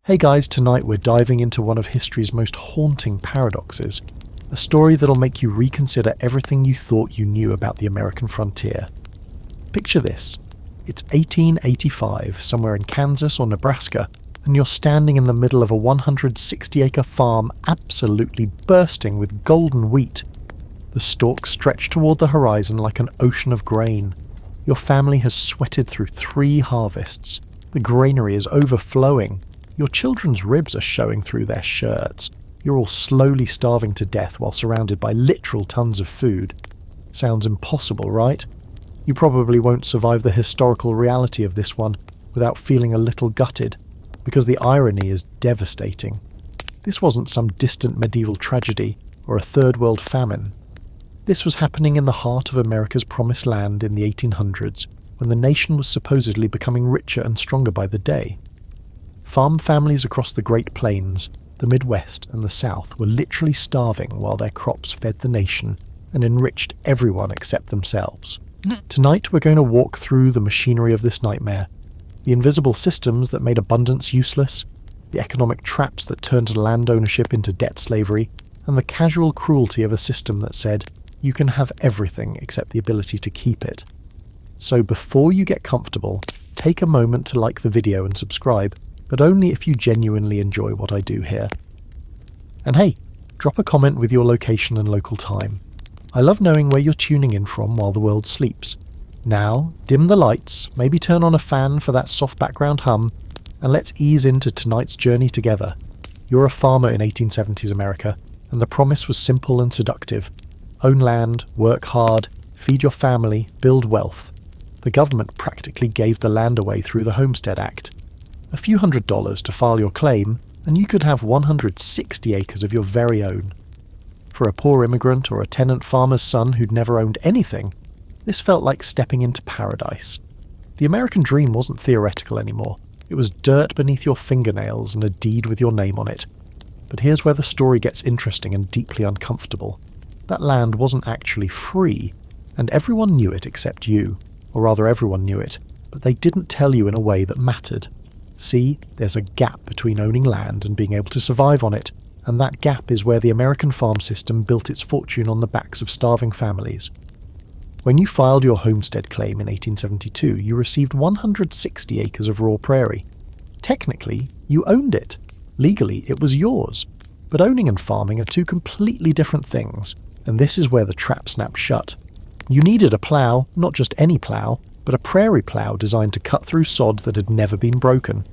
Hey guys, tonight we're diving into one of history's most haunting paradoxes, a story that'll make you reconsider everything you thought you knew about the American frontier. Picture this. It's 1885, somewhere in Kansas or Nebraska, and you're standing in the middle of a 160-acre farm absolutely bursting with golden wheat. The stalks stretch toward the horizon like an ocean of grain. Your family has sweated through 3 harvests. The granary is overflowing. Your children's ribs are showing through their shirts. You're all slowly starving to death while surrounded by literal tons of food. Sounds impossible, right? You probably won't survive the historical reality of this one without feeling a little gutted, because the irony is devastating. This wasn't some distant medieval tragedy or a third world famine. This was happening in the heart of America's promised land in the 1800s, when the nation was supposedly becoming richer and stronger by the day. Farm families across the Great Plains, the Midwest and the South were literally starving while their crops fed the nation and enriched everyone except themselves. Tonight we're going to walk through the machinery of this nightmare, the invisible systems that made abundance useless, the economic traps that turned land ownership into debt slavery, and the casual cruelty of a system that said, you can have everything except the ability to keep it. So before you get comfortable, take a moment to like the video and subscribe, but only if you genuinely enjoy what I do here. And hey, drop a comment with your location and local time. I love knowing where you're tuning in from while the world sleeps. Now, dim the lights, maybe turn on a fan for that soft background hum, and let's ease into tonight's journey together. You're a farmer in 1870s America, and the promise was simple and seductive. Own land, work hard, feed your family, build wealth. The government practically gave the land away through the Homestead Act. A few $100s to file your claim, and you could have 160 acres of your very own. For a poor immigrant or a tenant farmer's son who'd never owned anything, this felt like stepping into paradise. The American dream wasn't theoretical anymore. It was dirt beneath your fingernails and a deed with your name on it. But here's where the story gets interesting and deeply uncomfortable. That land wasn't actually free, and everyone knew it except you. Or rather, everyone knew it, but they didn't tell you in a way that mattered. See, there's a gap between owning land and being able to survive on it, and that gap is where the American farm system built its fortune on the backs of starving families. When you filed your homestead claim in 1872, you received 160 acres of raw prairie. Technically, you owned it. Legally, it was yours. But owning and farming are 2 completely different things, and this is where the trap snapped shut. You needed a plough, not just any plough, but a prairie plough designed to cut through sod that had never been broken.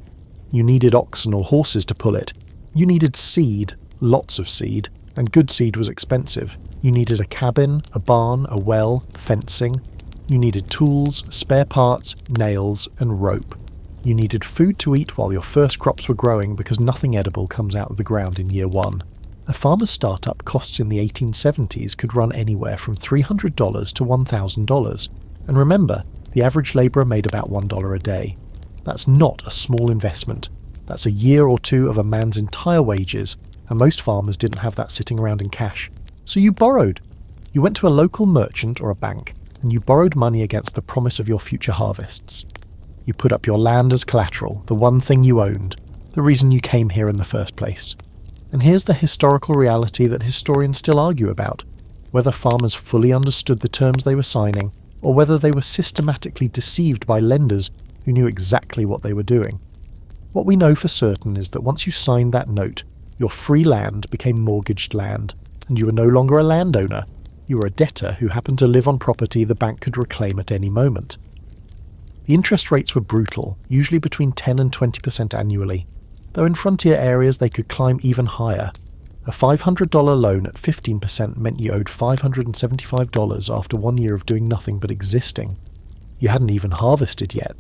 You needed oxen or horses to pull it. You needed seed, lots of seed, and good seed was expensive. You needed a cabin, a barn, a well, fencing. You needed tools, spare parts, nails, and rope. You needed food to eat while your first crops were growing because nothing edible comes out of the ground in year 1. A farmer's startup costs in the 1870s could run anywhere from $300 to $1,000. And remember, the average labourer made about $1 a day. That's not a small investment. That's a year or 2 of a man's entire wages, and most farmers didn't have that sitting around in cash. So you borrowed. You went to a local merchant or a bank, and you borrowed money against the promise of your future harvests. You put up your land as collateral, the one thing you owned, the reason you came here in the first place. And here's the historical reality that historians still argue about, whether farmers fully understood the terms they were signing, or whether they were systematically deceived by lenders who knew exactly what they were doing. What we know for certain is that once you signed that note, your free land became mortgaged land, and you were no longer a landowner. You were a debtor who happened to live on property the bank could reclaim at any moment. The interest rates were brutal, usually between 10 and 20% annually, though in frontier areas they could climb even higher. A $500 loan at 15% meant you owed $575 after 1 year of doing nothing but existing. You hadn't even harvested yet.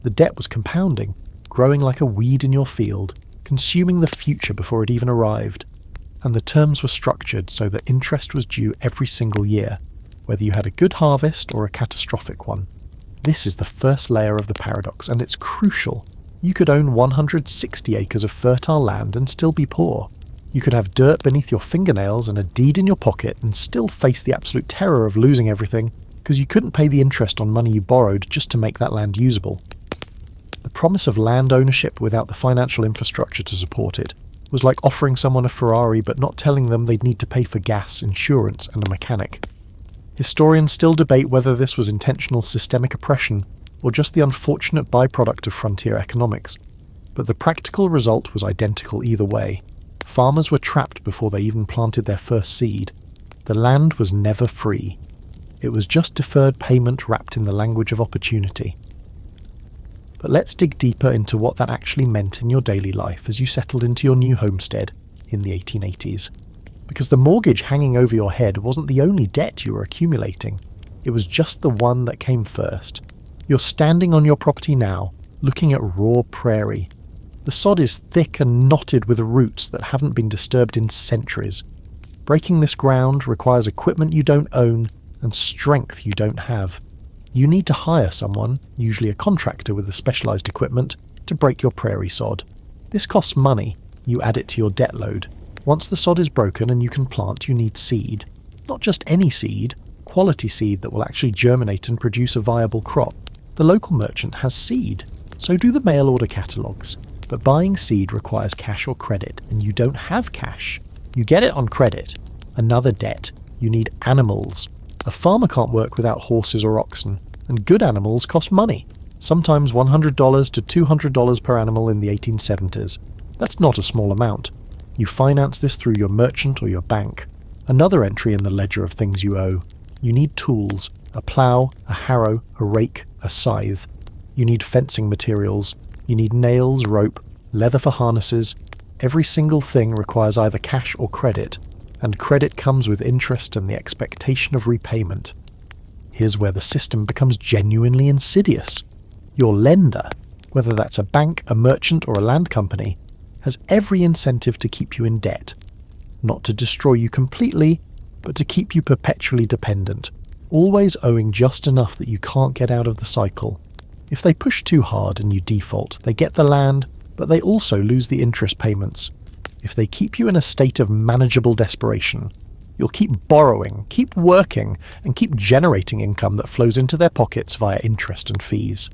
The debt was compounding, growing like a weed in your field, consuming the future before it even arrived. And the terms were structured so that interest was due every single year, whether you had a good harvest or a catastrophic one. This is the first layer of the paradox, and it's crucial. You could own 160 acres of fertile land and still be poor. You could have dirt beneath your fingernails and a deed in your pocket and still face the absolute terror of losing everything because you couldn't pay the interest on money you borrowed just to make that land usable. The promise of land ownership without the financial infrastructure to support it was like offering someone a Ferrari but not telling them they'd need to pay for gas, insurance, and a mechanic. Historians still debate whether this was intentional systemic oppression or just the unfortunate byproduct of frontier economics, but the practical result was identical either way. Farmers were trapped before they even planted their first seed. The land was never free. It was just deferred payment wrapped in the language of opportunity. But let's dig deeper into what that actually meant in your daily life as you settled into your new homestead in the 1880s. Because the mortgage hanging over your head wasn't the only debt you were accumulating. It was just the one that came first. You're standing on your property now, looking at raw prairie. The sod is thick and knotted with roots that haven't been disturbed in centuries. Breaking this ground requires equipment you don't own and strength you don't have. You need to hire someone, usually a contractor with the specialised equipment, to break your prairie sod. This costs money. You add it to your debt load. Once the sod is broken and you can plant, you need seed. Not just any seed, quality seed that will actually germinate and produce a viable crop. The local merchant has seed, so do the mail order catalogues. But buying seed requires cash or credit, and you don't have cash. You get it on credit. Another debt. You need animals. A farmer can't work without horses or oxen, and good animals cost money, sometimes $100 to $200 per animal in the 1870s. That's not a small amount. You finance this through your merchant or your bank. Another entry in the ledger of things you owe. You need tools, a plough, a harrow, a rake, a scythe. You need fencing materials. You need nails, rope, leather for harnesses. Every single thing requires either cash or credit, and credit comes with interest and the expectation of repayment. Here's where the system becomes genuinely insidious. Your lender, whether that's a bank, a merchant, or a land company, has every incentive to keep you in debt. Not to destroy you completely, but to keep you perpetually dependent, always owing just enough that you can't get out of the cycle. If they push too hard and you default, they get the land, but they also lose the interest payments. If they keep you in a state of manageable desperation, you'll keep borrowing, keep working, and keep generating income that flows into their pockets via interest and fees.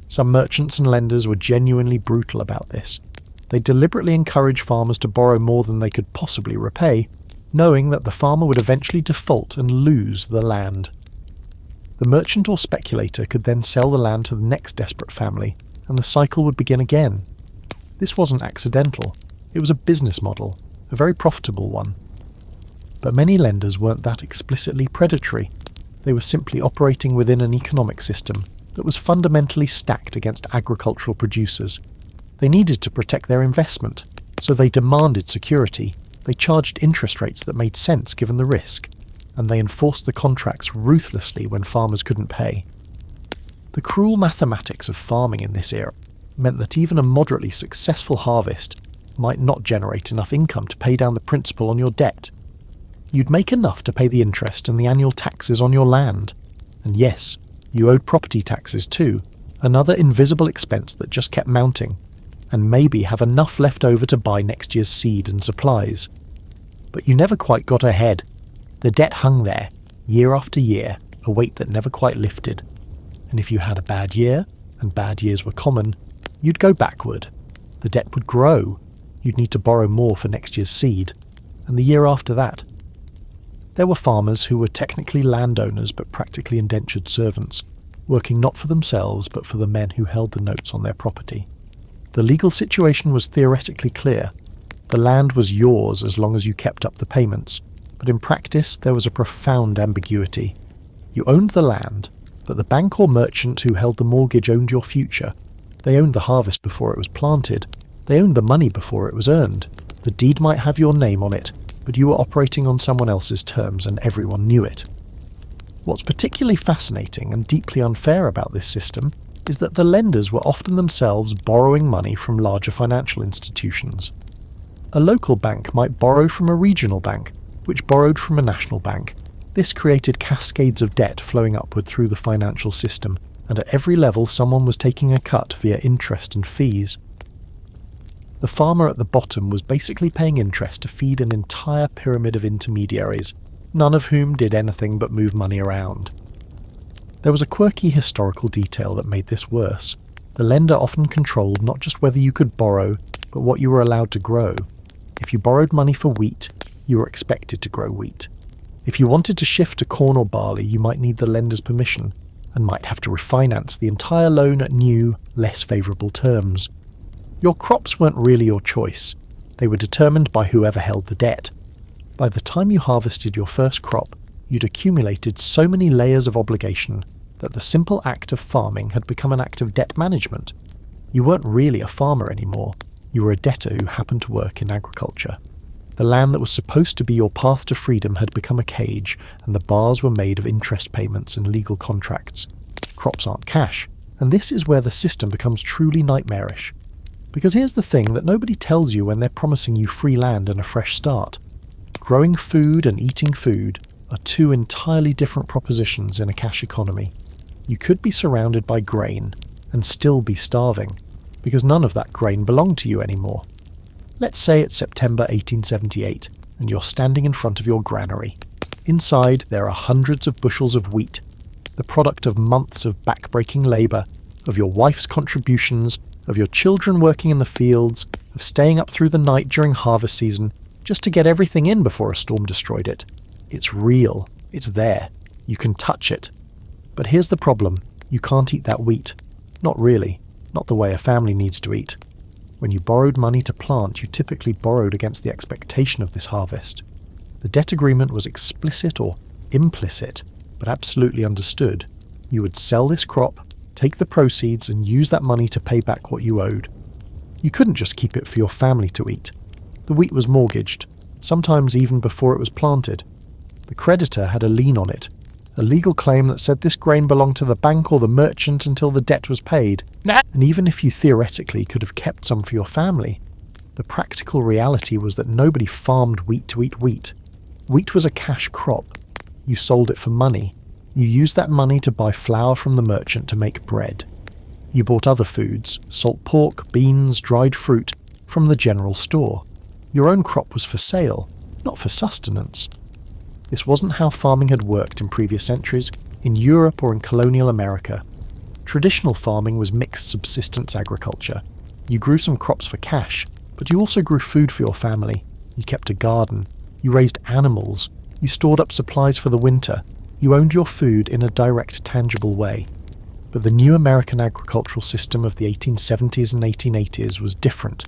Some merchants and lenders were genuinely brutal about this. They deliberately encourage farmers to borrow more than they could possibly repay, knowing that the farmer would eventually default and lose the land. The merchant or speculator could then sell the land to the next desperate family, and the cycle would begin again. This wasn't accidental. It was a business model, a very profitable one. But many lenders weren't that explicitly predatory. They were simply operating within an economic system that was fundamentally stacked against agricultural producers. They needed to protect their investment, so they demanded security. They charged interest rates that made sense given the risk, and they enforced the contracts ruthlessly when farmers couldn't pay. The cruel mathematics of farming in this era meant that even a moderately successful harvest might not generate enough income to pay down the principal on your debt. You'd make enough to pay the interest and the annual taxes on your land. And yes, you owed property taxes too, another invisible expense that just kept mounting, and maybe have enough left over to buy next year's seed and supplies. But you never quite got ahead. The debt hung there, year after year, a weight that never quite lifted. And if you had a bad year, and bad years were common, you'd go backward. The debt would grow. You'd need to borrow more for next year's seed, and the year after that. There were farmers who were technically landowners but practically indentured servants, working not for themselves but for the men who held the notes on their property. The legal situation was theoretically clear. The land was yours as long as you kept up the payments, but in practice there was a profound ambiguity. You owned the land, but the bank or merchant who held the mortgage owned your future. They owned the harvest before it was planted. They owned the money before it was earned. The deed might have your name on it, but you were operating on someone else's terms and everyone knew it. What's particularly fascinating and deeply unfair about this system is that the lenders were often themselves borrowing money from larger financial institutions. A local bank might borrow from a regional bank, which borrowed from a national bank. This created cascades of debt flowing upward through the financial system, and at every level someone was taking a cut via interest and fees. The farmer at the bottom was basically paying interest to feed an entire pyramid of intermediaries, none of whom did anything but move money around. There was a quirky historical detail that made this worse. The lender often controlled not just whether you could borrow, but what you were allowed to grow. If you borrowed money for wheat, you were expected to grow wheat. If you wanted to shift to corn or barley, you might need the lender's permission, and might have to refinance the entire loan at new, less favourable terms. Your crops weren't really your choice. They were determined by whoever held the debt. By the time you harvested your first crop, you'd accumulated so many layers of obligation that the simple act of farming had become an act of debt management. You weren't really a farmer anymore. You were a debtor who happened to work in agriculture. The land that was supposed to be your path to freedom had become a cage, and the bars were made of interest payments and legal contracts. Crops aren't cash, and this is where the system becomes truly nightmarish. Because here's the thing that nobody tells you when they're promising you free land and a fresh start. Growing food and eating food are two entirely different propositions in a cash economy. You could be surrounded by grain and still be starving, because none of that grain belonged to you anymore. Let's say it's September 1878, and you're standing in front of your granary. Inside, there are hundreds of bushels of wheat, the product of months of back-breaking labour, of your wife's contributions, of your children working in the fields, of staying up through the night during harvest season, just to get everything in before a storm destroyed it. It's real. It's there. You can touch it. But here's the problem. You can't eat that wheat. Not really. Not the way a family needs to eat. When you borrowed money to plant, you typically borrowed against the expectation of this harvest. The debt agreement was explicit or implicit, but absolutely understood. You would sell this crop, take the proceeds, and use that money to pay back what you owed. You couldn't just keep it for your family to eat. The wheat was mortgaged, sometimes even before it was planted. The creditor had a lien on it, a legal claim that said this grain belonged to the bank or the merchant until the debt was paid. And even if you theoretically could have kept some for your family, the practical reality was that nobody farmed wheat to eat wheat. Wheat was a cash crop. You sold it for money. You used that money to buy flour from the merchant to make bread. You bought other foods, salt pork, beans, dried fruit, from the general store. Your own crop was for sale, not for sustenance. This wasn't how farming had worked in previous centuries, in Europe or in colonial America. Traditional farming was mixed subsistence agriculture. You grew some crops for cash, but you also grew food for your family. You kept a garden. You raised animals. You stored up supplies for the winter. You owned your food in a direct, tangible way. But the new American agricultural system of the 1870s and 1880s was different.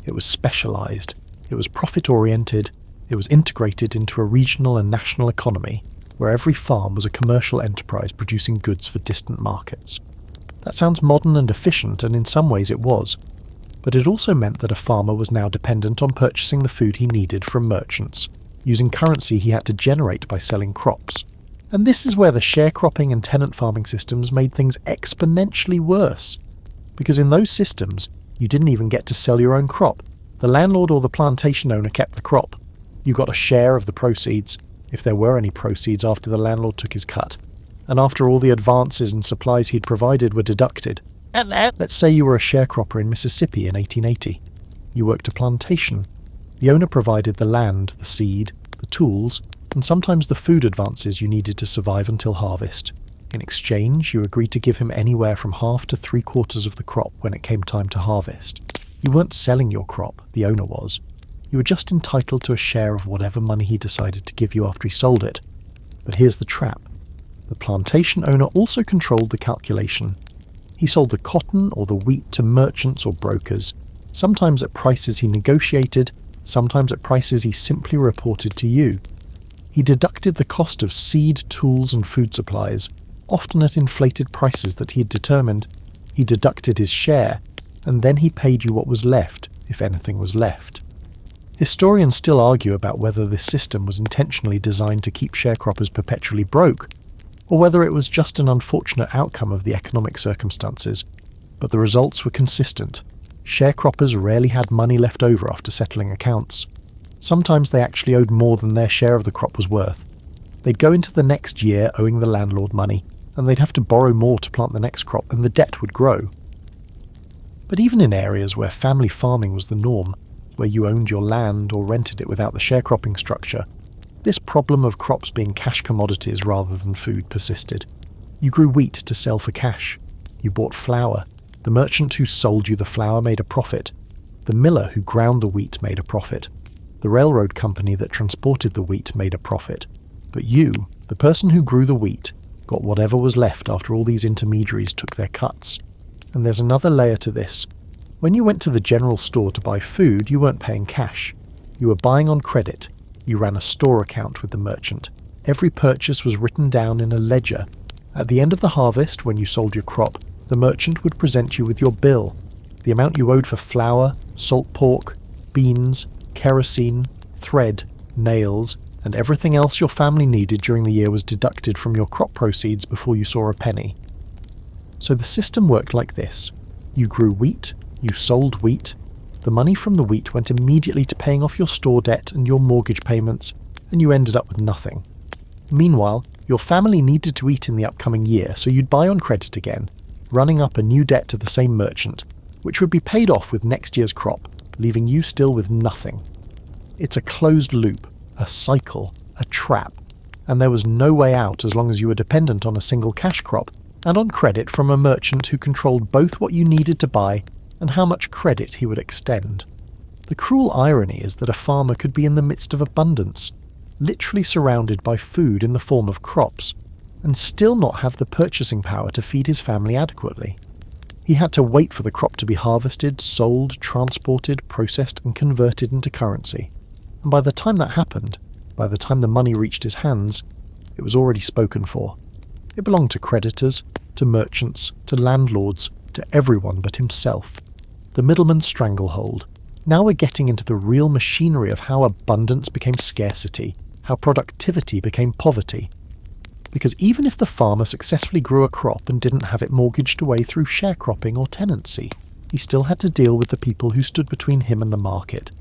It was specialized. It was profit-oriented. It was integrated into a regional and national economy, where every farm was a commercial enterprise producing goods for distant markets. That sounds modern and efficient, and in some ways it was. But it also meant that a farmer was now dependent on purchasing the food he needed from merchants, using currency he had to generate by selling crops. And this is where the sharecropping and tenant farming systems made things exponentially worse. Because in those systems, you didn't even get to sell your own crop. The landlord or the plantation owner kept the crop. You got a share of the proceeds, if there were any proceeds after the landlord took his cut, and after all the advances and supplies he'd provided were deducted. Let's say you were a sharecropper in Mississippi in 1880. You worked a plantation. The owner provided the land, the seed, the tools, and sometimes the food advances you needed to survive until harvest. In exchange, you agreed to give him anywhere from half to 3/4 of the crop when it came time to harvest. You weren't selling your crop, the owner was. You were just entitled to a share of whatever money he decided to give you after he sold it. But here's the trap. The plantation owner also controlled the calculation. He sold the cotton or the wheat to merchants or brokers, sometimes at prices he negotiated, sometimes at prices he simply reported to you. He deducted the cost of seed, tools, and food supplies, often at inflated prices that he had determined. He deducted his share, and then he paid you what was left, if anything was left. Historians still argue about whether this system was intentionally designed to keep sharecroppers perpetually broke, or whether it was just an unfortunate outcome of the economic circumstances, but the results were consistent. Sharecroppers rarely had money left over after settling accounts. Sometimes they actually owed more than their share of the crop was worth. They'd go into the next year owing the landlord money, and they'd have to borrow more to plant the next crop, and the debt would grow. But even in areas where family farming was the norm, where you owned your land or rented it without the sharecropping structure, this problem of crops being cash commodities rather than food persisted. You grew wheat to sell for cash. You bought flour. The merchant who sold you the flour made a profit. The miller who ground the wheat made a profit. The railroad company that transported the wheat made a profit. But you, the person who grew the wheat, got whatever was left after all these intermediaries took their cuts. And there's another layer to this. When you went to the general store to buy food, you weren't paying cash. You were buying on credit. You ran a store account with the merchant. Every purchase was written down in a ledger. At the end of the harvest, when you sold your crop, the merchant would present you with your bill. The amount you owed for flour, salt pork, beans, kerosene, thread, nails, and everything else your family needed during the year was deducted from your crop proceeds before you saw a penny. So the system worked like this. You grew wheat, you sold wheat, the money from the wheat went immediately to paying off your store debt and your mortgage payments, and you ended up with nothing. Meanwhile, your family needed to eat in the upcoming year, so you'd buy on credit again, running up a new debt to the same merchant, which would be paid off with next year's crop, leaving you still with nothing. It's a closed loop, a cycle, a trap, and there was no way out as long as you were dependent on a single cash crop and on credit from a merchant who controlled both what you needed to buy and how much credit he would extend. The cruel irony is that a farmer could be in the midst of abundance, literally surrounded by food in the form of crops, and still not have the purchasing power to feed his family adequately. He had to wait for the crop to be harvested, sold, transported, processed, and converted into currency. And by the time that happened, by the time the money reached his hands, it was already spoken for. It belonged to creditors, to merchants, to landlords, to everyone but himself. The middleman's stranglehold. Now we're getting into the real machinery of how abundance became scarcity, how productivity became poverty. Because even if the farmer successfully grew a crop and didn't have it mortgaged away through sharecropping or tenancy, he still had to deal with the people who stood between him and the market.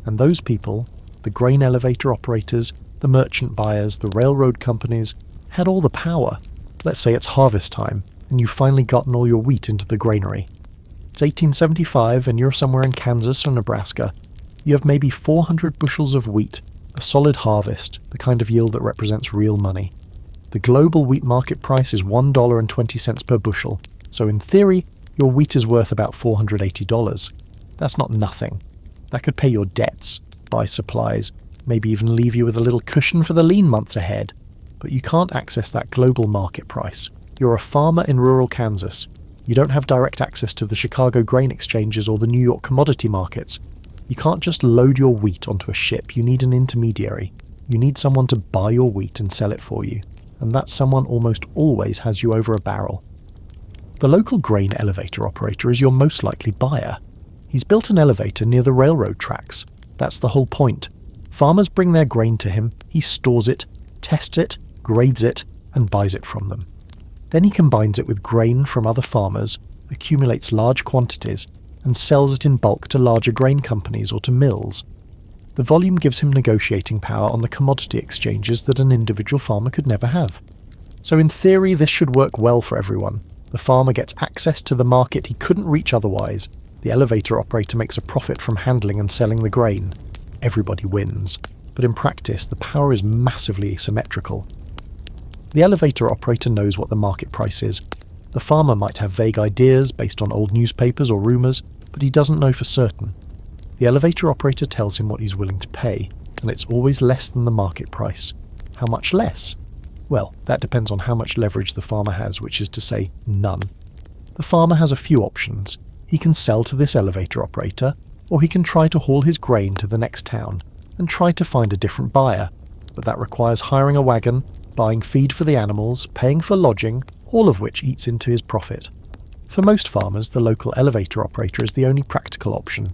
And those people, the grain elevator operators, the merchant buyers, the railroad companies, had all the power. Let's say it's harvest time, and you've finally gotten all your wheat into the granary. It's 1875 and you're somewhere in Kansas or Nebraska. You have maybe 400 bushels of wheat, a solid harvest, the kind of yield that represents real money. The global wheat market price is $1.20 per bushel, so in theory, your wheat is worth about $480. That's not nothing. That could pay your debts, buy supplies, maybe even leave you with a little cushion for the lean months ahead. But you can't access that global market price. You're a farmer in rural Kansas. You don't have direct access to the Chicago grain exchanges or the New York commodity markets. You can't just load your wheat onto a ship. You need an intermediary. You need someone to buy your wheat and sell it for you. And that someone almost always has you over a barrel. The local grain elevator operator is your most likely buyer. He's built an elevator near the railroad tracks. That's the whole point. Farmers bring their grain to him, he stores it, tests it, grades it, and buys it from them. Then he combines it with grain from other farmers, accumulates large quantities, and sells it in bulk to larger grain companies or to mills. The volume gives him negotiating power on the commodity exchanges that an individual farmer could never have. So in theory, this should work well for everyone. The farmer gets access to the market he couldn't reach otherwise. The elevator operator makes a profit from handling and selling the grain. Everybody wins. But in practice, the power is massively asymmetrical. The elevator operator knows what the market price is. The farmer might have vague ideas based on old newspapers or rumours, but he doesn't know for certain. The elevator operator tells him what he's willing to pay, and it's always less than the market price. How much less? Well, that depends on how much leverage the farmer has, which is to say, none. The farmer has a few options. He can sell to this elevator operator, or he can try to haul his grain to the next town and try to find a different buyer, but that requires hiring a wagon, buying feed for the animals, paying for lodging, all of which eats into his profit. For most farmers, the local elevator operator is the only practical option.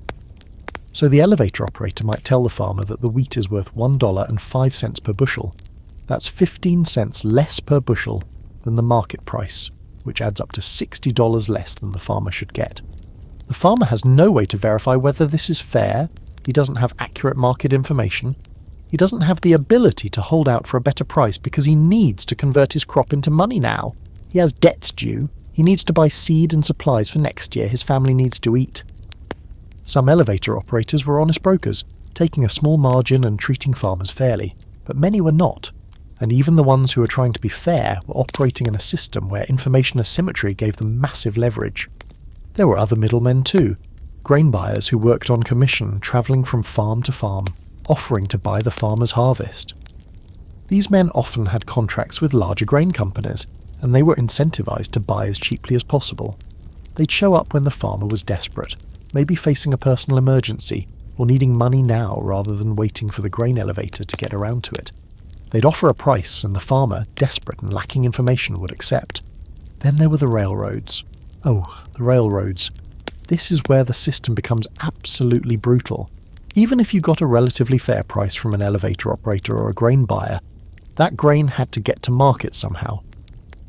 So the elevator operator might tell the farmer that the wheat is worth $1.05 per bushel. That's 15 cents less per bushel than the market price, which adds up to $60 less than the farmer should get. The farmer has no way to verify whether this is fair. He doesn't have accurate market information. He doesn't have the ability to hold out for a better price because he needs to convert his crop into money now. He has debts due. He needs to buy seed and supplies for next year. His family needs to eat. Some elevator operators were honest brokers, taking a small margin and treating farmers fairly, but many were not. And even the ones who were trying to be fair were operating in a system where information asymmetry gave them massive leverage. There were other middlemen too, grain buyers who worked on commission, travelling from farm to farm, offering to buy the farmer's harvest. These men often had contracts with larger grain companies, and they were incentivized to buy as cheaply as possible. They'd show up when the farmer was desperate, maybe facing a personal emergency, or needing money now rather than waiting for the grain elevator to get around to it. They'd offer a price, and the farmer, desperate and lacking information, would accept. Then there were the railroads. Oh, the railroads. This is where the system becomes absolutely brutal. Even if you got a relatively fair price from an elevator operator or a grain buyer, that grain had to get to market somehow.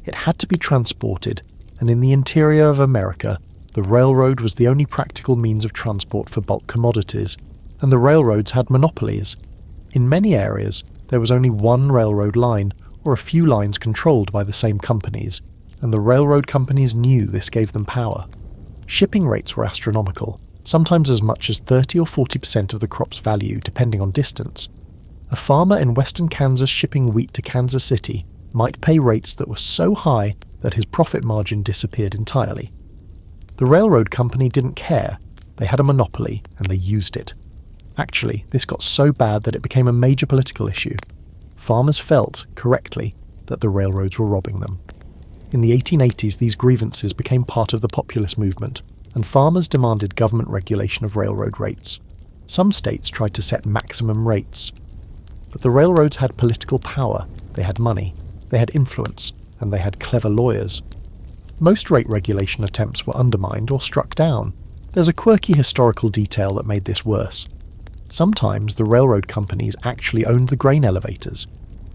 It had to be transported, and in the interior of America, the railroad was the only practical means of transport for bulk commodities, and the railroads had monopolies. In many areas, there was only one railroad line, or a few lines controlled by the same companies, and the railroad companies knew this gave them power. Shipping rates were astronomical, sometimes as much as 30 or 40% of the crop's value, depending on distance. A farmer in western Kansas shipping wheat to Kansas City might pay rates that were so high that his profit margin disappeared entirely. The railroad company didn't care. They had a monopoly, and they used it. Actually, this got so bad that it became a major political issue. Farmers felt, correctly, that the railroads were robbing them. In the 1880s, these grievances became part of the Populist movement, and farmers demanded government regulation of railroad rates. Some states tried to set maximum rates. But the railroads had political power, they had money, they had influence, and they had clever lawyers. Most rate regulation attempts were undermined or struck down. There's a quirky historical detail that made this worse. Sometimes the railroad companies actually owned the grain elevators,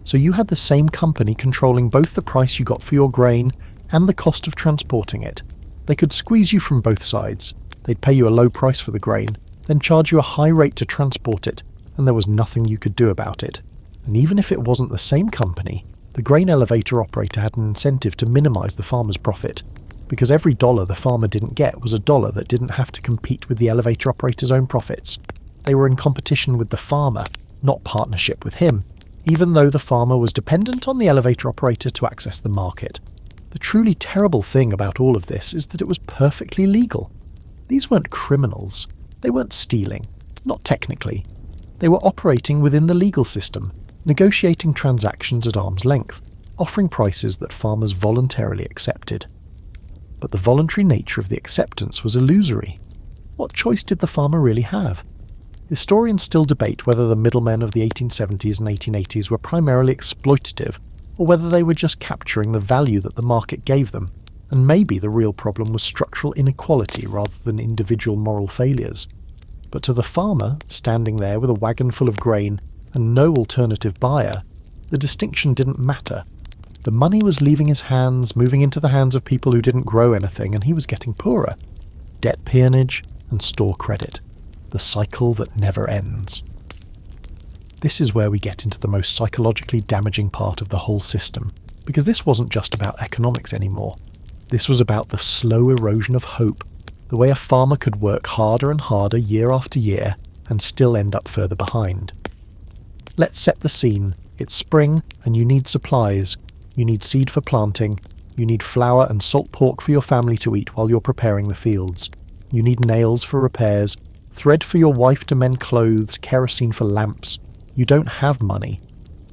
so you had the same company controlling both the price you got for your grain and the cost of transporting it. They could squeeze you from both sides. They'd pay you a low price for the grain, then charge you a high rate to transport it, and there was nothing you could do about it. And even if it wasn't the same company, the grain elevator operator had an incentive to minimize the farmer's profit, because every dollar the farmer didn't get was a dollar that didn't have to compete with the elevator operator's own profits. They were in competition with the farmer, not partnership with him, even though the farmer was dependent on the elevator operator to access the market. The truly terrible thing about all of this is that it was perfectly legal. These weren't criminals. They weren't stealing, not technically. They were operating within the legal system, negotiating transactions at arm's length, offering prices that farmers voluntarily accepted. But the voluntary nature of the acceptance was illusory. What choice did the farmer really have? Historians still debate whether the middlemen of the 1870s and 1880s were primarily exploitative, or whether they were just capturing the value that the market gave them, and maybe the real problem was structural inequality rather than individual moral failures. But to the farmer, standing there with a wagon full of grain and no alternative buyer, the distinction didn't matter. The money was leaving his hands, moving into the hands of people who didn't grow anything, and he was getting poorer. Debt peonage and store credit. The cycle that never ends. This is where we get into the most psychologically damaging part of the whole system, because this wasn't just about economics anymore. This was about the slow erosion of hope, the way a farmer could work harder and harder year after year and still end up further behind. Let's set the scene. It's spring and you need supplies. You need seed for planting. You need flour and salt pork for your family to eat while you're preparing the fields. You need nails for repairs, thread for your wife to mend clothes, kerosene for lamps. You don't have money.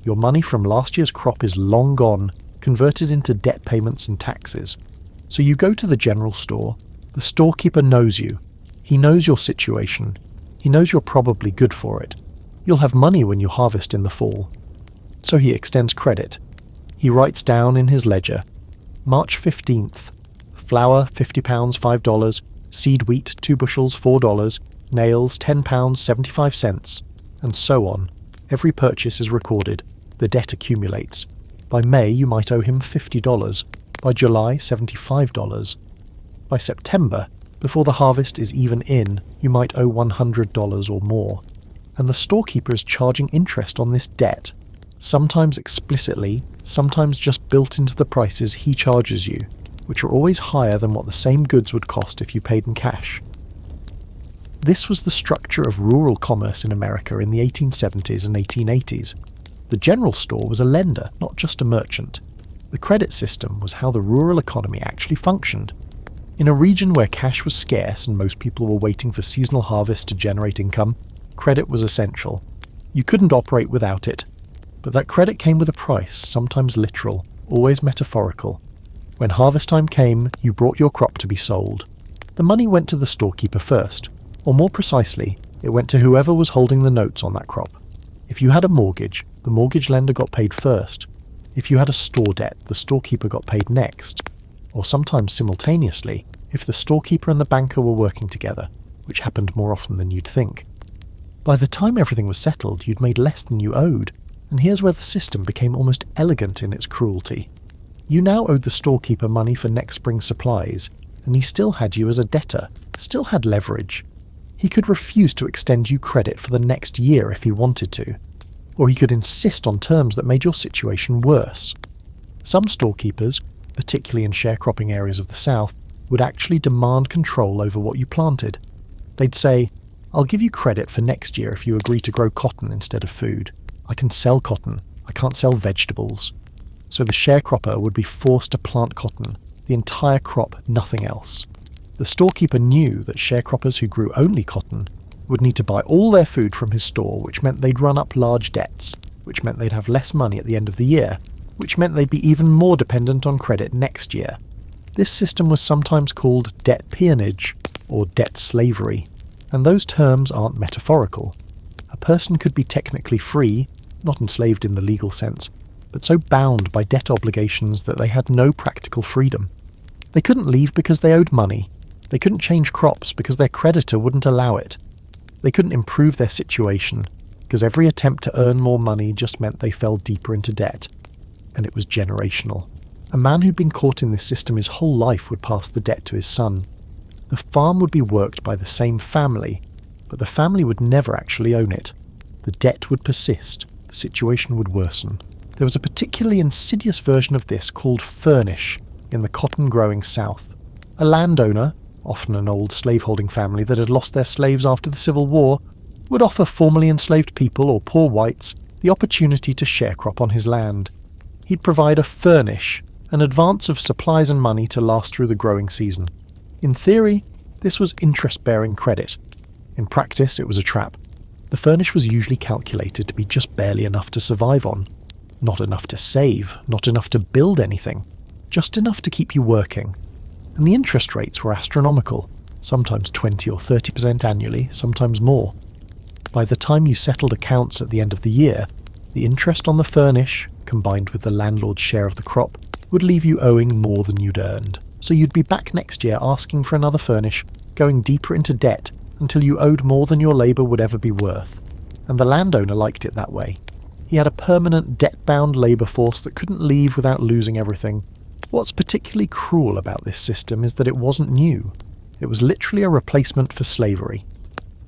Your money from last year's crop is long gone, converted into debt payments and taxes. So you go to the general store. The storekeeper knows you. He knows your situation. He knows you're probably good for it. You'll have money when you harvest in the fall. So he extends credit. He writes down in his ledger, March 15th, flour £50, $5, seed wheat 2 bushels, $4, nails £10, 75 cents, and so on. Every purchase is recorded. The debt accumulates. By May you might owe him $50. By July, $75. By September, before the harvest is even in, you might owe $100 or more. And the storekeeper is charging interest on this debt, sometimes explicitly, sometimes just built into the prices he charges you, which are always higher than what the same goods would cost if you paid in cash. This was the structure of rural commerce in America in the 1870s and 1880s. The general store was a lender, not just a merchant. The credit system was how the rural economy actually functioned. In a region where cash was scarce and most people were waiting for seasonal harvest to generate income, credit was essential. You couldn't operate without it. But that credit came with a price, sometimes literal, always metaphorical. When harvest time came, you brought your crop to be sold. The money went to the storekeeper first, or more precisely, it went to whoever was holding the notes on that crop. If you had a mortgage, the mortgage lender got paid first. If you had a store debt, the storekeeper got paid next. Or sometimes simultaneously, if the storekeeper and the banker were working together, which happened more often than you'd think. By the time everything was settled, you'd made less than you owed, and here's where the system became almost elegant in its cruelty. You now owed the storekeeper money for next spring's supplies, and he still had you as a debtor, still had leverage. He could refuse to extend you credit for the next year if he wanted to, or he could insist on terms that made your situation worse. Some storekeepers, particularly in sharecropping areas of the South, would actually demand control over what you planted. They'd say, "I'll give you credit for next year if you agree to grow cotton instead of food. I can sell cotton, I can't sell vegetables." So the sharecropper would be forced to plant cotton, the entire crop, nothing else. The storekeeper knew that sharecroppers who grew only cotton would need to buy all their food from his store, which meant they'd run up large debts, which meant they'd have less money at the end of the year, which meant they'd be even more dependent on credit next year. This system was sometimes called debt peonage, or debt slavery, and those terms aren't metaphorical. A person could be technically free, not enslaved in the legal sense, but so bound by debt obligations that they had no practical freedom. They couldn't leave because they owed money. They couldn't change crops because their creditor wouldn't allow it. They couldn't improve their situation because every attempt to earn more money just meant they fell deeper into debt. And it was generational. A man who'd been caught in this system his whole life would pass the debt to his son. The farm would be worked by the same family, but the family would never actually own it. The debt would persist. The situation would worsen. There was a particularly insidious version of this called furnish in the cotton-growing South. A landowner, often an old slaveholding family that had lost their slaves after the Civil War, would offer formerly enslaved people or poor whites the opportunity to sharecrop on his land. He'd provide a furnish, an advance of supplies and money to last through the growing season. In theory, this was interest-bearing credit. In practice, it was a trap. The furnish was usually calculated to be just barely enough to survive on. Not enough to save, not enough to build anything, just enough to keep you working. And the interest rates were astronomical, sometimes 20 or 30% annually, sometimes more. By the time you settled accounts at the end of the year, the interest on the furnish, combined with the landlord's share of the crop, would leave you owing more than you'd earned. So you'd be back next year asking for another furnish, going deeper into debt until you owed more than your labour would ever be worth. And the landowner liked it that way. He had a permanent debt-bound labour force that couldn't leave without losing everything. What's particularly cruel about this system is that it wasn't new. It was literally a replacement for slavery.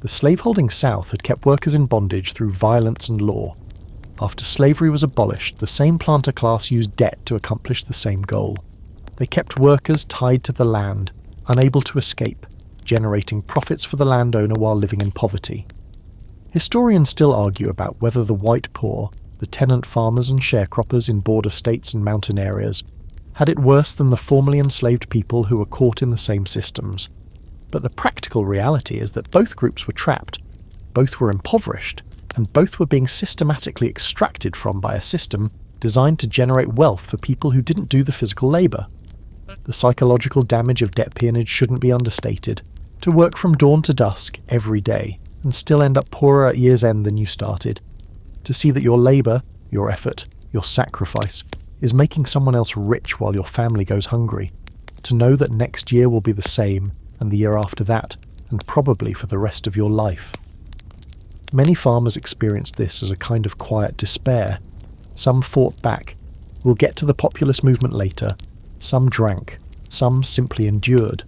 The slaveholding South had kept workers in bondage through violence and law. After slavery was abolished, the same planter class used debt to accomplish the same goal. They kept workers tied to the land, unable to escape, generating profits for the landowner while living in poverty. Historians still argue about whether the white poor, the tenant farmers and sharecroppers in border states and mountain areas, had it worse than the formerly enslaved people who were caught in the same systems. But the practical reality is that both groups were trapped, both were impoverished, and both were being systematically extracted from by a system designed to generate wealth for people who didn't do the physical labour. The psychological damage of debt peonage shouldn't be understated. To work from dawn to dusk every day, and still end up poorer at year's end than you started. To see that your labour, your effort, your sacrifice, is making someone else rich while your family goes hungry. To know that next year will be the same, and the year after that, and probably for the rest of your life. Many farmers experienced this as a kind of quiet despair. Some fought back. We'll get to the populist movement later. Some drank. Some simply endured.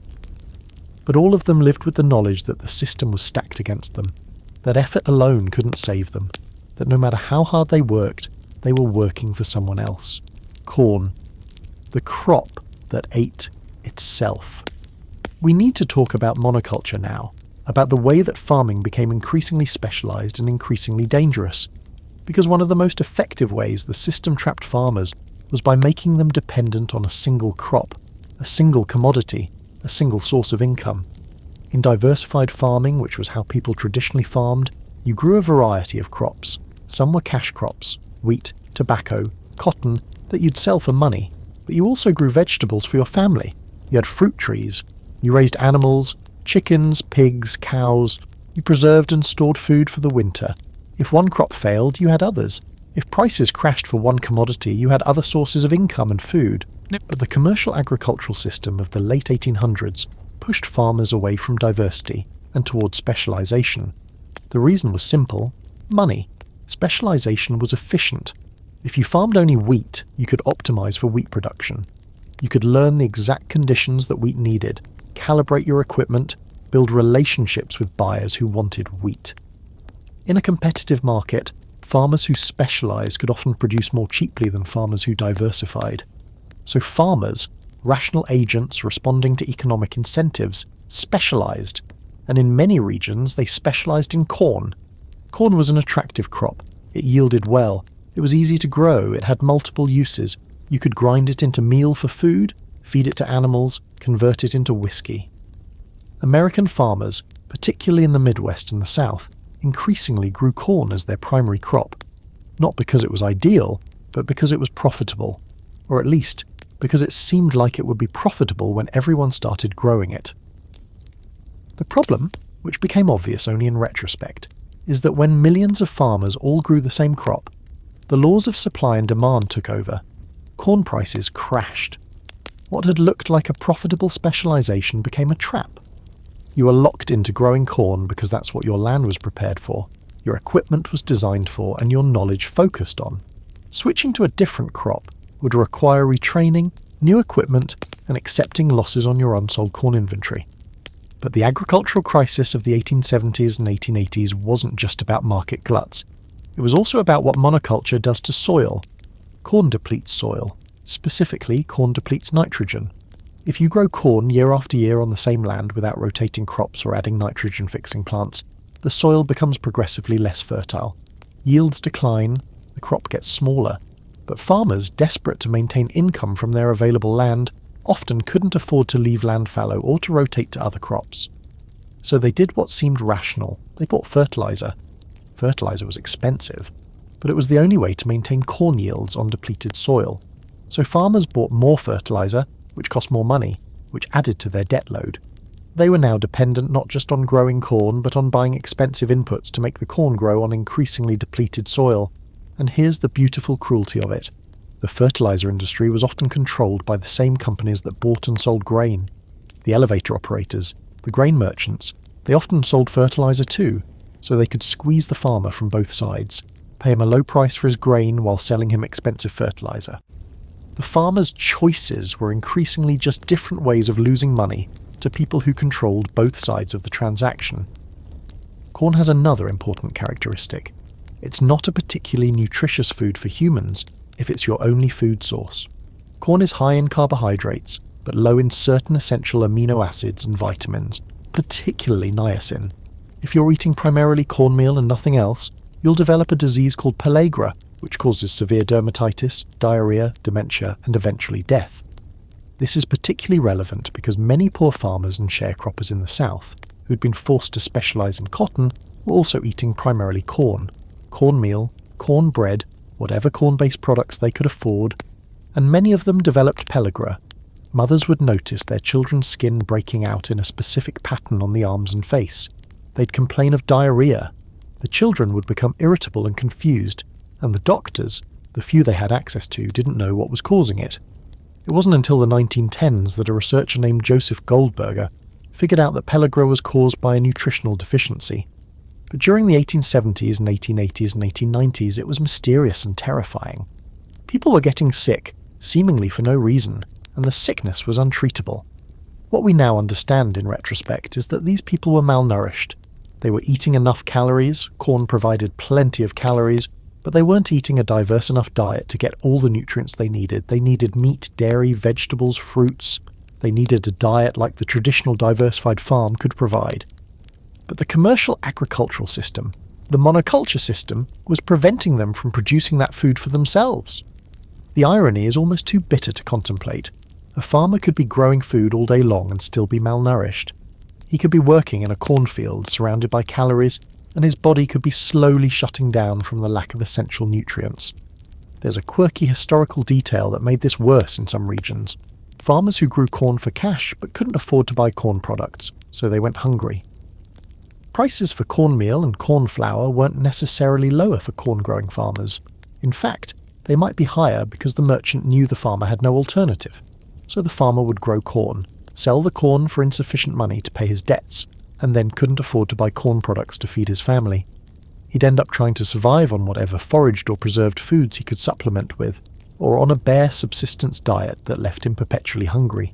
But all of them lived with the knowledge that the system was stacked against them, that effort alone couldn't save them, that no matter how hard they were working for someone else. Corn, the crop that ate itself. We need to talk about monoculture now, about the way that farming became increasingly specialised and increasingly dangerous, because one of the most effective ways the system trapped farmers was by making them dependent on a single crop, a single commodity, a single source of income. In diversified farming, which was how people traditionally farmed, you grew a variety of crops. Some were cash crops, wheat, tobacco, cotton, that you'd sell for money, but you also grew vegetables for your family. You had fruit trees. You raised animals, chickens, pigs, cows. You preserved and stored food for the winter. If one crop failed, you had others. If prices crashed for one commodity, you had other sources of income and food. But the commercial agricultural system of the late 1800s pushed farmers away from diversity and towards specialization. The reason was simple: money. Specialization was efficient. If you farmed only wheat, you could optimize for wheat production. You could learn the exact conditions that wheat needed, calibrate your equipment, build relationships with buyers who wanted wheat. In a competitive market, farmers who specialized could often produce more cheaply than farmers who diversified. So farmers, rational agents responding to economic incentives, specialized, and in many regions they specialized in corn. Corn was an attractive crop. It yielded well. It was easy to grow. It had multiple uses. You could grind it into meal for food, feed it to animals, convert it into whiskey. American farmers, particularly in the Midwest and the South, increasingly grew corn as their primary crop, not because it was ideal, but because it was profitable, or at least because it seemed like it would be profitable when everyone started growing it. The problem, which became obvious only in retrospect, is that when millions of farmers all grew the same crop, the laws of supply and demand took over. Corn prices crashed. What had looked like a profitable specialization became a trap. You were locked into growing corn because that's what your land was prepared for, your equipment was designed for, and your knowledge focused on. Switching to a different crop would require retraining, new equipment, and accepting losses on your unsold corn inventory. But the agricultural crisis of the 1870s and 1880s wasn't just about market gluts. It was also about what monoculture does to soil. Corn depletes soil. Specifically, corn depletes nitrogen. If you grow corn year after year on the same land without rotating crops or adding nitrogen-fixing plants, the soil becomes progressively less fertile. Yields decline, the crop gets smaller, but farmers, desperate to maintain income from their available land, often couldn't afford to leave land fallow or to rotate to other crops. So they did what seemed rational. They bought fertilizer. Fertilizer was expensive, but it was the only way to maintain corn yields on depleted soil. So farmers bought more fertilizer, which cost more money, which added to their debt load. They were now dependent not just on growing corn, but on buying expensive inputs to make the corn grow on increasingly depleted soil. And here's the beautiful cruelty of it. The fertilizer industry was often controlled by the same companies that bought and sold grain. The elevator operators, the grain merchants, they often sold fertilizer too, so they could squeeze the farmer from both sides, pay him a low price for his grain while selling him expensive fertilizer. The farmer's choices were increasingly just different ways of losing money to people who controlled both sides of the transaction. Corn has another important characteristic. It's not a particularly nutritious food for humans if it's your only food source. Corn is high in carbohydrates, but low in certain essential amino acids and vitamins, particularly niacin. If you're eating primarily cornmeal and nothing else, you'll develop a disease called pellagra, which causes severe dermatitis, diarrhea, dementia, and eventually death. This is particularly relevant because many poor farmers and sharecroppers in the South, who'd been forced to specialize in cotton, were also eating primarily corn, cornmeal, corn bread, whatever corn-based products they could afford, and many of them developed pellagra. Mothers would notice their children's skin breaking out in a specific pattern on the arms and face. They'd complain of diarrhea. The children would become irritable and confused, and the doctors, the few they had access to, didn't know what was causing it. It wasn't until the 1910s that a researcher named Joseph Goldberger figured out that pellagra was caused by a nutritional deficiency. But during the 1870s and 1880s and 1890s, it was mysterious and terrifying. People were getting sick, seemingly for no reason, and the sickness was untreatable. What we now understand in retrospect is that these people were malnourished. They were eating enough calories, corn provided plenty of calories, but they weren't eating a diverse enough diet to get all the nutrients they needed. They needed meat, dairy, vegetables, fruits. They needed a diet like the traditional diversified farm could provide. But the commercial agricultural system, the monoculture system, was preventing them from producing that food for themselves. The irony is almost too bitter to contemplate. A farmer could be growing food all day long and still be malnourished. He could be working in a cornfield surrounded by calories, and his body could be slowly shutting down from the lack of essential nutrients. There's a quirky historical detail that made this worse in some regions. Farmers who grew corn for cash but couldn't afford to buy corn products, so they went hungry. Prices for cornmeal and corn flour weren't necessarily lower for corn-growing farmers. In fact, they might be higher because the merchant knew the farmer had no alternative. So the farmer would grow corn, sell the corn for insufficient money to pay his debts, and then couldn't afford to buy corn products to feed his family. He'd end up trying to survive on whatever foraged or preserved foods he could supplement with, or on a bare subsistence diet that left him perpetually hungry.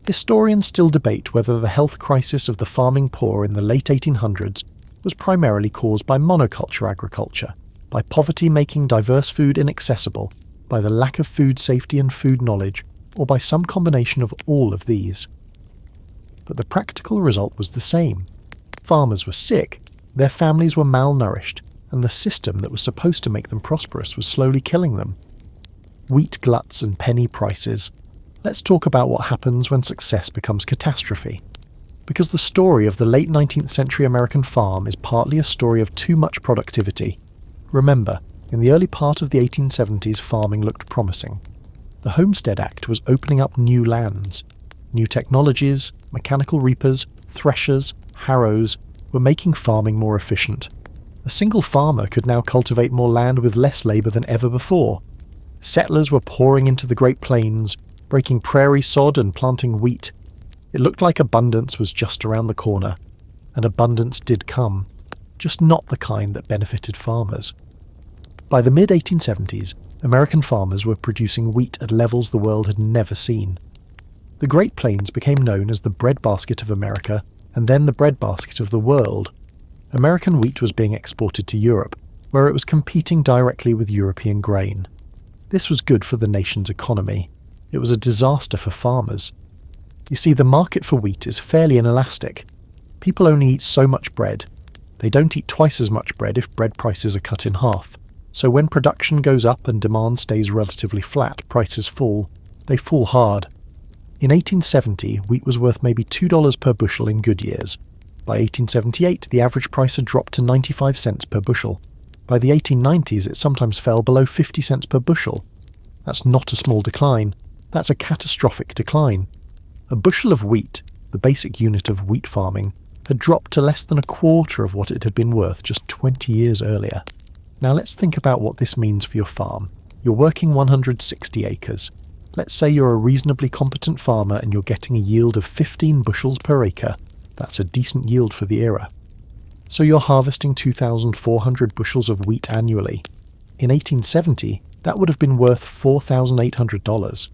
Historians still debate whether the health crisis of the farming poor in the late 1800s was primarily caused by monoculture agriculture, by poverty making diverse food inaccessible, by the lack of food safety and food knowledge, or by some combination of all of these. But the practical result was the same. Farmers were sick, their families were malnourished, and the system that was supposed to make them prosperous was slowly killing them. Wheat gluts and penny prices. Let's talk about what happens when success becomes catastrophe. Because the story of the late 19th century American farm is partly a story of too much productivity. Remember, in the early part of the 1870s, farming looked promising. The Homestead Act was opening up new lands. New technologies, mechanical reapers, threshers, harrows, were making farming more efficient. A single farmer could now cultivate more land with less labour than ever before. Settlers were pouring into the Great Plains, breaking prairie sod and planting wheat. It looked like abundance was just around the corner, and abundance did come, just not the kind that benefited farmers. By the mid-1870s, American farmers were producing wheat at levels the world had never seen. The Great Plains became known as the breadbasket of America, and then the breadbasket of the world. American wheat was being exported to Europe, where it was competing directly with European grain. This was good for the nation's economy. It was a disaster for farmers. You see, the market for wheat is fairly inelastic. People only eat so much bread. They don't eat twice as much bread if bread prices are cut in half. So when production goes up and demand stays relatively flat, prices fall. They fall hard. In 1870, wheat was worth maybe $2 per bushel in good years. By 1878, the average price had dropped to 95 cents per bushel. By the 1890s, it sometimes fell below 50 cents per bushel. That's not a small decline. That's a catastrophic decline. A bushel of wheat, the basic unit of wheat farming, had dropped to less than a quarter of what it had been worth just 20 years earlier. Now let's think about what this means for your farm. You're working 160 acres. Let's say you're a reasonably competent farmer and you're getting a yield of 15 bushels per acre. That's a decent yield for the era. So you're harvesting 2,400 bushels of wheat annually. In 1870, that would have been worth $4,800.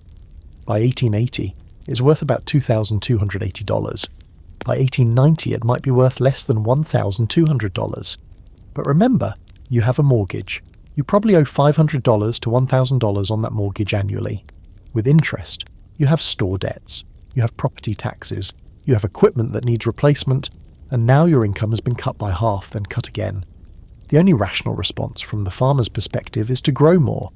By 1880, it's worth about $2,280. By 1890, it might be worth less than $1,200. But remember, you have a mortgage. You probably owe $500 to $1,000 on that mortgage annually. With interest, you have store debts, you have property taxes, you have equipment that needs replacement, and now your income has been cut by half, then cut again. The only rational response from the farmer's perspective is to grow more.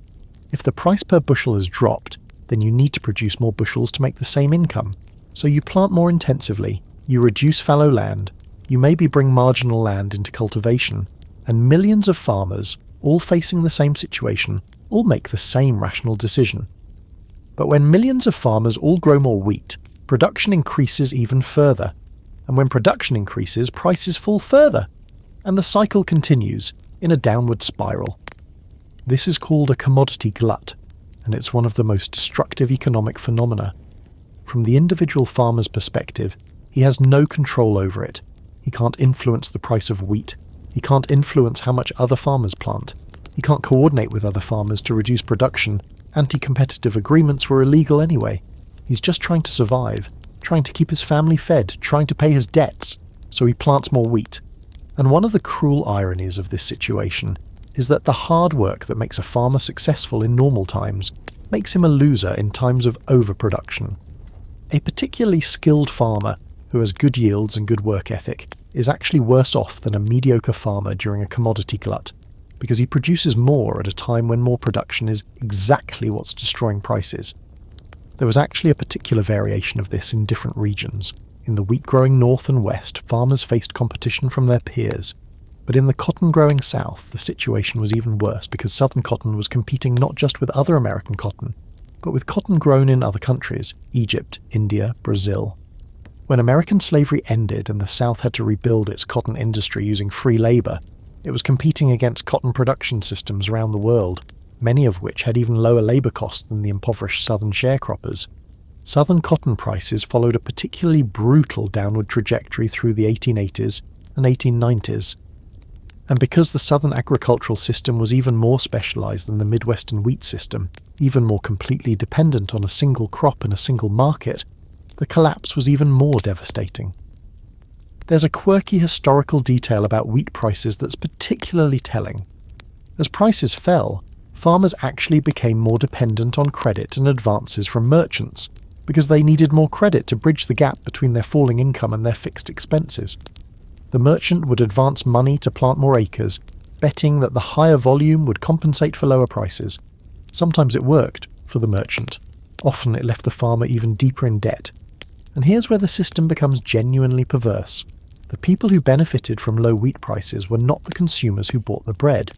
If the price per bushel has dropped, then you need to produce more bushels to make the same income. So you plant more intensively, you reduce fallow land, you maybe bring marginal land into cultivation, and millions of farmers, all facing the same situation, all make the same rational decision. But when millions of farmers all grow more wheat, production increases even further. And when production increases, prices fall further. And the cycle continues in a downward spiral. This is called a commodity glut, and it's one of the most destructive economic phenomena. From the individual farmer's perspective, he has no control over it. He can't influence the price of wheat. He can't influence how much other farmers plant. He can't coordinate with other farmers to reduce production. Anti-competitive agreements were illegal anyway. He's just trying to survive, trying to keep his family fed, trying to pay his debts, so he plants more wheat. And one of the cruel ironies of this situation is that the hard work that makes a farmer successful in normal times makes him a loser in times of overproduction. A particularly skilled farmer who has good yields and good work ethic is actually worse off than a mediocre farmer during a commodity glut, because he produces more at a time when more production is exactly what's destroying prices. There was actually a particular variation of this in different regions. In the wheat-growing north and west, farmers faced competition from their peers. But in the cotton-growing south, the situation was even worse because southern cotton was competing not just with other American cotton, but with cotton grown in other countries, Egypt, India, Brazil. When American slavery ended and the South had to rebuild its cotton industry using free labour, it was competing against cotton production systems around the world, many of which had even lower labour costs than the impoverished southern sharecroppers. Southern cotton prices followed a particularly brutal downward trajectory through the 1880s and 1890s. And because the southern agricultural system was even more specialised than the Midwestern wheat system, even more completely dependent on a single crop and a single market, the collapse was even more devastating. There's a quirky historical detail about wheat prices that's particularly telling. As prices fell, farmers actually became more dependent on credit and advances from merchants, because they needed more credit to bridge the gap between their falling income and their fixed expenses. The merchant would advance money to plant more acres, betting that the higher volume would compensate for lower prices. Sometimes it worked, for the merchant. Often it left the farmer even deeper in debt. And here's where the system becomes genuinely perverse. The people who benefited from low wheat prices were not the consumers who bought the bread.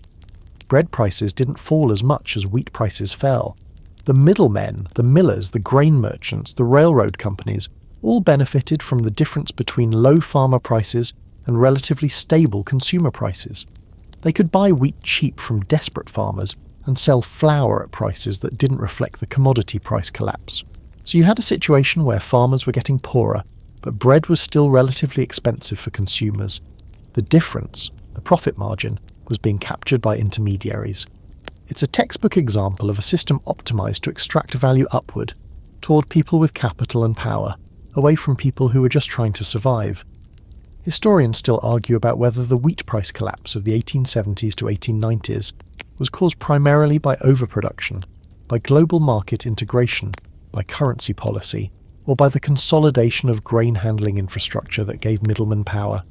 Bread prices didn't fall as much as wheat prices fell. The middlemen, the millers, the grain merchants, the railroad companies, all benefited from the difference between low farmer prices and relatively stable consumer prices. They could buy wheat cheap from desperate farmers and sell flour at prices that didn't reflect the commodity price collapse. So you had a situation where farmers were getting poorer, but bread was still relatively expensive for consumers. The difference, the profit margin, was being captured by intermediaries. It's a textbook example of a system optimized to extract value upward, toward people with capital and power, away from people who were just trying to survive. Historians still argue about whether the wheat price collapse of the 1870s to 1890s was caused primarily by overproduction, by global market integration, by currency policy, or by the consolidation of grain handling infrastructure that gave middlemen power.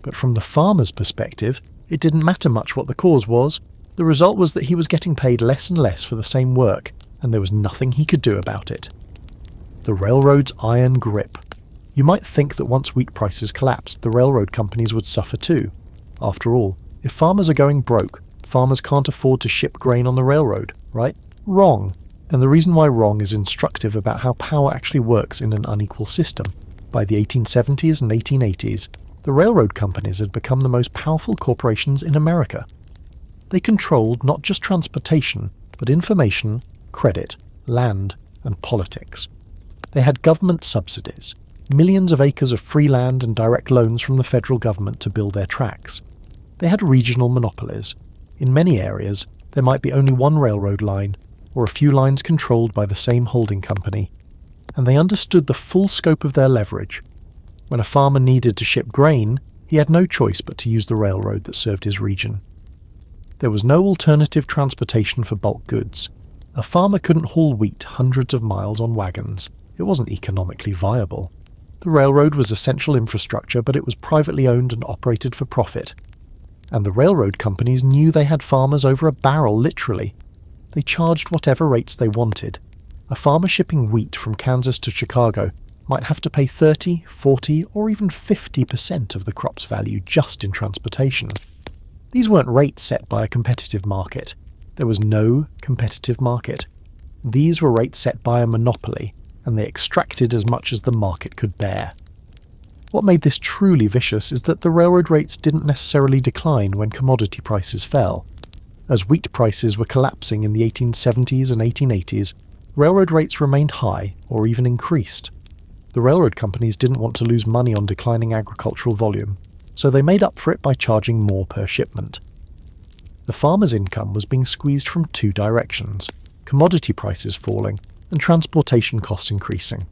But from the farmer's perspective, it didn't matter much what the cause was. The result was that he was getting paid less and less for the same work, and there was nothing he could do about it. The railroad's iron grip. You might think that once wheat prices collapsed, the railroad companies would suffer too. After all, if farmers are going broke, farmers can't afford to ship grain on the railroad, right? Wrong. And the reason why wrong is instructive about how power actually works in an unequal system. By the 1870s and 1880s, the railroad companies had become the most powerful corporations in America. They controlled not just transportation, but information, credit, land, and politics. They had government subsidies, millions of acres of free land and direct loans from the federal government to build their tracks. They had regional monopolies. In many areas, there might be only one railroad line, or a few lines controlled by the same holding company, and they understood the full scope of their leverage. When a farmer needed to ship grain, he had no choice but to use the railroad that served his region. There was no alternative transportation for bulk goods. A farmer couldn't haul wheat hundreds of miles on wagons. It wasn't economically viable. The railroad was essential infrastructure, but it was privately owned and operated for profit. And the railroad companies knew they had farmers over a barrel, literally. They charged whatever rates they wanted. A farmer shipping wheat from Kansas to Chicago might have to pay 30, 40, or even 50% of the crop's value just in transportation. These weren't rates set by a competitive market. There was no competitive market. These were rates set by a monopoly, and they extracted as much as the market could bear. What made this truly vicious is that the railroad rates didn't necessarily decline when commodity prices fell. As wheat prices were collapsing in the 1870s and 1880s, railroad rates remained high or even increased. The railroad companies didn't want to lose money on declining agricultural volume, so they made up for it by charging more per shipment. The farmer's income was being squeezed from two directions: commodity prices falling and transportation costs increasing.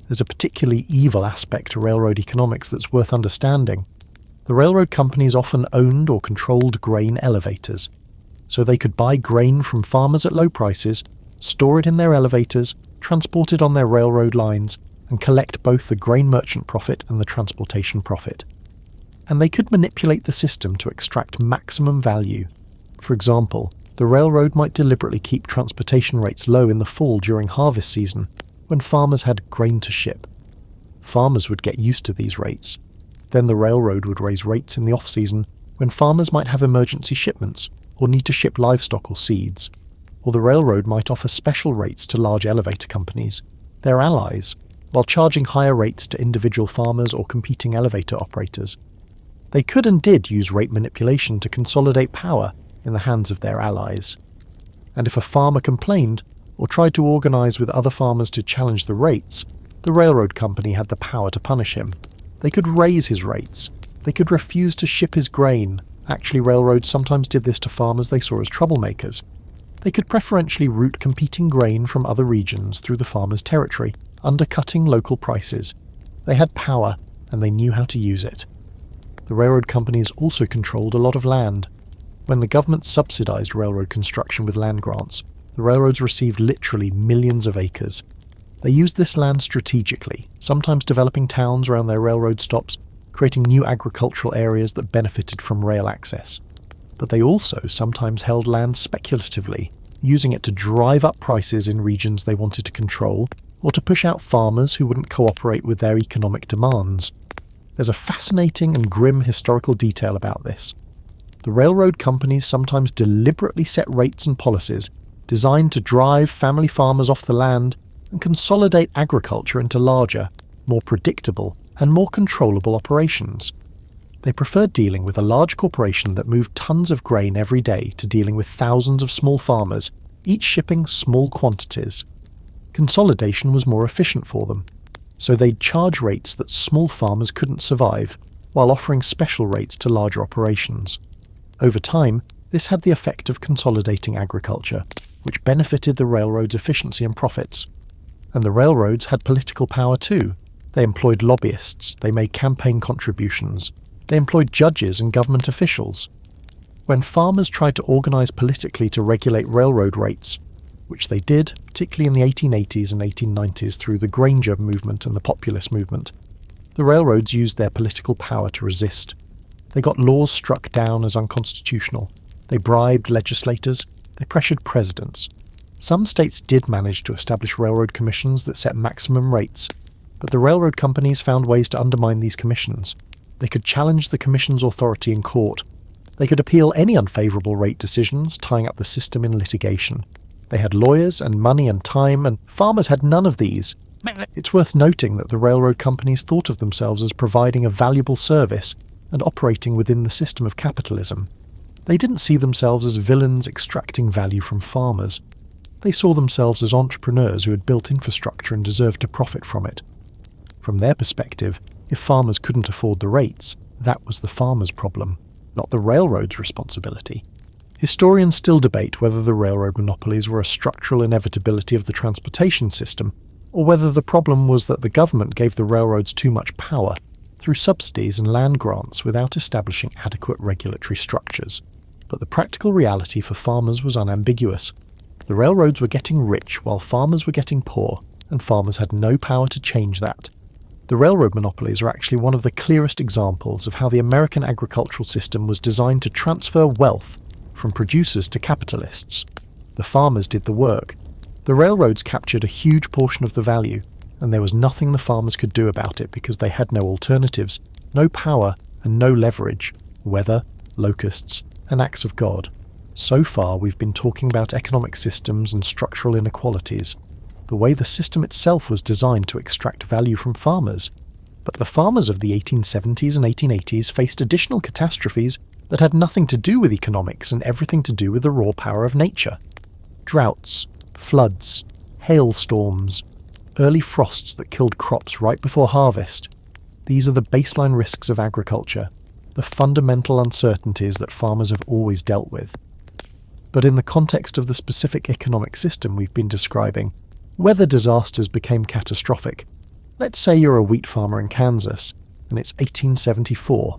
There's a particularly evil aspect to railroad economics that's worth understanding. The railroad companies often owned or controlled grain elevators, so they could buy grain from farmers at low prices, store it in their elevators, transport it on their railroad lines, and collect both the grain merchant profit and the transportation profit. And they could manipulate the system to extract maximum value. For example, The railroad might deliberately keep transportation rates low in the fall during harvest season, when farmers had grain to ship. Farmers would get used to these rates. Then the railroad would raise rates in the off-season, when farmers might have emergency shipments or need to ship livestock or seeds. Or the railroad might offer special rates to large elevator companies, their allies, while charging higher rates to individual farmers or competing elevator operators. They could and did use rate manipulation to consolidate power in the hands of their allies. And if a farmer complained or tried to organise with other farmers to challenge the rates, the railroad company had the power to punish him. They could raise his rates. They could refuse to ship his grain. Actually, railroads sometimes did this to farmers they saw as troublemakers. They could preferentially route competing grain from other regions through the farmer's territory, undercutting local prices. They had power, and they knew how to use it. The railroad companies also controlled a lot of land. When the government subsidized railroad construction with land grants, the railroads received literally millions of acres. They used this land strategically, sometimes developing towns around their railroad stops, creating new agricultural areas that benefited from rail access. But they also sometimes held land speculatively, using it to drive up prices in regions they wanted to control, or to push out farmers who wouldn't cooperate with their economic demands. There's a fascinating and grim historical detail about this. The railroad companies sometimes deliberately set rates and policies designed to drive family farmers off the land and consolidate agriculture into larger, more predictable, and more controllable operations. They preferred dealing with a large corporation that moved tons of grain every day to dealing with thousands of small farmers, each shipping small quantities. Consolidation was more efficient for them, so they'd charge rates that small farmers couldn't survive, while offering special rates to larger operations. Over time, this had the effect of consolidating agriculture, which benefited the railroads' efficiency and profits. And the railroads had political power too. They employed lobbyists, they made campaign contributions, they employed judges and government officials. When farmers tried to organise politically to regulate railroad rates, which they did, particularly in the 1880s and 1890s through the Granger movement and the Populist movement, the railroads used their political power to resist. They got laws struck down as unconstitutional. They bribed legislators. They pressured presidents. Some states did manage to establish railroad commissions that set maximum rates, but the railroad companies found ways to undermine these commissions. They could challenge the commission's authority in court. They could appeal any unfavourable rate decisions, tying up the system in litigation. They had lawyers and money and time, and farmers had none of these. It's worth noting that the railroad companies thought of themselves as providing a valuable service and operating within the system of capitalism. They didn't see themselves as villains extracting value from farmers. They saw themselves as entrepreneurs who had built infrastructure and deserved to profit from it. From their perspective, if farmers couldn't afford the rates, that was the farmers' problem, not the railroad's responsibility. Historians still debate whether the railroad monopolies were a structural inevitability of the transportation system, or whether the problem was that the government gave the railroads too much power through subsidies and land grants without establishing adequate regulatory structures. But the practical reality for farmers was unambiguous. The railroads were getting rich while farmers were getting poor, and farmers had no power to change that. The railroad monopolies are actually one of the clearest examples of how the American agricultural system was designed to transfer wealth from producers to capitalists. The farmers did the work. The railroads captured a huge portion of the value, and there was nothing the farmers could do about it because they had no alternatives, no power, and no leverage, weather, locusts, and acts of God. So far we've been talking about economic systems and structural inequalities, the way the system itself was designed to extract value from farmers. But the farmers of the 1870s and 1880s faced additional catastrophes that had nothing to do with economics and everything to do with the raw power of nature. Droughts, floods, hailstorms, early frosts that killed crops right before harvest. These are the baseline risks of agriculture, the fundamental uncertainties that farmers have always dealt with. But in the context of the specific economic system we've been describing, weather disasters became catastrophic. Let's say you're a wheat farmer in Kansas, and it's 1874.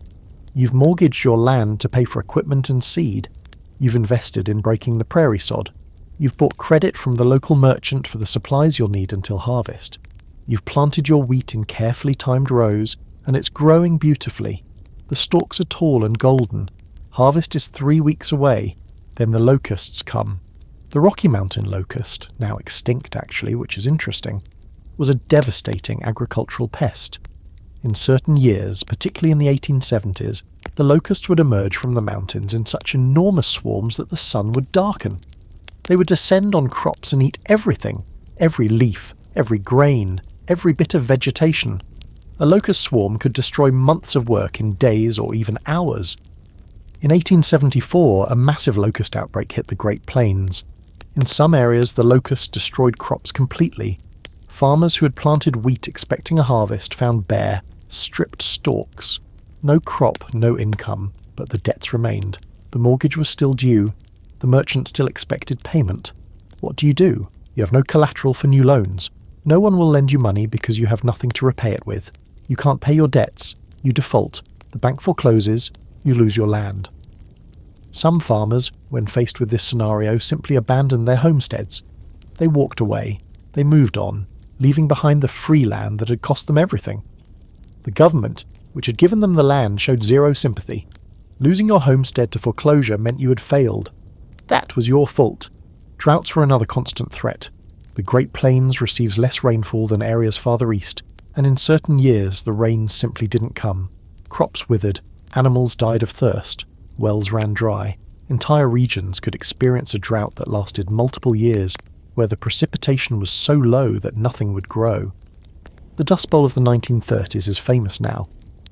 You've mortgaged your land to pay for equipment and seed. You've invested in breaking the prairie sod. You've bought credit from the local merchant for the supplies you'll need until harvest. You've planted your wheat in carefully timed rows, and it's growing beautifully. The stalks are tall and golden. Harvest is 3 weeks away. Then the locusts come. The Rocky Mountain locust, now extinct actually, which is interesting, was a devastating agricultural pest. In certain years, particularly in the 1870s, the locusts would emerge from the mountains in such enormous swarms that the sun would darken. They would descend on crops and eat everything, every leaf, every grain, every bit of vegetation. A locust swarm could destroy months of work in days or even hours. In 1874, a massive locust outbreak hit the Great Plains. In some areas, the locusts destroyed crops completely. Farmers who had planted wheat expecting a harvest found bare, stripped stalks. No crop, no income, but the debts remained. The mortgage was still due. The merchant still expected payment. What do? You have no collateral for new loans. No one will lend you money because you have nothing to repay it with. You can't pay your debts. You default. The bank forecloses. You lose your land. Some farmers, when faced with this scenario, simply abandoned their homesteads. They walked away. They moved on, leaving behind the free land that had cost them everything. The government, which had given them the land, showed zero sympathy. Losing your homestead to foreclosure meant you had failed. That was your fault. Droughts were another constant threat. The Great Plains receives less rainfall than areas farther east, and in certain years the rains simply didn't come. Crops withered, animals died of thirst, wells ran dry. Entire regions could experience a drought that lasted multiple years, where the precipitation was so low that nothing would grow. The Dust Bowl of the 1930s is famous now,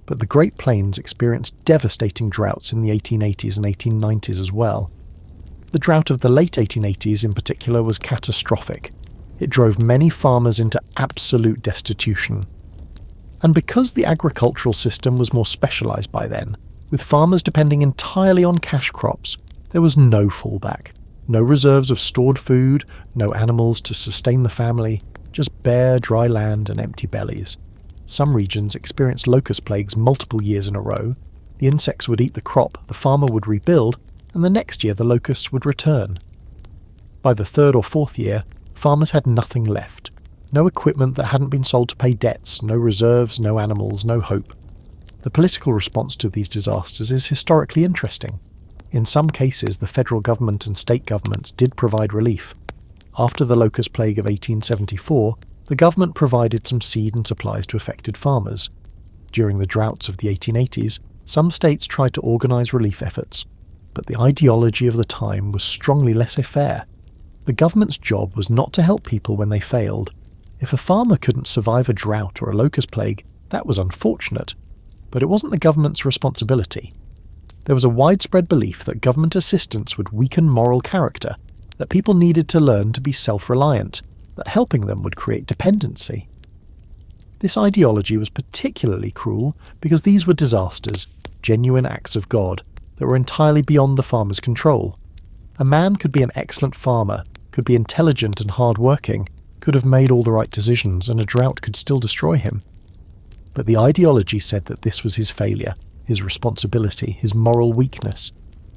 but the Great Plains experienced devastating droughts in the 1880s and 1890s as well. The drought of the late 1880s in particular was catastrophic. It drove many farmers into absolute destitution. And because the agricultural system was more specialised by then, with farmers depending entirely on cash crops, there was no fallback. No reserves of stored food, no animals to sustain the family, just bare, dry land and empty bellies. Some regions experienced locust plagues multiple years in a row. The insects would eat the crop, the farmer would rebuild, and the next year the locusts would return. By the third or fourth year, farmers had nothing left. No equipment that hadn't been sold to pay debts, no reserves, no animals, no hope. The political response to these disasters is historically interesting. In some cases, the federal government and state governments did provide relief. After the locust plague of 1874, the government provided some seed and supplies to affected farmers. During the droughts of the 1880s, some states tried to organise relief efforts, but the ideology of the time was strongly laissez-faire. The government's job was not to help people when they failed. If a farmer couldn't survive a drought or a locust plague, that was unfortunate, but it wasn't the government's responsibility. There was a widespread belief that government assistance would weaken moral character, that people needed to learn to be self-reliant, that helping them would create dependency. This ideology was particularly cruel because these were disasters, genuine acts of God, that were entirely beyond the farmer's control. A man could be an excellent farmer, could be intelligent and hard-working, could have made all the right decisions, and a drought could still destroy him. But the ideology said that this was his failure, his responsibility, his moral weakness.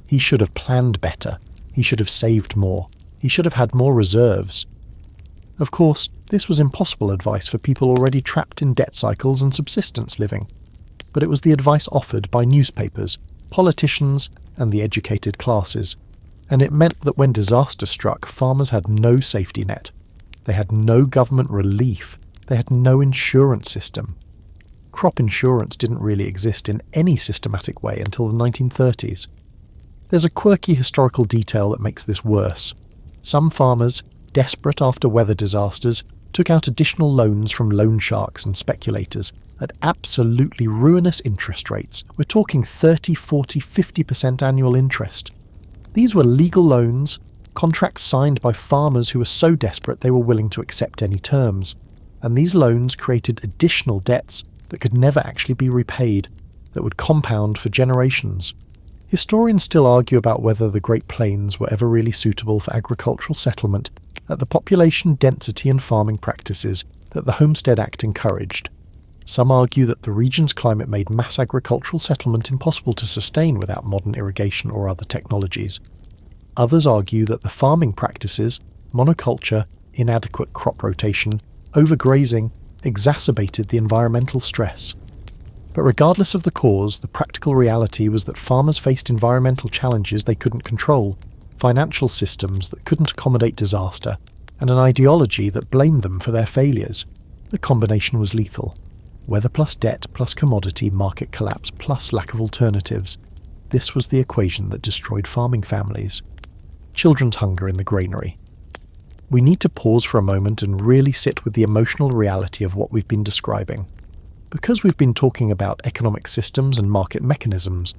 He should have planned better. He should have saved more. He should have had more reserves. Of course, this was impossible advice for people already trapped in debt cycles and subsistence living. But it was the advice offered by newspapers, politicians, and the educated classes. And it meant that when disaster struck, farmers had no safety net. They had no government relief. They had no insurance system. Crop insurance didn't really exist in any systematic way until the 1930s. There's a quirky historical detail that makes this worse. Some farmers, desperate after weather disasters, took out additional loans from loan sharks and speculators at absolutely ruinous interest rates. We're talking 30, 40, 50% annual interest. These were legal loans, contracts signed by farmers who were so desperate they were willing to accept any terms. And these loans created additional debts that could never actually be repaid, that would compound for generations. Historians still argue about whether the Great Plains were ever really suitable for agricultural settlement at the population density and farming practices that the Homestead Act encouraged. Some argue that the region's climate made mass agricultural settlement impossible to sustain without modern irrigation or other technologies. Others argue that the farming practices, monoculture, inadequate crop rotation, overgrazing, exacerbated the environmental stress. But regardless of the cause, the practical reality was that farmers faced environmental challenges they couldn't control. financial systems that couldn't accommodate disaster, and an ideology that blamed them for their failures. The combination was lethal. Weather plus debt plus commodity market collapse plus lack of alternatives. This was the equation that destroyed farming families. Children's hunger in the granary. We need to pause for a moment and really sit with the emotional reality of what we've been describing. Because we've been talking about economic systems and market mechanisms,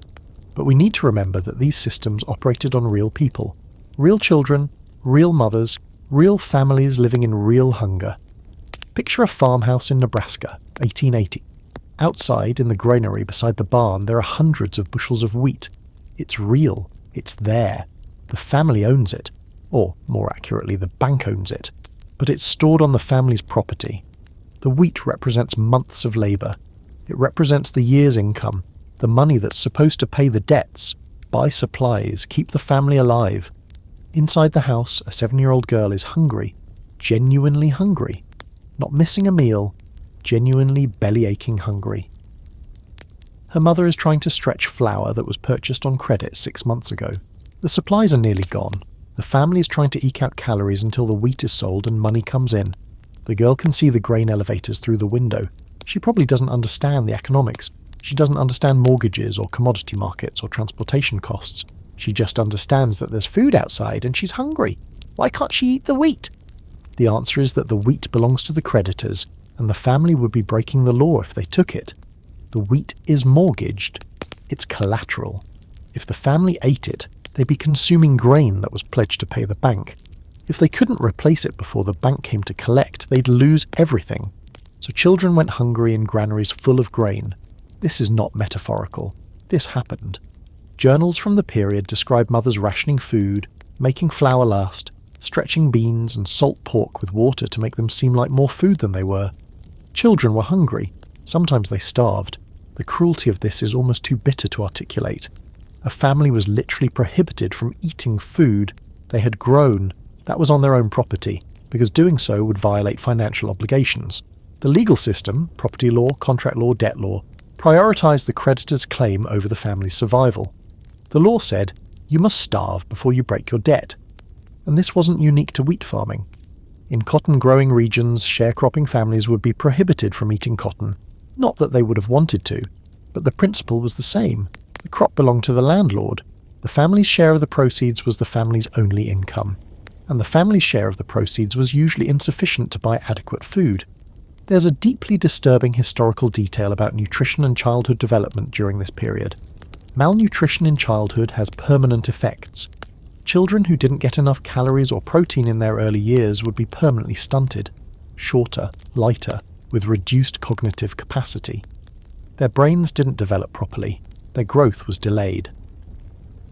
but we need to remember that these systems operated on real people, real children, real mothers, real families living in real hunger. Picture a farmhouse in Nebraska, 1880. Outside, in the granary beside the barn, there are hundreds of bushels of wheat. It's real. It's there. The family owns it. Or, more accurately, the bank owns it. But it's stored on the family's property. The wheat represents months of labour. It represents the year's income, the money that's supposed to pay the debts, buy supplies, keep the family alive. Inside the house, a 7-year-old girl is hungry, genuinely hungry. Not missing a meal, genuinely belly-aching hungry. Her mother is trying to stretch flour that was purchased on credit 6 months ago. The supplies are nearly gone. The family is trying to eke out calories until the wheat is sold and money comes in. The girl can see the grain elevators through the window. She probably doesn't understand the economics. She doesn't understand mortgages or commodity markets or transportation costs. She just understands that there's food outside and she's hungry. Why can't she eat the wheat? The answer is that the wheat belongs to the creditors, and the family would be breaking the law if they took it. The wheat is mortgaged. It's collateral. If the family ate it, they'd be consuming grain that was pledged to pay the bank. If they couldn't replace it before the bank came to collect, they'd lose everything. So children went hungry in granaries full of grain. This is not metaphorical. This happened. Journals from the period describe mothers rationing food, making flour last, stretching beans and salt pork with water to make them seem like more food than they were. Children were hungry. Sometimes they starved. The cruelty of this is almost too bitter to articulate. A family was literally prohibited from eating food they had grown that was on their own property, because doing so would violate financial obligations. The legal system, property law, contract law, debt law, prioritised the creditor's claim over the family's survival. The law said, you must starve before you break your debt. And this wasn't unique to wheat farming. In cotton-growing regions, sharecropping families would be prohibited from eating cotton. Not that they would have wanted to, but the principle was the same. The crop belonged to the landlord. The family's share of the proceeds was the family's only income. And the family's share of the proceeds was usually insufficient to buy adequate food. There's a deeply disturbing historical detail about nutrition and childhood development during this period. Malnutrition in childhood has permanent effects. Children who didn't get enough calories or protein in their early years would be permanently stunted, shorter, lighter, with reduced cognitive capacity. Their brains didn't develop properly. Their growth was delayed.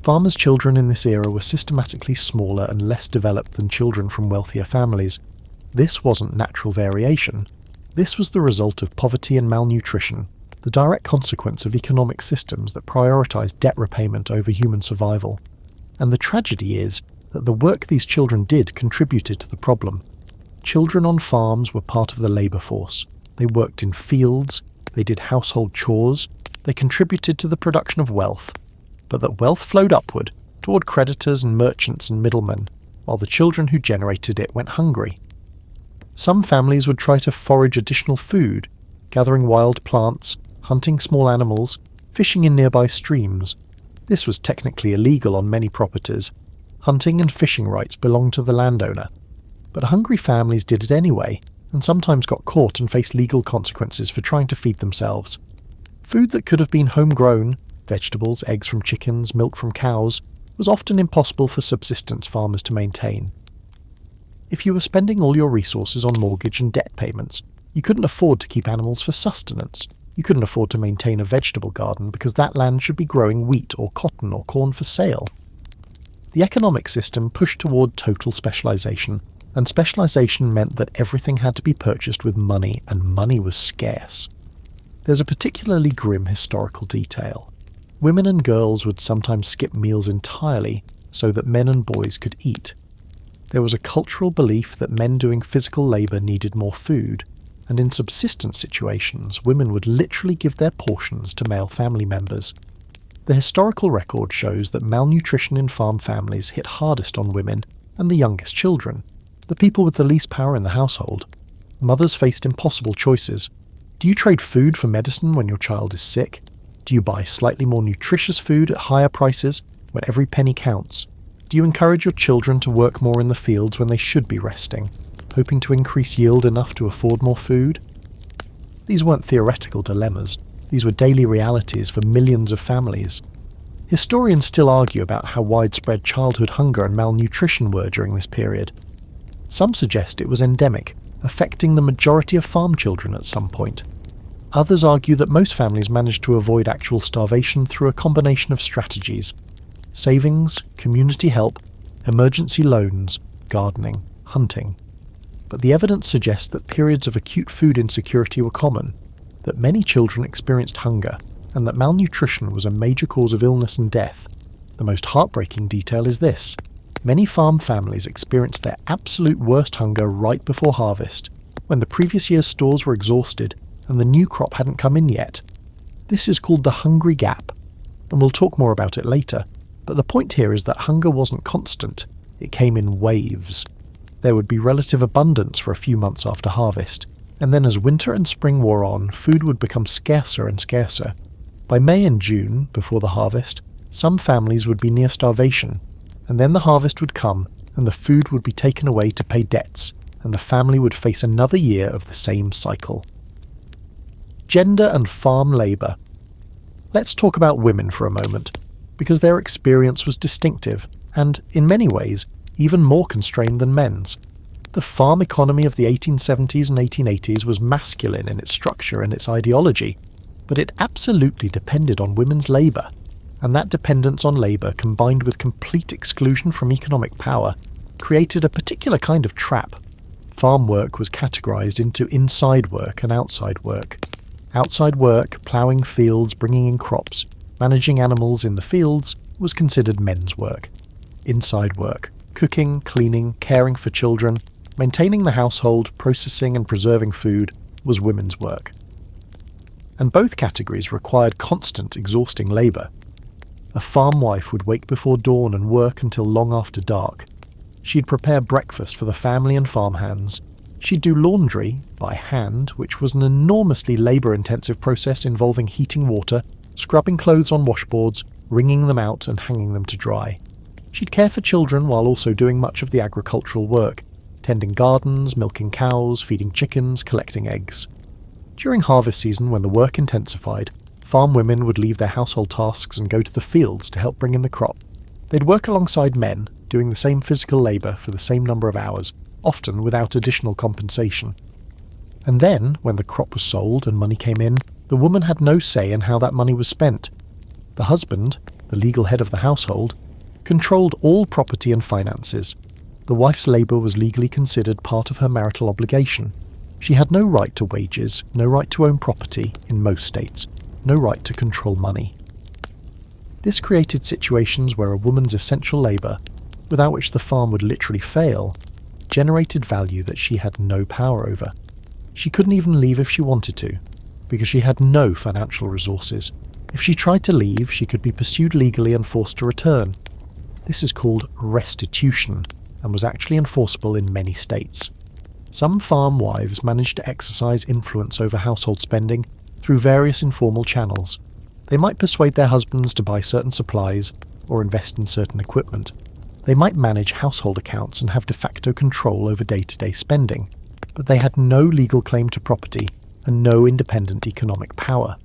Farmers' children in this era were systematically smaller and less developed than children from wealthier families. This wasn't natural variation. This was the result of poverty and malnutrition, the direct consequence of economic systems that prioritized debt repayment over human survival. And the tragedy is that the work these children did contributed to the problem. Children on farms were part of the labour force. They worked in fields, they did household chores, they contributed to the production of wealth. But that wealth flowed upward, toward creditors and merchants and middlemen, while the children who generated it went hungry. Some families would try to forage additional food, gathering wild plants, hunting small animals, fishing in nearby streams. This was technically illegal on many properties. Hunting and fishing rights belonged to the landowner. But hungry families did it anyway, and sometimes got caught and faced legal consequences for trying to feed themselves. Food that could have been homegrown, vegetables, eggs from chickens, milk from cows, was often impossible for subsistence farmers to maintain. If you were spending all your resources on mortgage and debt payments, you couldn't afford to keep animals for sustenance. You couldn't afford to maintain a vegetable garden because that land should be growing wheat or cotton or corn for sale. The economic system pushed toward total specialization, and specialization meant that everything had to be purchased with money, and money was scarce. There's a particularly grim historical detail. Women and girls would sometimes skip meals entirely so that men and boys could eat. There was a cultural belief that men doing physical labour needed more food, and in subsistence situations, women would literally give their portions to male family members. The historical record shows that malnutrition in farm families hit hardest on women and the youngest children, the people with the least power in the household. Mothers faced impossible choices. Do you trade food for medicine when your child is sick? Do you buy slightly more nutritious food at higher prices when every penny counts? Do you encourage your children to work more in the fields when they should be resting, hoping to increase yield enough to afford more food? These weren't theoretical dilemmas. These were daily realities for millions of families. Historians still argue about how widespread childhood hunger and malnutrition were during this period. Some suggest it was endemic, affecting the majority of farm children at some point. Others argue that most families managed to avoid actual starvation through a combination of strategies: savings, community help, emergency loans, gardening, hunting. But the evidence suggests that periods of acute food insecurity were common, that many children experienced hunger, and that malnutrition was a major cause of illness and death. The most heartbreaking detail is this: many farm families experienced their absolute worst hunger right before harvest, when the previous year's stores were exhausted and the new crop hadn't come in yet. This is called the hungry gap, and we'll talk more about it later, but the point here is that hunger wasn't constant, it came in waves. There would be relative abundance for a few months after harvest, and then as winter and spring wore on, food would become scarcer and scarcer. By May and June, before the harvest, some families would be near starvation, and then the harvest would come, and the food would be taken away to pay debts, and the family would face another year of the same cycle. Gender and farm labour. Let's talk about women for a moment, because their experience was distinctive, and, in many ways, even more constrained than men's. The farm economy of the 1870s and 1880s was masculine in its structure and its ideology, but it absolutely depended on women's labour, and that dependence on labour, combined with complete exclusion from economic power, created a particular kind of trap. Farm work was categorised into inside work and outside work. Outside work, ploughing fields, bringing in crops, managing animals in the fields, was considered men's work. Inside work, cooking, cleaning, caring for children, maintaining the household, processing and preserving food, was women's work. And both categories required constant, exhausting labour. A farm wife would wake before dawn and work until long after dark. She'd prepare breakfast for the family and farmhands. She'd do laundry, by hand, which was an enormously labour-intensive process involving heating water, scrubbing clothes on washboards, wringing them out and hanging them to dry. She'd care for children while also doing much of the agricultural work, tending gardens, milking cows, feeding chickens, collecting eggs. During harvest season, when the work intensified, farm women would leave their household tasks and go to the fields to help bring in the crop. They'd work alongside men, doing the same physical labour for the same number of hours, often without additional compensation. And then, when the crop was sold and money came in, the woman had no say in how that money was spent. The husband, the legal head of the household, controlled all property and finances. The wife's labour was legally considered part of her marital obligation. She had no right to wages, no right to own property in most states, no right to control money. This created situations where a woman's essential labour, without which the farm would literally fail, generated value that she had no power over. She couldn't even leave if she wanted to, because she had no financial resources. If she tried to leave, she could be pursued legally and forced to return. This is called restitution, and was actually enforceable in many states. Some farm wives managed to exercise influence over household spending through various informal channels. They might persuade their husbands to buy certain supplies or invest in certain equipment. They might manage household accounts and have de facto control over day-to-day spending, but they had no legal claim to property and no independent economic power.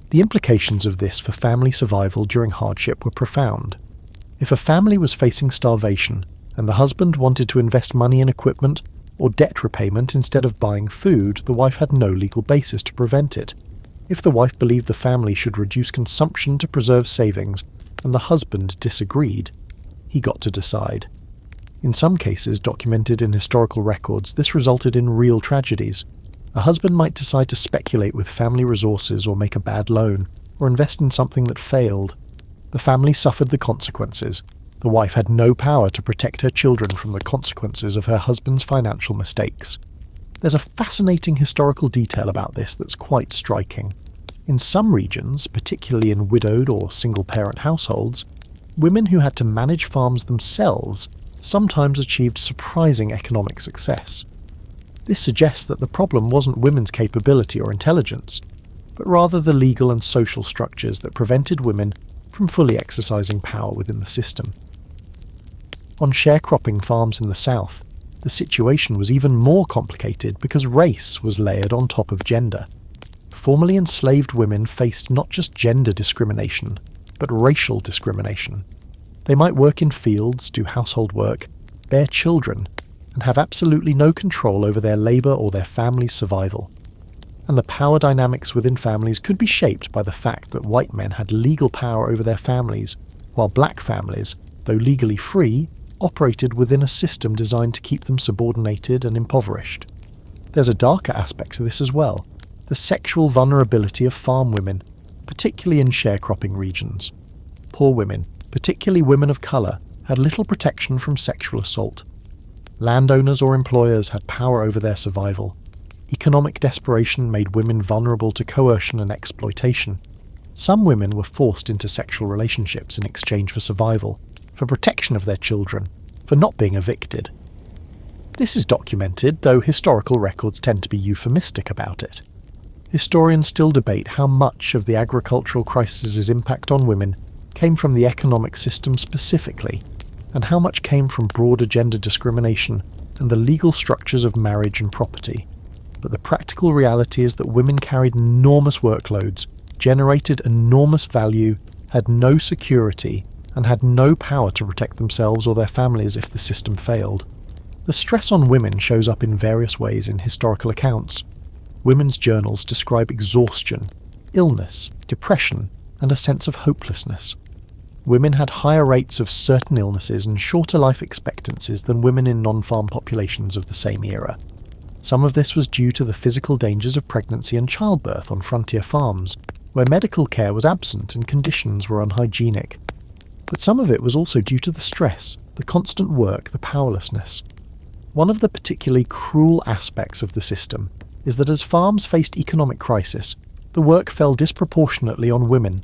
The implications of this for family survival during hardship were profound. If a family was facing starvation and the husband wanted to invest money in equipment or debt repayment instead of buying food, the wife had no legal basis to prevent it. If the wife believed the family should reduce consumption to preserve savings and the husband disagreed, he got to decide. In some cases documented in historical records, this resulted in real tragedies. A husband might decide to speculate with family resources or make a bad loan, or invest in something that failed. The family suffered the consequences. The wife had no power to protect her children from the consequences of her husband's financial mistakes. There's a fascinating historical detail about this that's quite striking. In some regions, particularly in widowed or single-parent households, women who had to manage farms themselves sometimes achieved surprising economic success. This suggests that the problem wasn't women's capability or intelligence, but rather the legal and social structures that prevented women from fully exercising power within the system. On sharecropping farms in the South, the situation was even more complicated because race was layered on top of gender. Formerly enslaved women faced not just gender discrimination, but racial discrimination. They might work in fields, do household work, bear children, and have absolutely no control over their labour or their family's survival. And the power dynamics within families could be shaped by the fact that white men had legal power over their families, while black families, though legally free, operated within a system designed to keep them subordinated and impoverished. There's a darker aspect to this as well, the sexual vulnerability of farm women, particularly in sharecropping regions. Poor women, particularly women of colour, had little protection from sexual assault. Landowners or employers had power over their survival. Economic desperation made women vulnerable to coercion and exploitation. Some women were forced into sexual relationships in exchange for survival, for protection of their children, for not being evicted. This is documented, though historical records tend to be euphemistic about it. Historians still debate how much of the agricultural crisis's impact on women came from the economic system specifically, and how much came from broader gender discrimination and the legal structures of marriage and property. But the practical reality is that women carried enormous workloads, generated enormous value, had no security, and had no power to protect themselves or their families if the system failed. The stress on women shows up in various ways in historical accounts. Women's journals describe exhaustion, illness, depression, and a sense of hopelessness. Women had higher rates of certain illnesses and shorter life expectancies than women in non-farm populations of the same era. Some of this was due to the physical dangers of pregnancy and childbirth on frontier farms, where medical care was absent and conditions were unhygienic. But some of it was also due to the stress, the constant work, the powerlessness. One of the particularly cruel aspects of the system is that as farms faced economic crisis, the work fell disproportionately on women.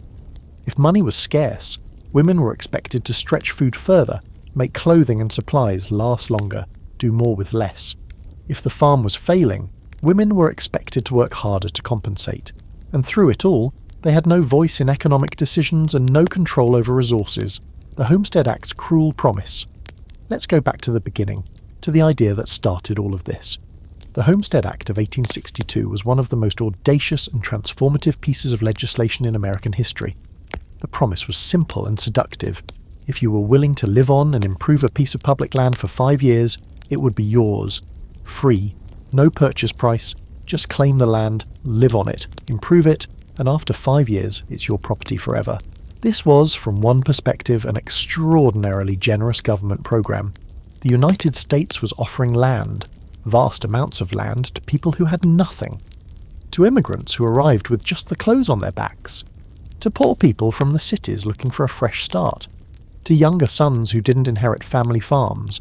If money was scarce, women were expected to stretch food further, make clothing and supplies last longer, do more with less. If the farm was failing, women were expected to work harder to compensate, and through it all, they had no voice in economic decisions and no control over resources, the Homestead Act's cruel promise. Let's go back to the beginning, to the idea that started all of this. The Homestead Act of 1862 was one of the most audacious and transformative pieces of legislation in American history. The promise was simple and seductive. If you were willing to live on and improve a piece of public land for 5 years, it would be yours. Free, no purchase price, just claim the land, live on it, improve it, and after 5 years, it's your property forever. This was, from one perspective, an extraordinarily generous government program. The United States was offering land, vast amounts of land, to people who had nothing. To immigrants who arrived with just the clothes on their backs. To poor people from the cities looking for a fresh start. To younger sons who didn't inherit family farms.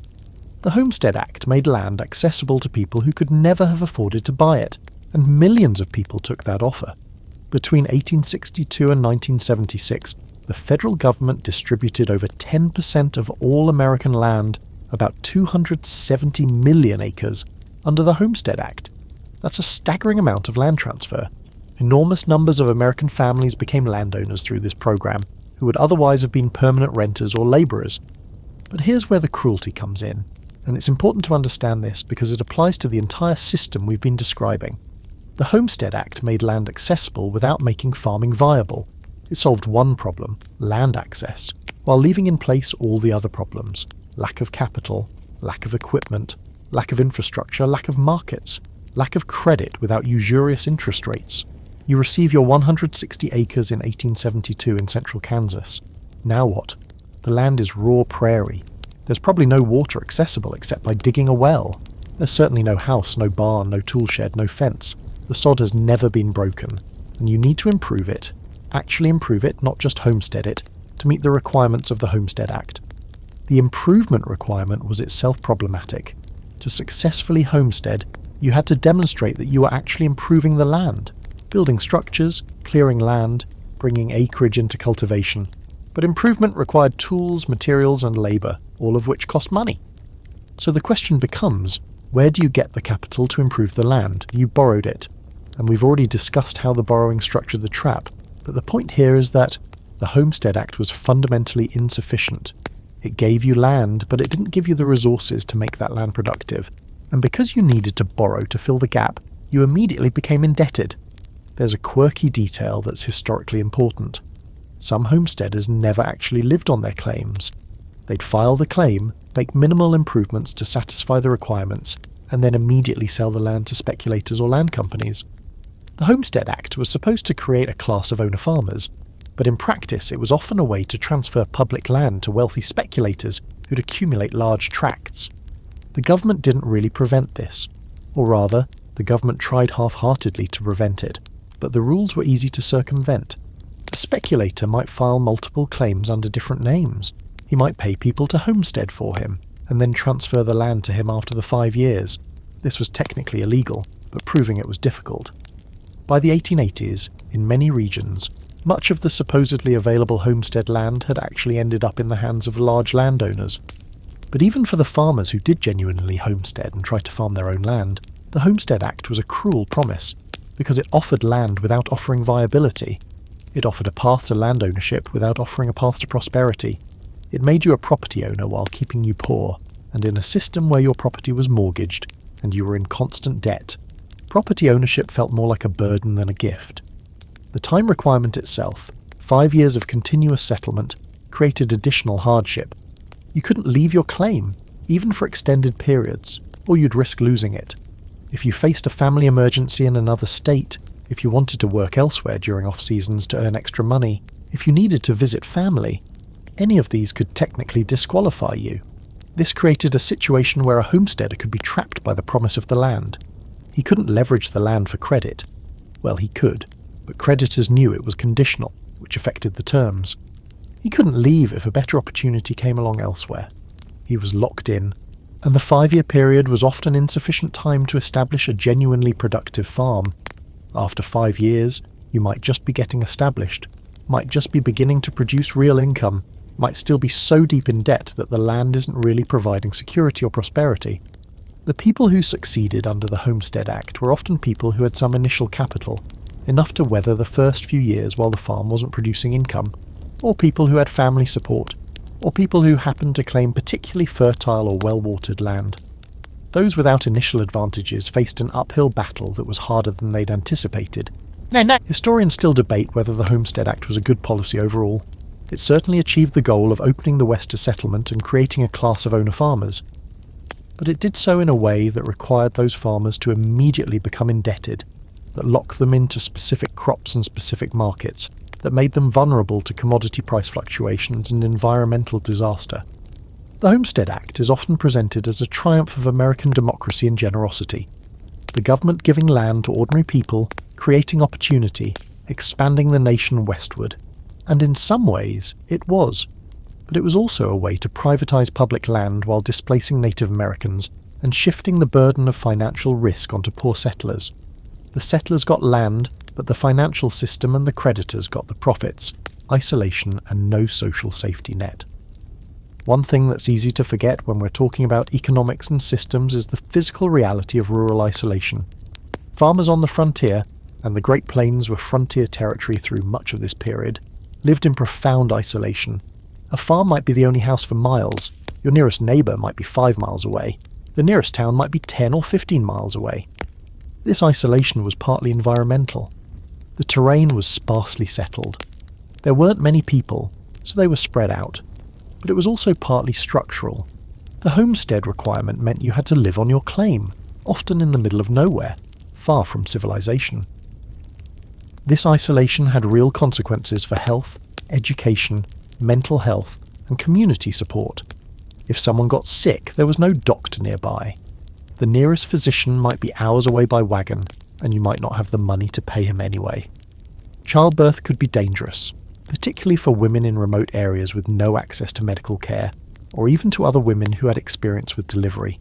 The Homestead Act made land accessible to people who could never have afforded to buy it, and millions of people took that offer. Between 1862 and 1976, the federal government distributed over 10% of all American land, about 270 million acres, under the Homestead Act. That's a staggering amount of land transfer. Enormous numbers of American families became landowners through this program, who would otherwise have been permanent renters or labourers. But here's where the cruelty comes in, and it's important to understand this because it applies to the entire system we've been describing. The Homestead Act made land accessible without making farming viable. It solved one problem, land access, while leaving in place all the other problems: lack of capital, lack of equipment, lack of infrastructure, lack of markets, lack of credit without usurious interest rates. You receive your 160 acres in 1872 in central Kansas. Now what? The land is raw prairie. There's probably no water accessible except by digging a well. There's certainly no house, no barn, no tool shed, no fence. The sod has never been broken, and you need to improve it, actually improve it, not just homestead it, to meet the requirements of the Homestead Act. The improvement requirement was itself problematic. To successfully homestead, you had to demonstrate that you were actually improving the land. building structures, clearing land, bringing acreage into cultivation. But improvement required tools, materials, and labour, all of which cost money. So the question becomes, where do you get the capital to improve the land? You borrowed it. And we've already discussed how the borrowing structured the trap, but the point here is that the Homestead Act was fundamentally insufficient. It gave you land, but it didn't give you the resources to make that land productive. And because you needed to borrow to fill the gap, you immediately became indebted. There's a quirky detail that's historically important. Some homesteaders never actually lived on their claims. They'd file the claim, make minimal improvements to satisfy the requirements, and then immediately sell the land to speculators or land companies. The Homestead Act was supposed to create a class of owner farmers, but in practice it was often a way to transfer public land to wealthy speculators who'd accumulate large tracts. The government didn't really prevent this, or rather, the government tried half-heartedly to prevent it, but the rules were easy to circumvent. A speculator might file multiple claims under different names. He might pay people to homestead for him, and then transfer the land to him after the 5 years. This was technically illegal, but proving it was difficult. By the 1880s, in many regions, much of the supposedly available homestead land had actually ended up in the hands of large landowners. But even for the farmers who did genuinely homestead and try to farm their own land, the Homestead Act was a cruel promise, because it offered land without offering viability. It offered a path to land ownership without offering a path to prosperity. It made you a property owner while keeping you poor, and in a system where your property was mortgaged and you were in constant debt, property ownership felt more like a burden than a gift. The time requirement itself, 5 years of continuous settlement, created additional hardship. You couldn't leave your claim, even for extended periods, or you'd risk losing it. If you faced a family emergency in another state, if you wanted to work elsewhere during off-seasons to earn extra money, if you needed to visit family, any of these could technically disqualify you. This created a situation where a homesteader could be trapped by the promise of the land. He couldn't leverage the land for credit. Well, he could, but creditors knew it was conditional, which affected the terms. He couldn't leave if a better opportunity came along elsewhere. He was locked in, and the 5-year period was often insufficient time to establish a genuinely productive farm. After 5 years, you might just be getting established, might just be beginning to produce real income, might still be so deep in debt that the land isn't really providing security or prosperity. The people who succeeded under the Homestead Act were often people who had some initial capital, enough to weather the first few years while the farm wasn't producing income, or people who had family support, or people who happened to claim particularly fertile or well-watered land. Those without initial advantages faced an uphill battle that was harder than they'd anticipated. Historians still debate whether the Homestead Act was a good policy overall. It certainly achieved the goal of opening the West to settlement and creating a class of owner farmers. But it did so in a way that required those farmers to immediately become indebted, that locked them into specific crops and specific markets, that made them vulnerable to commodity price fluctuations and environmental disaster. The Homestead Act is often presented as a triumph of American democracy and generosity. The government giving land to ordinary people, creating opportunity, expanding the nation westward. And in some ways, it was. But it was also a way to privatize public land while displacing Native Americans and shifting the burden of financial risk onto poor settlers. The settlers got land, but the financial system and the creditors got the profits, isolation and no social safety net. One thing that's easy to forget when we're talking about economics and systems is the physical reality of rural isolation. Farmers on the frontier, and the Great Plains were frontier territory through much of this period, lived in profound isolation. A farm might be the only house for miles, your nearest neighbour might be 5 miles away, the nearest town might be 10 or 15 miles away. This isolation was partly environmental. The terrain was sparsely settled. There weren't many people, so they were spread out. But it was also partly structural. The homestead requirement meant you had to live on your claim, often in the middle of nowhere, far from civilization. This isolation had real consequences for health, education, mental health, and community support. If someone got sick, there was no doctor nearby. The nearest physician might be hours away by wagon, and you might not have the money to pay him anyway. Childbirth could be dangerous, particularly for women in remote areas with no access to medical care, or even to other women who had experience with delivery.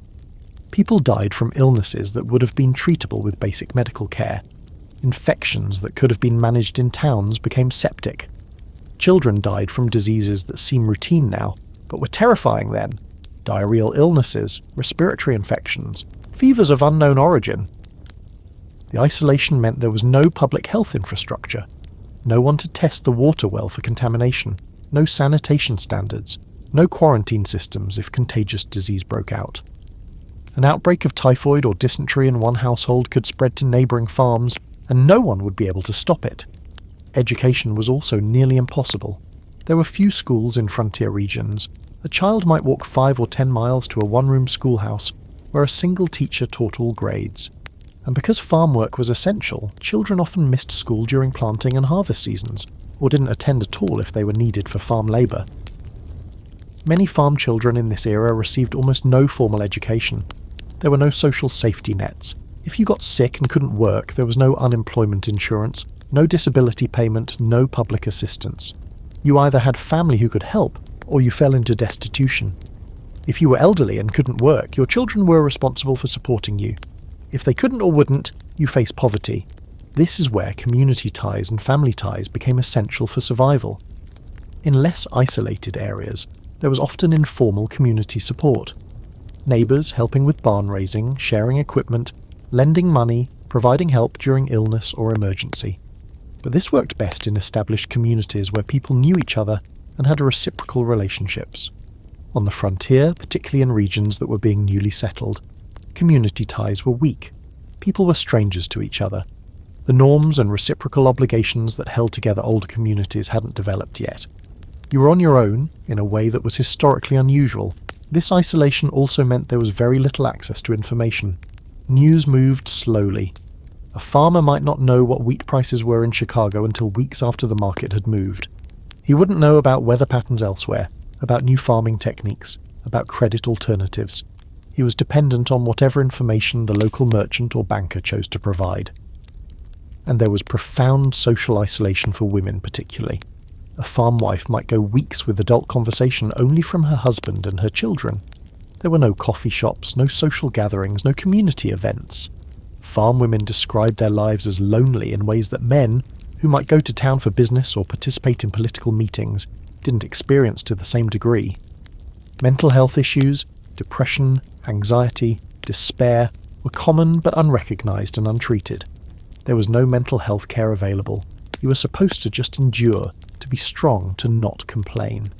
People died from illnesses that would have been treatable with basic medical care. Infections that could have been managed in towns became septic. Children died from diseases that seem routine now, but were terrifying then. Diarrheal illnesses, respiratory infections, fevers of unknown origin. The isolation meant there was no public health infrastructure, no one to test the water well for contamination, no sanitation standards, no quarantine systems if contagious disease broke out. An outbreak of typhoid or dysentery in one household could spread to neighbouring farms, and no one would be able to stop it. Education was also nearly impossible. There were few schools in frontier regions. A child might walk 5 or 10 miles to a one-room schoolhouse where a single teacher taught all grades. And because farm work was essential, children often missed school during planting and harvest seasons, or didn't attend at all if they were needed for farm labour. Many farm children in this era received almost no formal education. There were no social safety nets. If you got sick and couldn't work, there was no unemployment insurance, no disability payment, no public assistance. You either had family who could help, or you fell into destitution. If you were elderly and couldn't work, your children were responsible for supporting you. If they couldn't or wouldn't, you faced poverty. This is where community ties and family ties became essential for survival. In less isolated areas, there was often informal community support. Neighbours helping with barn raising, sharing equipment, lending money, providing help during illness or emergency. But this worked best in established communities where people knew each other and had reciprocal relationships. On the frontier, particularly in regions that were being newly settled, community ties were weak. People were strangers to each other. The norms and reciprocal obligations that held together older communities hadn't developed yet. You were on your own, in a way that was historically unusual. This isolation also meant there was very little access to information. News moved slowly. A farmer might not know what wheat prices were in Chicago until weeks after the market had moved. He wouldn't know about weather patterns elsewhere, about new farming techniques, about credit alternatives. He was dependent on whatever information the local merchant or banker chose to provide. And there was profound social isolation for women particularly. A farm wife might go weeks with adult conversation only from her husband and her children. There were no coffee shops, no social gatherings, no community events. Farm women described their lives as lonely in ways that men, who might go to town for business or participate in political meetings, didn't experience to the same degree. Mental health issues, depression, anxiety, despair were common but unrecognised and untreated. There was no mental health care available. You were supposed to just endure, to be strong, to not complain.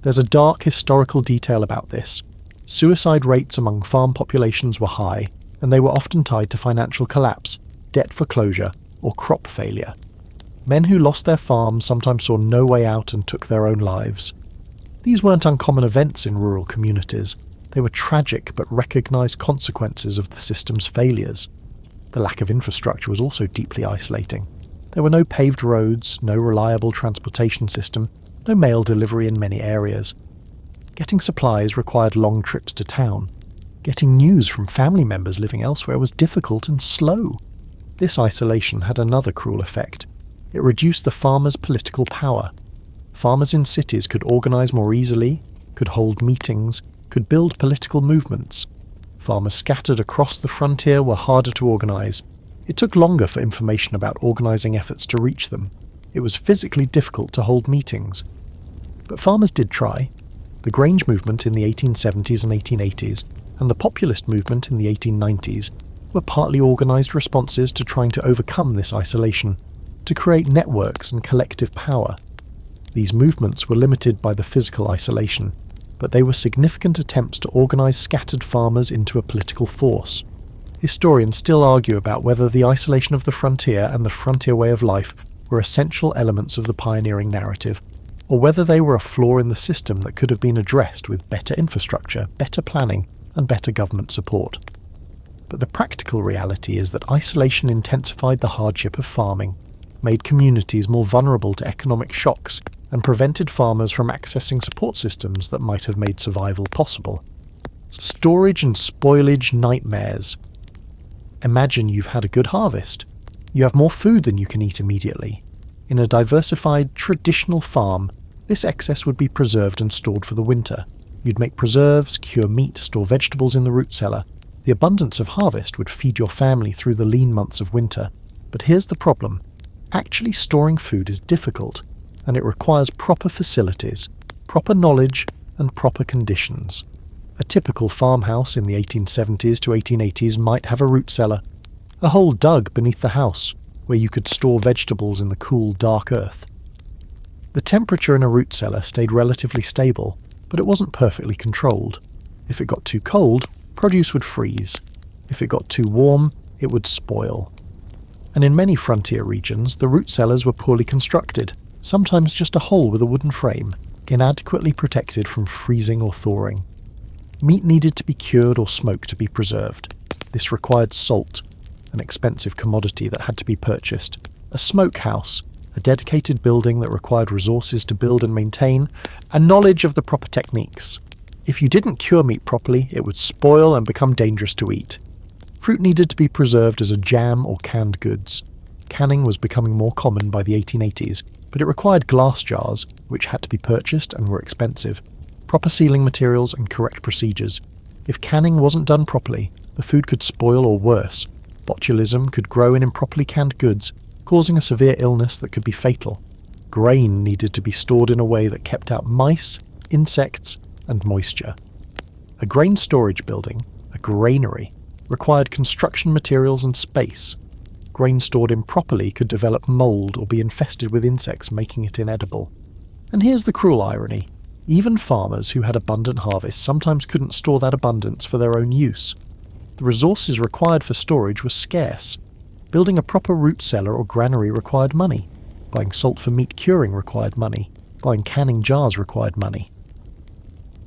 There's a dark historical detail about this. Suicide rates among farm populations were high, and they were often tied to financial collapse, debt foreclosure, or crop failure. Men who lost their farms sometimes saw no way out and took their own lives. These weren't uncommon events in rural communities. They were tragic but recognised consequences of the system's failures. The lack of infrastructure was also deeply isolating. There were no paved roads, no reliable transportation system, no mail delivery in many areas. Getting supplies required long trips to town. Getting news from family members living elsewhere was difficult and slow. This isolation had another cruel effect. It reduced the farmers' political power. Farmers in cities could organise more easily, could hold meetings, could build political movements. Farmers scattered across the frontier were harder to organise. It took longer for information about organising efforts to reach them. It was physically difficult to hold meetings. But farmers did try. The Grange movement in the 1870s and 1880s and the Populist movement in the 1890s were partly organised responses to trying to overcome this isolation, to create networks and collective power. These movements were limited by the physical isolation, but they were significant attempts to organise scattered farmers into a political force. Historians still argue about whether the isolation of the frontier and the frontier way of life were essential elements of the pioneering narrative, or whether they were a flaw in the system that could have been addressed with better infrastructure, better planning, and better government support. But the practical reality is that isolation intensified the hardship of farming, made communities more vulnerable to economic shocks, and prevented farmers from accessing support systems that might have made survival possible. Storage and spoilage nightmares. Imagine you've had a good harvest. You have more food than you can eat immediately. In a diversified, traditional farm, this excess would be preserved and stored for the winter. You'd make preserves, cure meat, store vegetables in the root cellar. The abundance of harvest would feed your family through the lean months of winter, But here's the problem. Actually storing food is difficult, and it requires proper facilities, proper knowledge, and proper conditions. A typical farmhouse in the 1870s to 1880s might have a root cellar, a hole dug beneath the house where you could store vegetables in the cool, dark earth. The temperature in a root cellar stayed relatively stable, but it wasn't perfectly controlled. If it got too cold, produce would freeze. If it got too warm, it would spoil. And in many frontier regions, the root cellars were poorly constructed, sometimes just a hole with a wooden frame, inadequately protected from freezing or thawing. Meat needed to be cured or smoked to be preserved. This required salt, an expensive commodity that had to be purchased, a smokehouse, a dedicated building that required resources to build and maintain, and knowledge of the proper techniques. If you didn't cure meat properly, it would spoil and become dangerous to eat. Fruit needed to be preserved as a jam or canned goods. Canning was becoming more common by the 1880s, but it required glass jars, which had to be purchased and were expensive, proper sealing materials and correct procedures. If canning wasn't done properly, the food could spoil or worse. Botulism could grow in improperly canned goods, causing a severe illness that could be fatal. Grain needed to be stored in a way that kept out mice, insects, and moisture. A grain storage building, a granary, required construction materials and space. Grain stored improperly could develop mold or be infested with insects, making it inedible. And here's the cruel irony. Even farmers who had abundant harvests sometimes couldn't store that abundance for their own use. The resources required for storage were scarce. Building a proper root cellar or granary required money. Buying salt for meat curing required money. Buying canning jars required money.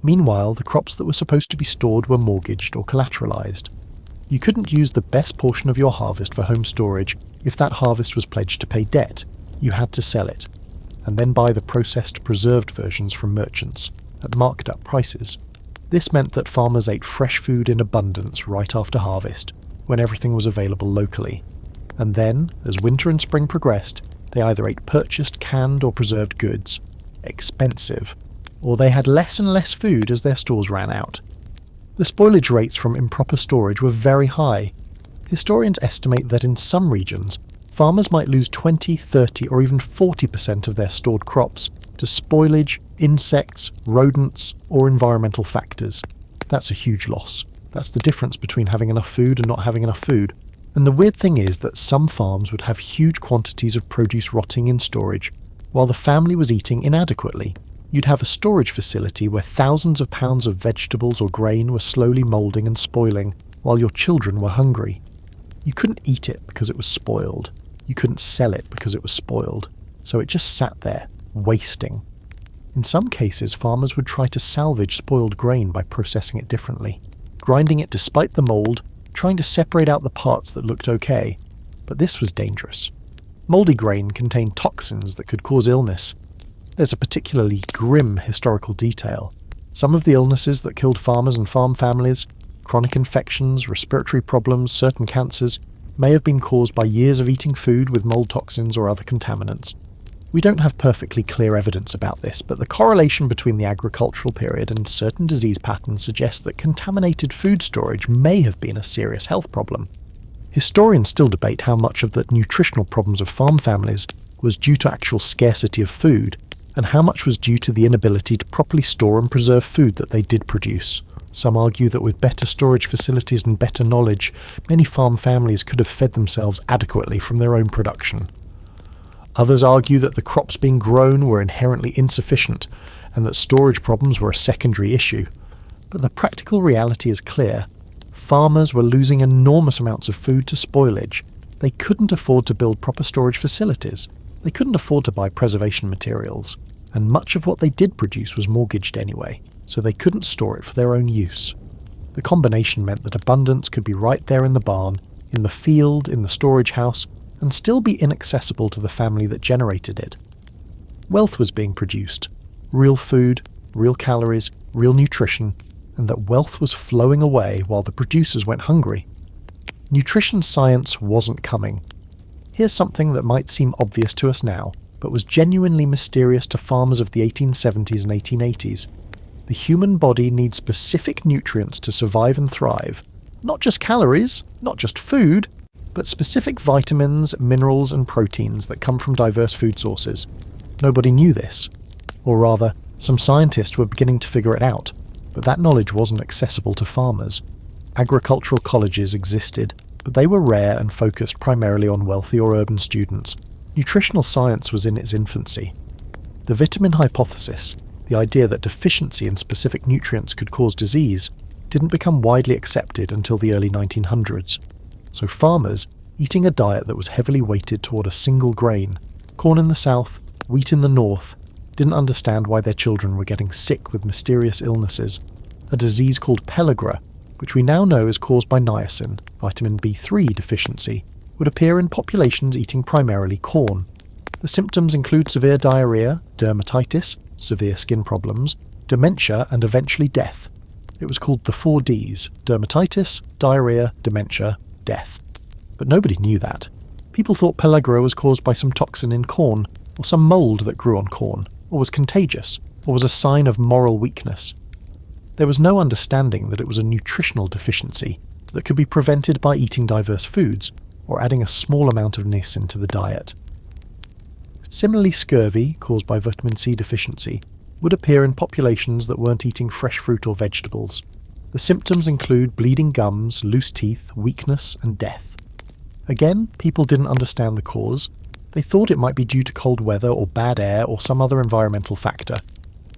Meanwhile, the crops that were supposed to be stored were mortgaged or collateralized. You couldn't use the best portion of your harvest for home storage if that harvest was pledged to pay debt. You had to sell it, and then buy the processed, preserved versions from merchants at marked up prices. This meant that farmers ate fresh food in abundance right after harvest, when everything was available locally. And then, as winter and spring progressed, they either ate purchased canned or preserved goods, expensive, or they had less and less food as their stores ran out. The spoilage rates from improper storage were very high. Historians estimate that in some regions, farmers might lose 20, 30, or even 40% of their stored crops to spoilage, insects, rodents, or environmental factors. That's a huge loss. That's the difference between having enough food and not having enough food. And the weird thing is that some farms would have huge quantities of produce rotting in storage, while the family was eating inadequately. You'd have a storage facility where thousands of pounds of vegetables or grain were slowly moulding and spoiling, while your children were hungry. You couldn't eat it because it was spoiled. You couldn't sell it because it was spoiled. So it just sat there, wasting. In some cases, farmers would try to salvage spoiled grain by processing it differently, grinding it despite the mould, trying to separate out the parts that looked okay. But this was dangerous. Mouldy grain contained toxins that could cause illness. There's a particularly grim historical detail. Some of the illnesses that killed farmers and farm families, chronic infections, respiratory problems, certain cancers, may have been caused by years of eating food with mold toxins or other contaminants. We don't have perfectly clear evidence about this, but the correlation between the agricultural period and certain disease patterns suggests that contaminated food storage may have been a serious health problem. Historians still debate how much of the nutritional problems of farm families was due to actual scarcity of food, and how much was due to the inability to properly store and preserve food that they did produce. Some argue that with better storage facilities and better knowledge, many farm families could have fed themselves adequately from their own production. Others argue that the crops being grown were inherently insufficient, and that storage problems were a secondary issue. But the practical reality is clear. Farmers were losing enormous amounts of food to spoilage. They couldn't afford to build proper storage facilities. They couldn't afford to buy preservation materials. And much of what they did produce was mortgaged anyway, so they couldn't store it for their own use. The combination meant that abundance could be right there in the barn, in the field, in the storage house, and still be inaccessible to the family that generated it. Wealth was being produced. Real food, real calories, real nutrition, and that wealth was flowing away while the producers went hungry. Nutrition science wasn't coming. Here's something that might seem obvious to us now, but was genuinely mysterious to farmers of the 1870s and 1880s. The human body needs specific nutrients to survive and thrive. Not just calories, not just food, but specific vitamins, minerals and proteins that come from diverse food sources. Nobody knew this. Or rather, some scientists were beginning to figure it out, but that knowledge wasn't accessible to farmers. Agricultural colleges existed, but they were rare and focused primarily on wealthy or urban students. Nutritional science was in its infancy. The vitamin hypothesis, the idea that deficiency in specific nutrients could cause disease, didn't become widely accepted until the early 1900s. So farmers, eating a diet that was heavily weighted toward a single grain, corn in the south, wheat in the north, didn't understand why their children were getting sick with mysterious illnesses. A disease called pellagra, which we now know is caused by niacin, vitamin B3 deficiency, would appear in populations eating primarily corn. The symptoms include severe diarrhea, dermatitis, severe skin problems, dementia and eventually death. It was called the 4 Ds: dermatitis, diarrhea, dementia, death. But nobody knew that. People thought pellagra was caused by some toxin in corn, or some mould that grew on corn, or was contagious, or was a sign of moral weakness. There was no understanding that it was a nutritional deficiency that could be prevented by eating diverse foods, or adding a small amount of niacin to the diet. Similarly, scurvy, caused by vitamin C deficiency, would appear in populations that weren't eating fresh fruit or vegetables. The symptoms include bleeding gums, loose teeth, weakness, and death. Again, people didn't understand the cause. They thought it might be due to cold weather or bad air or some other environmental factor.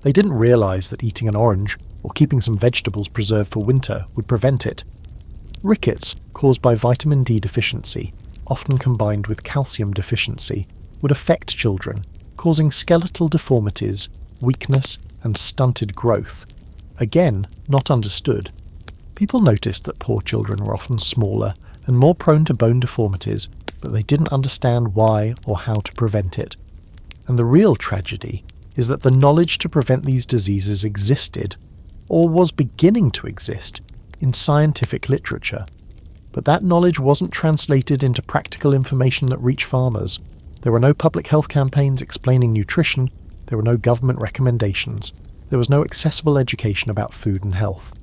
They didn't realise that eating an orange or keeping some vegetables preserved for winter would prevent it. Rickets, caused by vitamin D deficiency, often combined with calcium deficiency, would affect children, causing skeletal deformities, weakness, and stunted growth. Again, not understood. People noticed that poor children were often smaller and more prone to bone deformities, but they didn't understand why or how to prevent it. And the real tragedy is that the knowledge to prevent these diseases existed, or was beginning to exist, in scientific literature. But that knowledge wasn't translated into practical information that reached farmers. There were no public health campaigns explaining nutrition, there were no government recommendations, there was no accessible education about food and health.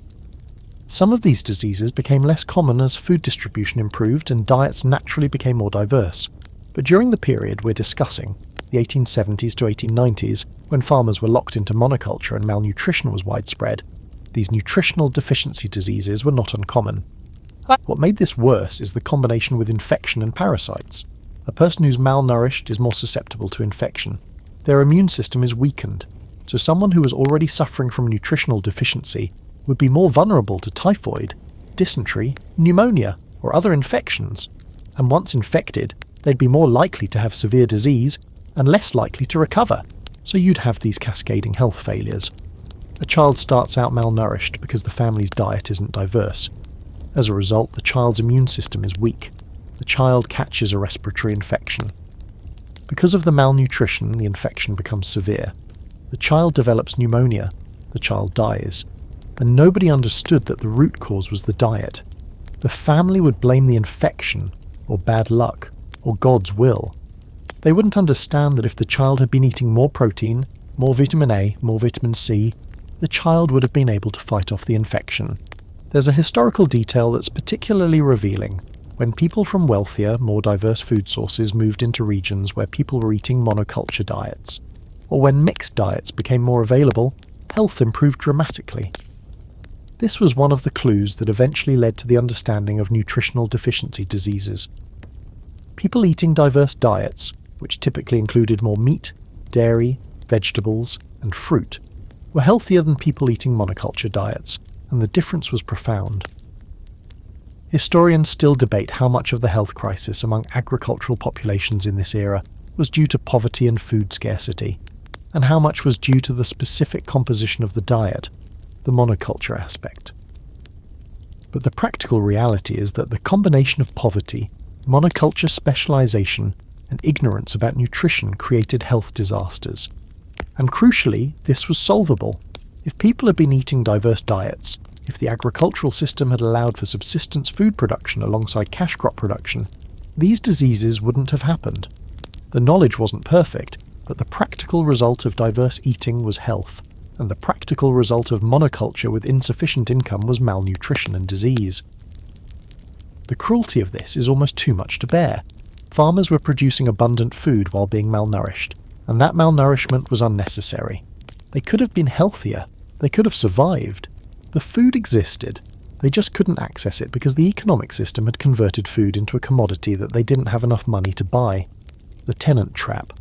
Some of these diseases became less common as food distribution improved and diets naturally became more diverse. But during the period we're discussing, the 1870s to 1890s, when farmers were locked into monoculture and malnutrition was widespread, these nutritional deficiency diseases were not uncommon. What made this worse is the combination with infection and parasites. A person who's malnourished is more susceptible to infection. Their immune system is weakened, so someone who was already suffering from nutritional deficiency would be more vulnerable to typhoid, dysentery, pneumonia, or other infections. And once infected, they'd be more likely to have severe disease and less likely to recover, so you'd have these cascading health failures. A child starts out malnourished because the family's diet isn't diverse. As a result, the child's immune system is weak. The child catches a respiratory infection. Because of the malnutrition, the infection becomes severe. The child develops pneumonia. The child dies. And nobody understood that the root cause was the diet. The family would blame the infection, or bad luck, or God's will. They wouldn't understand that if the child had been eating more protein, more vitamin A, more vitamin C, the child would have been able to fight off the infection. There's a historical detail that's particularly revealing. When people from wealthier, more diverse food sources moved into regions where people were eating monoculture diets, or when mixed diets became more available, health improved dramatically. This was one of the clues that eventually led to the understanding of nutritional deficiency diseases. People eating diverse diets, which typically included more meat, dairy, vegetables, and fruit, were healthier than people eating monoculture diets, and the difference was profound. Historians still debate how much of the health crisis among agricultural populations in this era was due to poverty and food scarcity, and how much was due to the specific composition of the diet, the monoculture aspect. But the practical reality is that the combination of poverty, monoculture specialization, and ignorance about nutrition created health disasters. And crucially, this was solvable. If people had been eating diverse diets, if the agricultural system had allowed for subsistence food production alongside cash crop production, these diseases wouldn't have happened. The knowledge wasn't perfect, but the practical result of diverse eating was health, and the practical result of monoculture with insufficient income was malnutrition and disease. The cruelty of this is almost too much to bear. Farmers were producing abundant food while being malnourished, and that malnourishment was unnecessary. They could have been healthier. They could have survived. The food existed. They just couldn't access it because the economic system had converted food into a commodity that they didn't have enough money to buy. The tenant trap.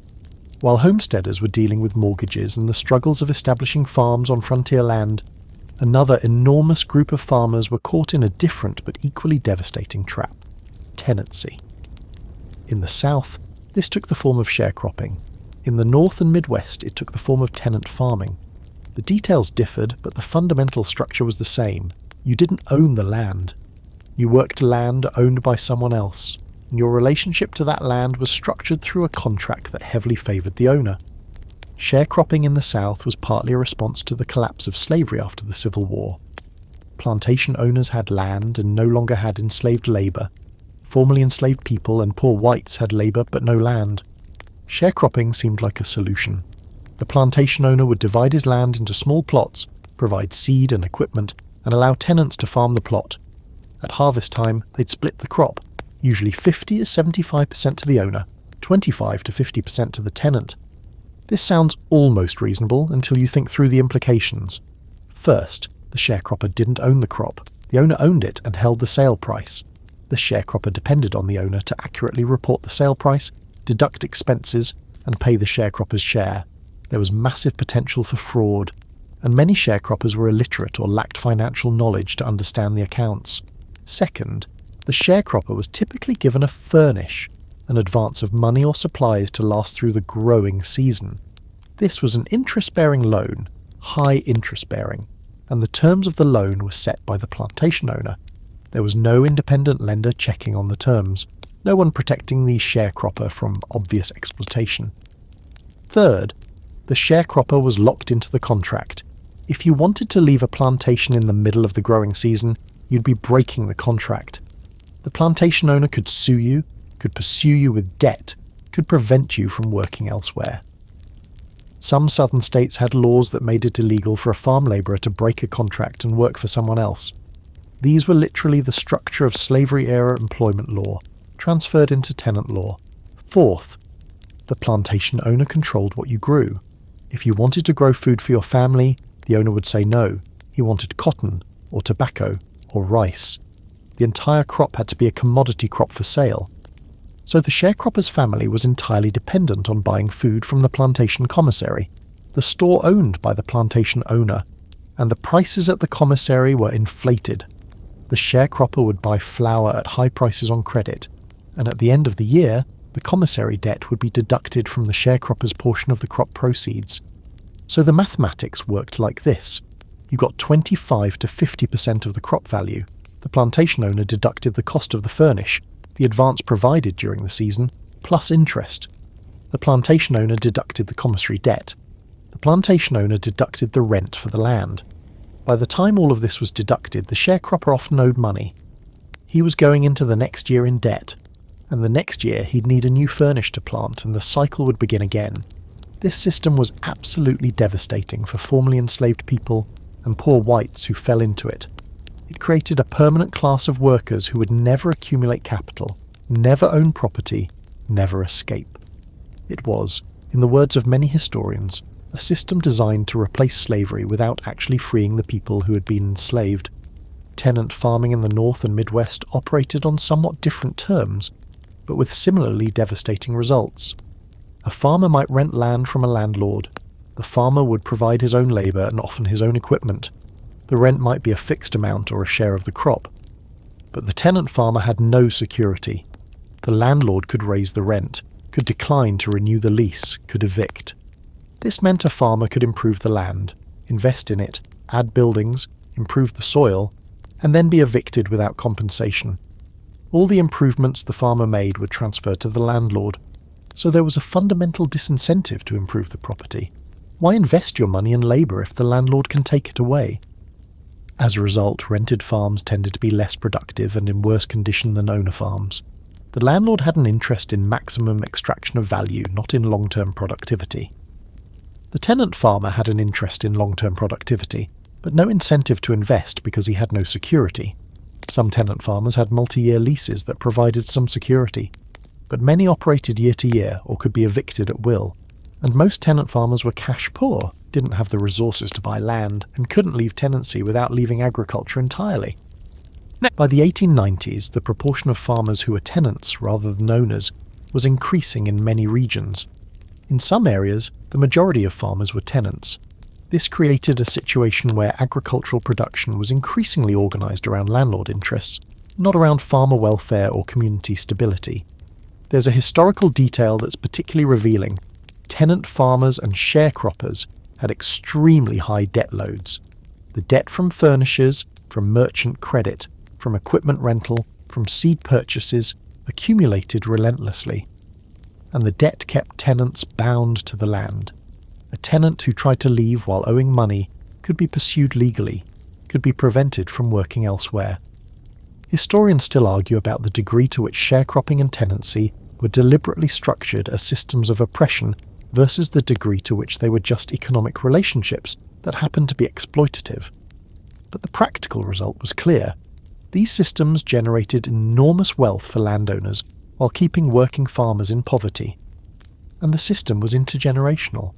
While homesteaders were dealing with mortgages and the struggles of establishing farms on frontier land, another enormous group of farmers were caught in a different but equally devastating trap: tenancy. In the south, this took the form of sharecropping. In the north and Midwest, it took the form of tenant farming. The details differed, but the fundamental structure was the same. You didn't own the land. You worked land owned by someone else, and your relationship to that land was structured through a contract that heavily favoured the owner. Sharecropping in the South was partly a response to the collapse of slavery after the Civil War. Plantation owners had land and no longer had enslaved labour. Formerly enslaved people and poor whites had labour but no land. Sharecropping seemed like a solution. The plantation owner would divide his land into small plots, provide seed and equipment, and allow tenants to farm the plot. At harvest time, they'd split the crop, usually 50 to 75% to the owner, 25 to 50% to the tenant. This sounds almost reasonable until you think through the implications. First, the sharecropper didn't own the crop. The owner owned it and held the sale price. The sharecropper depended on the owner to accurately report the sale price, deduct expenses, and pay the sharecropper's share. There was massive potential for fraud, and many sharecroppers were illiterate or lacked financial knowledge to understand the accounts. Second, the sharecropper was typically given a furnish, an advance of money or supplies to last through the growing season. This was an interest-bearing loan, high interest-bearing, and the terms of the loan were set by the plantation owner. There was no independent lender checking on the terms, no one protecting the sharecropper from obvious exploitation. Third, the sharecropper was locked into the contract. If you wanted to leave a plantation in the middle of the growing season, you'd be breaking the contract. The plantation owner could sue you, could pursue you with debt, could prevent you from working elsewhere. Some southern states had laws that made it illegal for a farm labourer to break a contract and work for someone else. These were literally the structure of slavery-era employment law, transferred into tenant law. Fourth, the plantation owner controlled what you grew. If you wanted to grow food for your family, the owner would say no. He wanted cotton, or tobacco, or rice. The entire crop had to be a commodity crop for sale. So the sharecropper's family was entirely dependent on buying food from the plantation commissary, the store owned by the plantation owner, and the prices at the commissary were inflated. The sharecropper would buy flour at high prices on credit, and at the end of the year, the commissary debt would be deducted from the sharecropper's portion of the crop proceeds. So the mathematics worked like this. You got 25 to 50% of the crop value. The plantation owner deducted the cost of the furnish, the advance provided during the season, plus interest. The plantation owner deducted the commissary debt. The plantation owner deducted the rent for the land. By the time all of this was deducted, the sharecropper often owed money. He was going into the next year in debt, and the next year he'd need a new furnish to plant and the cycle would begin again. This system was absolutely devastating for formerly enslaved people and poor whites who fell into it. It created a permanent class of workers who would never accumulate capital, never own property, never escape. It was, in the words of many historians, a system designed to replace slavery without actually freeing the people who had been enslaved. Tenant farming in the North and Midwest operated on somewhat different terms, but with similarly devastating results. A farmer might rent land from a landlord. The farmer would provide his own labour and often his own equipment. The rent might be a fixed amount or a share of the crop. But the tenant farmer had no security. The landlord could raise the rent, could decline to renew the lease, could evict. This meant a farmer could improve the land, invest in it, add buildings, improve the soil, and then be evicted without compensation. All the improvements the farmer made were transferred to the landlord, so there was a fundamental disincentive to improve the property. Why invest your money and labour if the landlord can take it away? As a result, rented farms tended to be less productive and in worse condition than owner farms. The landlord had an interest in maximum extraction of value, not in long-term productivity. The tenant farmer had an interest in long-term productivity, but no incentive to invest because he had no security. Some tenant farmers had multi-year leases that provided some security, but many operated year to year or could be evicted at will, and most tenant farmers were cash poor, didn't have the resources to buy land, and couldn't leave tenancy without leaving agriculture entirely. By the 1890s, the proportion of farmers who were tenants rather than owners was increasing in many regions. In some areas, the majority of farmers were tenants. This created a situation where agricultural production was increasingly organised around landlord interests, not around farmer welfare or community stability. There's a historical detail that's particularly revealing. Tenant farmers and sharecroppers had extremely high debt loads. The debt from furnishers, from merchant credit, from equipment rental, from seed purchases, accumulated relentlessly. And the debt kept tenants bound to the land. A tenant who tried to leave while owing money could be pursued legally, could be prevented from working elsewhere. Historians still argue about the degree to which sharecropping and tenancy were deliberately structured as systems of oppression versus the degree to which they were just economic relationships that happened to be exploitative. But the practical result was clear. These systems generated enormous wealth for landowners while keeping working farmers in poverty. And the system was intergenerational.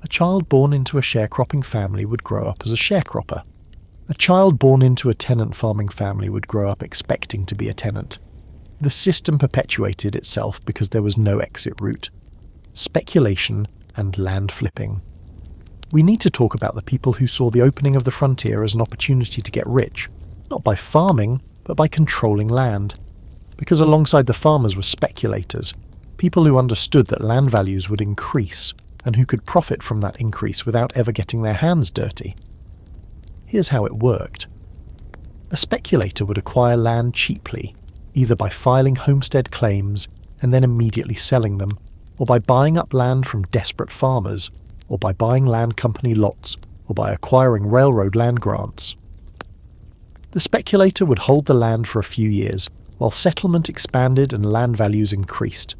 A child born into a sharecropping family would grow up as a sharecropper. A child born into a tenant farming family would grow up expecting to be a tenant. The system perpetuated itself because there was no exit route. Speculation and land flipping. We need to talk about the people who saw the opening of the frontier as an opportunity to get rich, not by farming, but by controlling land. Because alongside the farmers were speculators, people who understood that land values would increase and who could profit from that increase without ever getting their hands dirty. Here's how it worked. A speculator would acquire land cheaply, either by filing homestead claims and then immediately selling them, or by buying up land from desperate farmers, or by buying land company lots, or by acquiring railroad land grants. The speculator would hold the land for a few years, while settlement expanded and land values increased.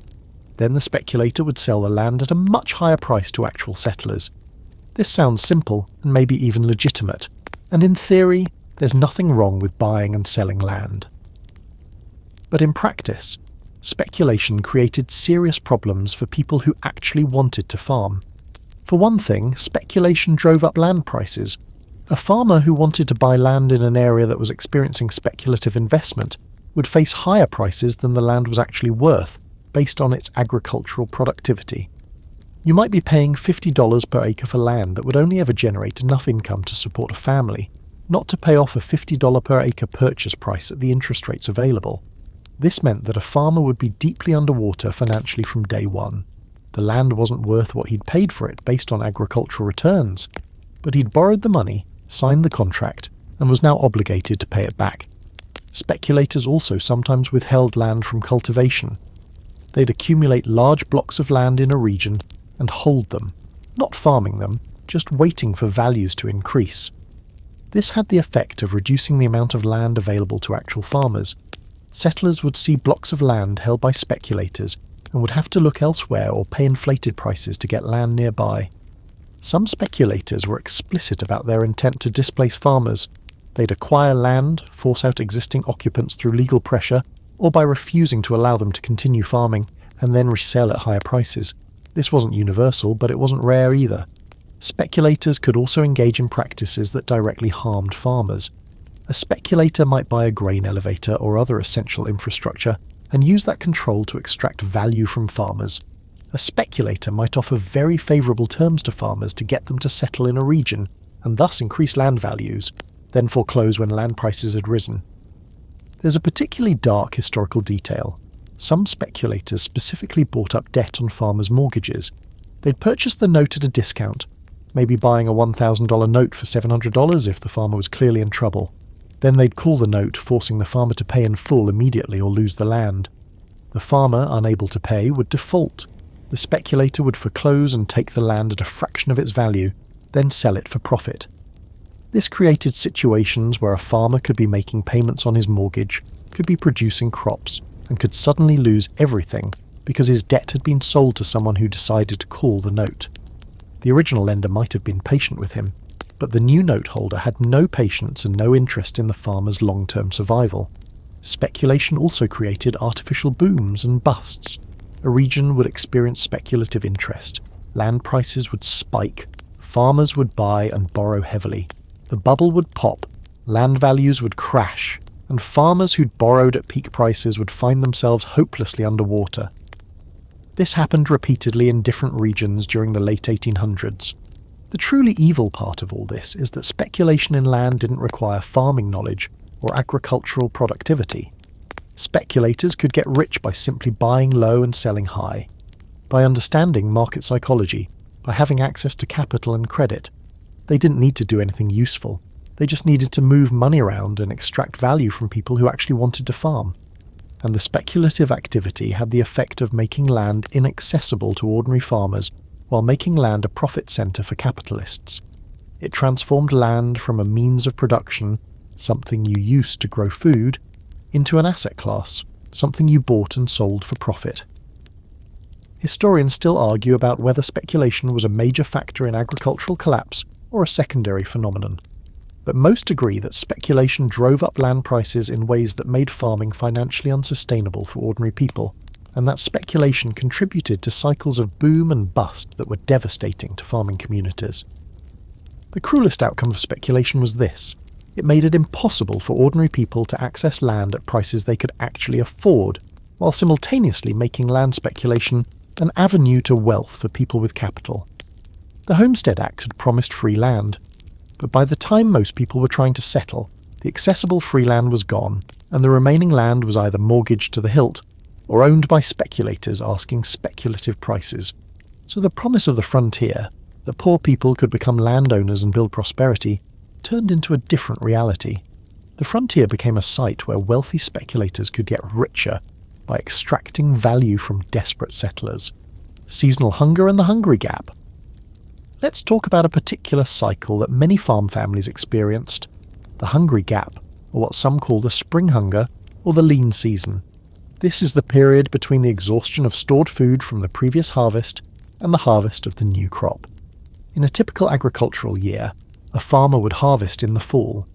Then the speculator would sell the land at a much higher price to actual settlers. This sounds simple and maybe even legitimate, and in theory, there's nothing wrong with buying and selling land. But in practice, speculation created serious problems for people who actually wanted to farm. For one thing, speculation drove up land prices. A farmer who wanted to buy land in an area that was experiencing speculative investment would face higher prices than the land was actually worth, based on its agricultural productivity. You might be paying $50 per acre for land that would only ever generate enough income to support a family, not to pay off a $50 per acre purchase price at the interest rates available. This meant that a farmer would be deeply underwater financially from day one. The land wasn't worth what he'd paid for it based on agricultural returns, but he'd borrowed the money, signed the contract, and was now obligated to pay it back. Speculators also sometimes withheld land from cultivation. They'd accumulate large blocks of land in a region and hold them, not farming them, just waiting for values to increase. This had the effect of reducing the amount of land available to actual farmers. Settlers would see blocks of land held by speculators and would have to look elsewhere or pay inflated prices to get land nearby. Some speculators were explicit about their intent to displace farmers. They'd acquire land, force out existing occupants through legal pressure, or by refusing to allow them to continue farming, and then resell at higher prices. This wasn't universal, but it wasn't rare either. Speculators could also engage in practices that directly harmed farmers. A speculator might buy a grain elevator or other essential infrastructure and use that control to extract value from farmers. A speculator might offer very favourable terms to farmers to get them to settle in a region and thus increase land values, then foreclose when land prices had risen. There's a particularly dark historical detail. Some speculators specifically bought up debt on farmers' mortgages. They'd purchase the note at a discount, maybe buying a $1,000 note for $700 if the farmer was clearly in trouble. Then they'd call the note, forcing the farmer to pay in full immediately or lose the land. The farmer, unable to pay, would default. The speculator would foreclose and take the land at a fraction of its value, then sell it for profit. This created situations where a farmer could be making payments on his mortgage, could be producing crops, and could suddenly lose everything because his debt had been sold to someone who decided to call the note. The original lender might have been patient with him, But the new note holder had no patience and no interest in the farmer's long-term survival. Speculation also created artificial booms and busts. A region would experience speculative interest. Land prices would spike. Farmers would buy and borrow heavily. The bubble would pop. Land values would crash. And farmers who'd borrowed at peak prices would find themselves hopelessly underwater. This happened repeatedly in different regions during the late 1800s. The truly evil part of all this is that speculation in land didn't require farming knowledge or agricultural productivity. Speculators could get rich by simply buying low and selling high, by understanding market psychology, by having access to capital and credit. They didn't need to do anything useful. They just needed to move money around and extract value from people who actually wanted to farm. And the speculative activity had the effect of making land inaccessible to ordinary farmers while making land a profit centre for capitalists. It transformed land from a means of production, something you used to grow food, into an asset class, something you bought and sold for profit. Historians still argue about whether speculation was a major factor in agricultural collapse or a secondary phenomenon. But most agree that speculation drove up land prices in ways that made farming financially unsustainable for ordinary people, and that speculation contributed to cycles of boom and bust that were devastating to farming communities. The cruelest outcome of speculation was this: it made it impossible for ordinary people to access land at prices they could actually afford, while simultaneously making land speculation an avenue to wealth for people with capital. The Homestead Act had promised free land, but by the time most people were trying to settle, the accessible free land was gone, and the remaining land was either mortgaged to the hilt or owned by speculators asking speculative prices. So the promise of the frontier, that poor people could become landowners and build prosperity, turned into a different reality. The frontier became a site where wealthy speculators could get richer by extracting value from desperate settlers. Seasonal hunger and the hungry gap. Let's talk about a particular cycle that many farm families experienced: the hungry gap, or what some call the spring hunger or the lean season. This is the period between the exhaustion of stored food from the previous harvest and the harvest of the new crop. In a typical agricultural year, a farmer would harvest in the fall.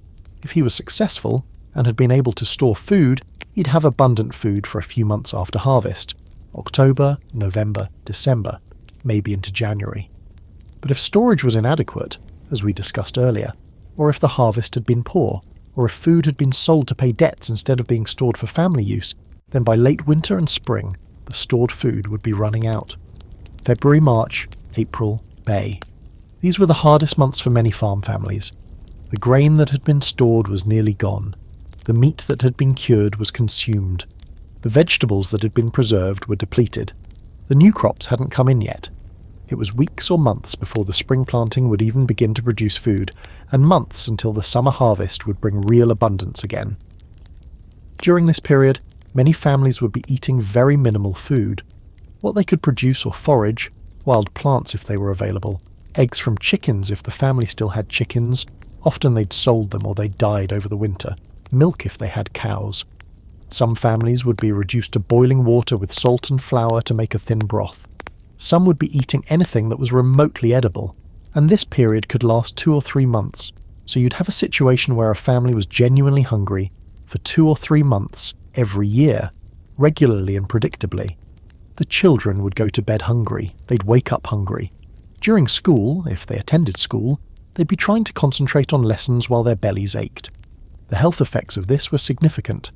If he was successful and had been able to store food, he'd have abundant food for a few months after harvest: October, November, December, maybe into January. But if storage was inadequate, as we discussed earlier, or if the harvest had been poor, or if food had been sold to pay debts instead of being stored for family use, then by late winter and spring, the stored food would be running out. February, March, April, May. These were the hardest months for many farm families. The grain that had been stored was nearly gone. The meat that had been cured was consumed. The vegetables that had been preserved were depleted. The new crops hadn't come in yet. It was weeks or months before the spring planting would even begin to produce food, and months until the summer harvest would bring real abundance again. During this period, many families would be eating very minimal food. What they could produce or forage, wild plants if they were available, eggs from chickens if the family still had chickens, often they'd sold them or they died over the winter, milk if they had cows. Some families would be reduced to boiling water with salt and flour to make a thin broth. Some would be eating anything that was remotely edible, and this period could last 2 or 3 months, so you'd have a situation where a family was genuinely hungry for 2 or 3 months every year, regularly and predictably. The children would go to bed hungry, they'd wake up hungry. During school, if they attended school, they'd be trying to concentrate on lessons while their bellies ached. The health effects of this were significant.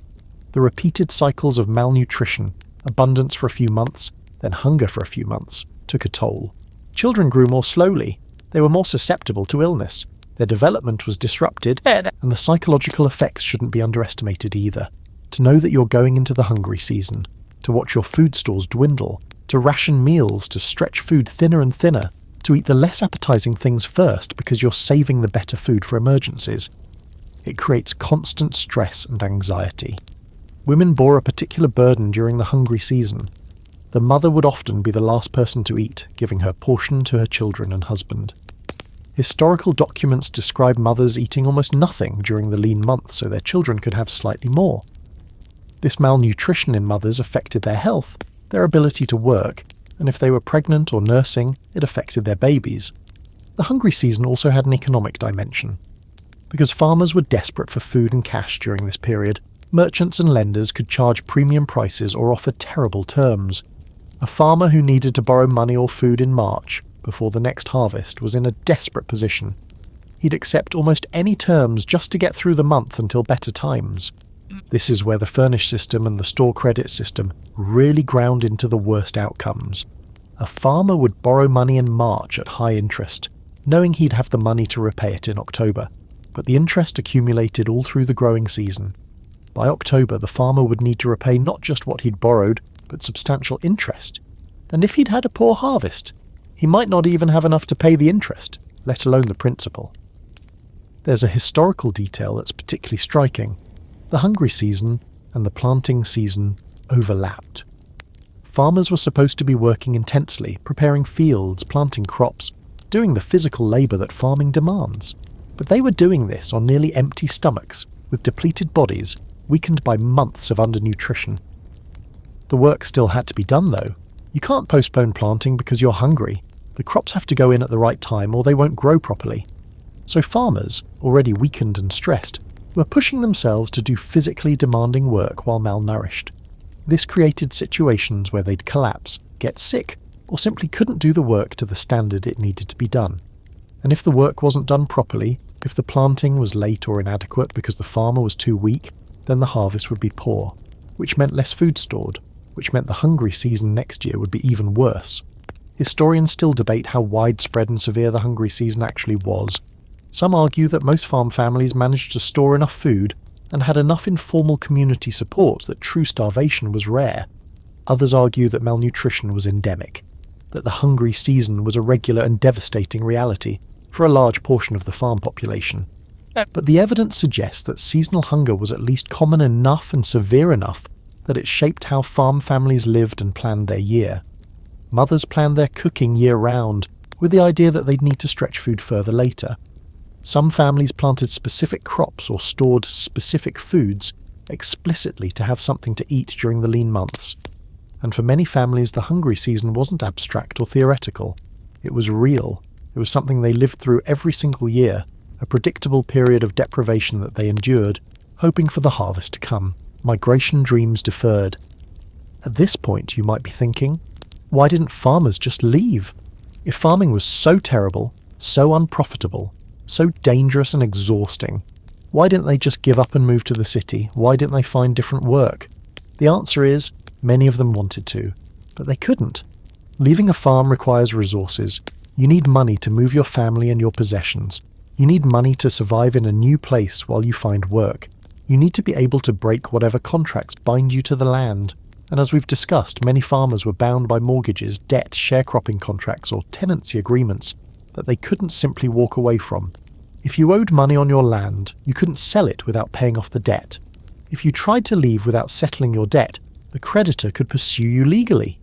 The repeated cycles of malnutrition, abundance for a few months, then hunger for a few months, took a toll. Children grew more slowly, they were more susceptible to illness, their development was disrupted, and the psychological effects shouldn't be underestimated either. To know that you're going into the hungry season, to watch your food stores dwindle, to ration meals, to stretch food thinner and thinner, to eat the less appetizing things first because you're saving the better food for emergencies. It creates constant stress and anxiety. Women bore a particular burden during the hungry season. The mother would often be the last person to eat, giving her portion to her children and husband. Historical documents describe mothers eating almost nothing during the lean months so their children could have slightly more. This malnutrition in mothers affected their health, their ability to work, and if they were pregnant or nursing, it affected their babies. The hungry season also had an economic dimension. Because farmers were desperate for food and cash during this period, merchants and lenders could charge premium prices or offer terrible terms. A farmer who needed to borrow money or food in March, before the next harvest, was in a desperate position. He'd accept almost any terms just to get through the month until better times. This is where the furnish system and the store credit system really ground into the worst outcomes. A farmer would borrow money in March at high interest, knowing he'd have the money to repay it in October, but the interest accumulated all through the growing season. By October, the farmer would need to repay not just what he'd borrowed, but substantial interest. And if he'd had a poor harvest, he might not even have enough to pay the interest, let alone the principal. There's a historical detail that's particularly striking. The hungry season and the planting season overlapped. Farmers were supposed to be working intensely, preparing fields, planting crops, doing the physical labour that farming demands. But they were doing this on nearly empty stomachs, with depleted bodies, weakened by months of undernutrition. The work still had to be done though. You can't postpone planting because you're hungry. The crops have to go in at the right time or they won't grow properly. So farmers, already weakened and stressed, were pushing themselves to do physically demanding work while malnourished. This created situations where they'd collapse, get sick, or simply couldn't do the work to the standard it needed to be done. And if the work wasn't done properly, if the planting was late or inadequate because the farmer was too weak, then the harvest would be poor, which meant less food stored, which meant the hungry season next year would be even worse. Historians still debate how widespread and severe the hungry season actually was. Some argue that most farm families managed to store enough food and had enough informal community support that true starvation was rare. Others argue that malnutrition was endemic, that the hungry season was a regular and devastating reality for a large portion of the farm population. But the evidence suggests that seasonal hunger was at least common enough and severe enough that it shaped how farm families lived and planned their year. Mothers planned their cooking year-round, with the idea that they'd need to stretch food further later. Some families planted specific crops or stored specific foods explicitly to have something to eat during the lean months. And for many families, the hungry season wasn't abstract or theoretical. It was real. It was something they lived through every single year, a predictable period of deprivation that they endured, hoping for the harvest to come. Migration dreams deferred. At this point, you might be thinking, why didn't farmers just leave? If farming was so terrible, so unprofitable, so dangerous and exhausting, why didn't they just give up and move to the city? Why didn't they find different work? The answer is, many of them wanted to, but they couldn't. Leaving a farm requires resources. You need money to move your family and your possessions. You need money to survive in a new place while you find work. You need to be able to break whatever contracts bind you to the land. And as we've discussed, many farmers were bound by mortgages, debt, sharecropping contracts, or tenancy agreements that they couldn't simply walk away from. If you owed money on your land, you couldn't sell it without paying off the debt. If you tried to leave without settling your debt, the creditor could pursue you legally.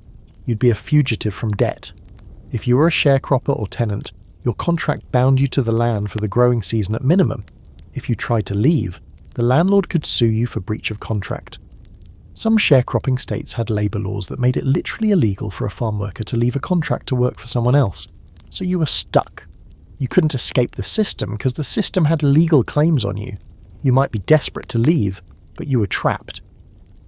You'd be a fugitive from debt. If you were a sharecropper or tenant, your contract bound you to the land for the growing season at minimum. If you tried to leave, the landlord could sue you for breach of contract. Some sharecropping states had labour laws that made it literally illegal for a farm worker to leave a contract to work for someone else. So you were stuck. You couldn't escape the system because the system had legal claims on you. You might be desperate to leave, but you were trapped.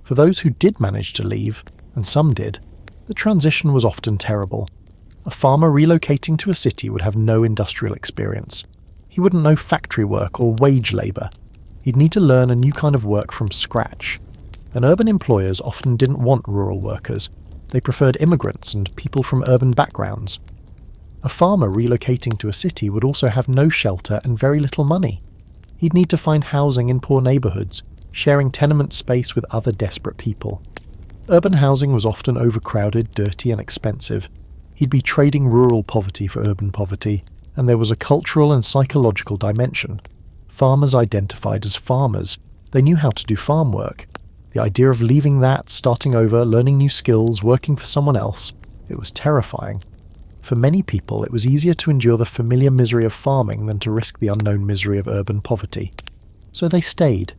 For those who did manage to leave, and some did, the transition was often terrible. A farmer relocating to a city would have no industrial experience. He wouldn't know factory work or wage labour. He'd need to learn a new kind of work from scratch. And urban employers often didn't want rural workers. They preferred immigrants and people from urban backgrounds. A farmer relocating to a city would also have no shelter and very little money. He'd need to find housing in poor neighbourhoods, sharing tenement space with other desperate people. Urban housing was often overcrowded, dirty and expensive. He'd be trading rural poverty for urban poverty, and there was a cultural and psychological dimension. Farmers identified as farmers. They knew how to do farm work. The idea of leaving that, starting over, learning new skills, working for someone else, it was terrifying. For many people, it was easier to endure the familiar misery of farming than to risk the unknown misery of urban poverty. So they stayed.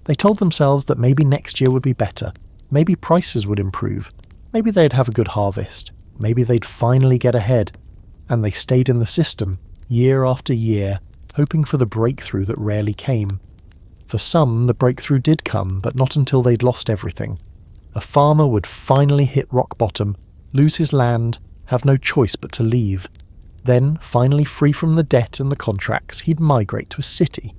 They told themselves that maybe next year would be better. Maybe prices would improve. Maybe they'd have a good harvest. Maybe they'd finally get ahead. And they stayed in the system, year after year, hoping for the breakthrough that rarely came. For some, the breakthrough did come, but not until they'd lost everything. A farmer would finally hit rock bottom, lose his land, have no choice but to leave. Then, finally free from the debt and the contracts, he'd migrate to a city.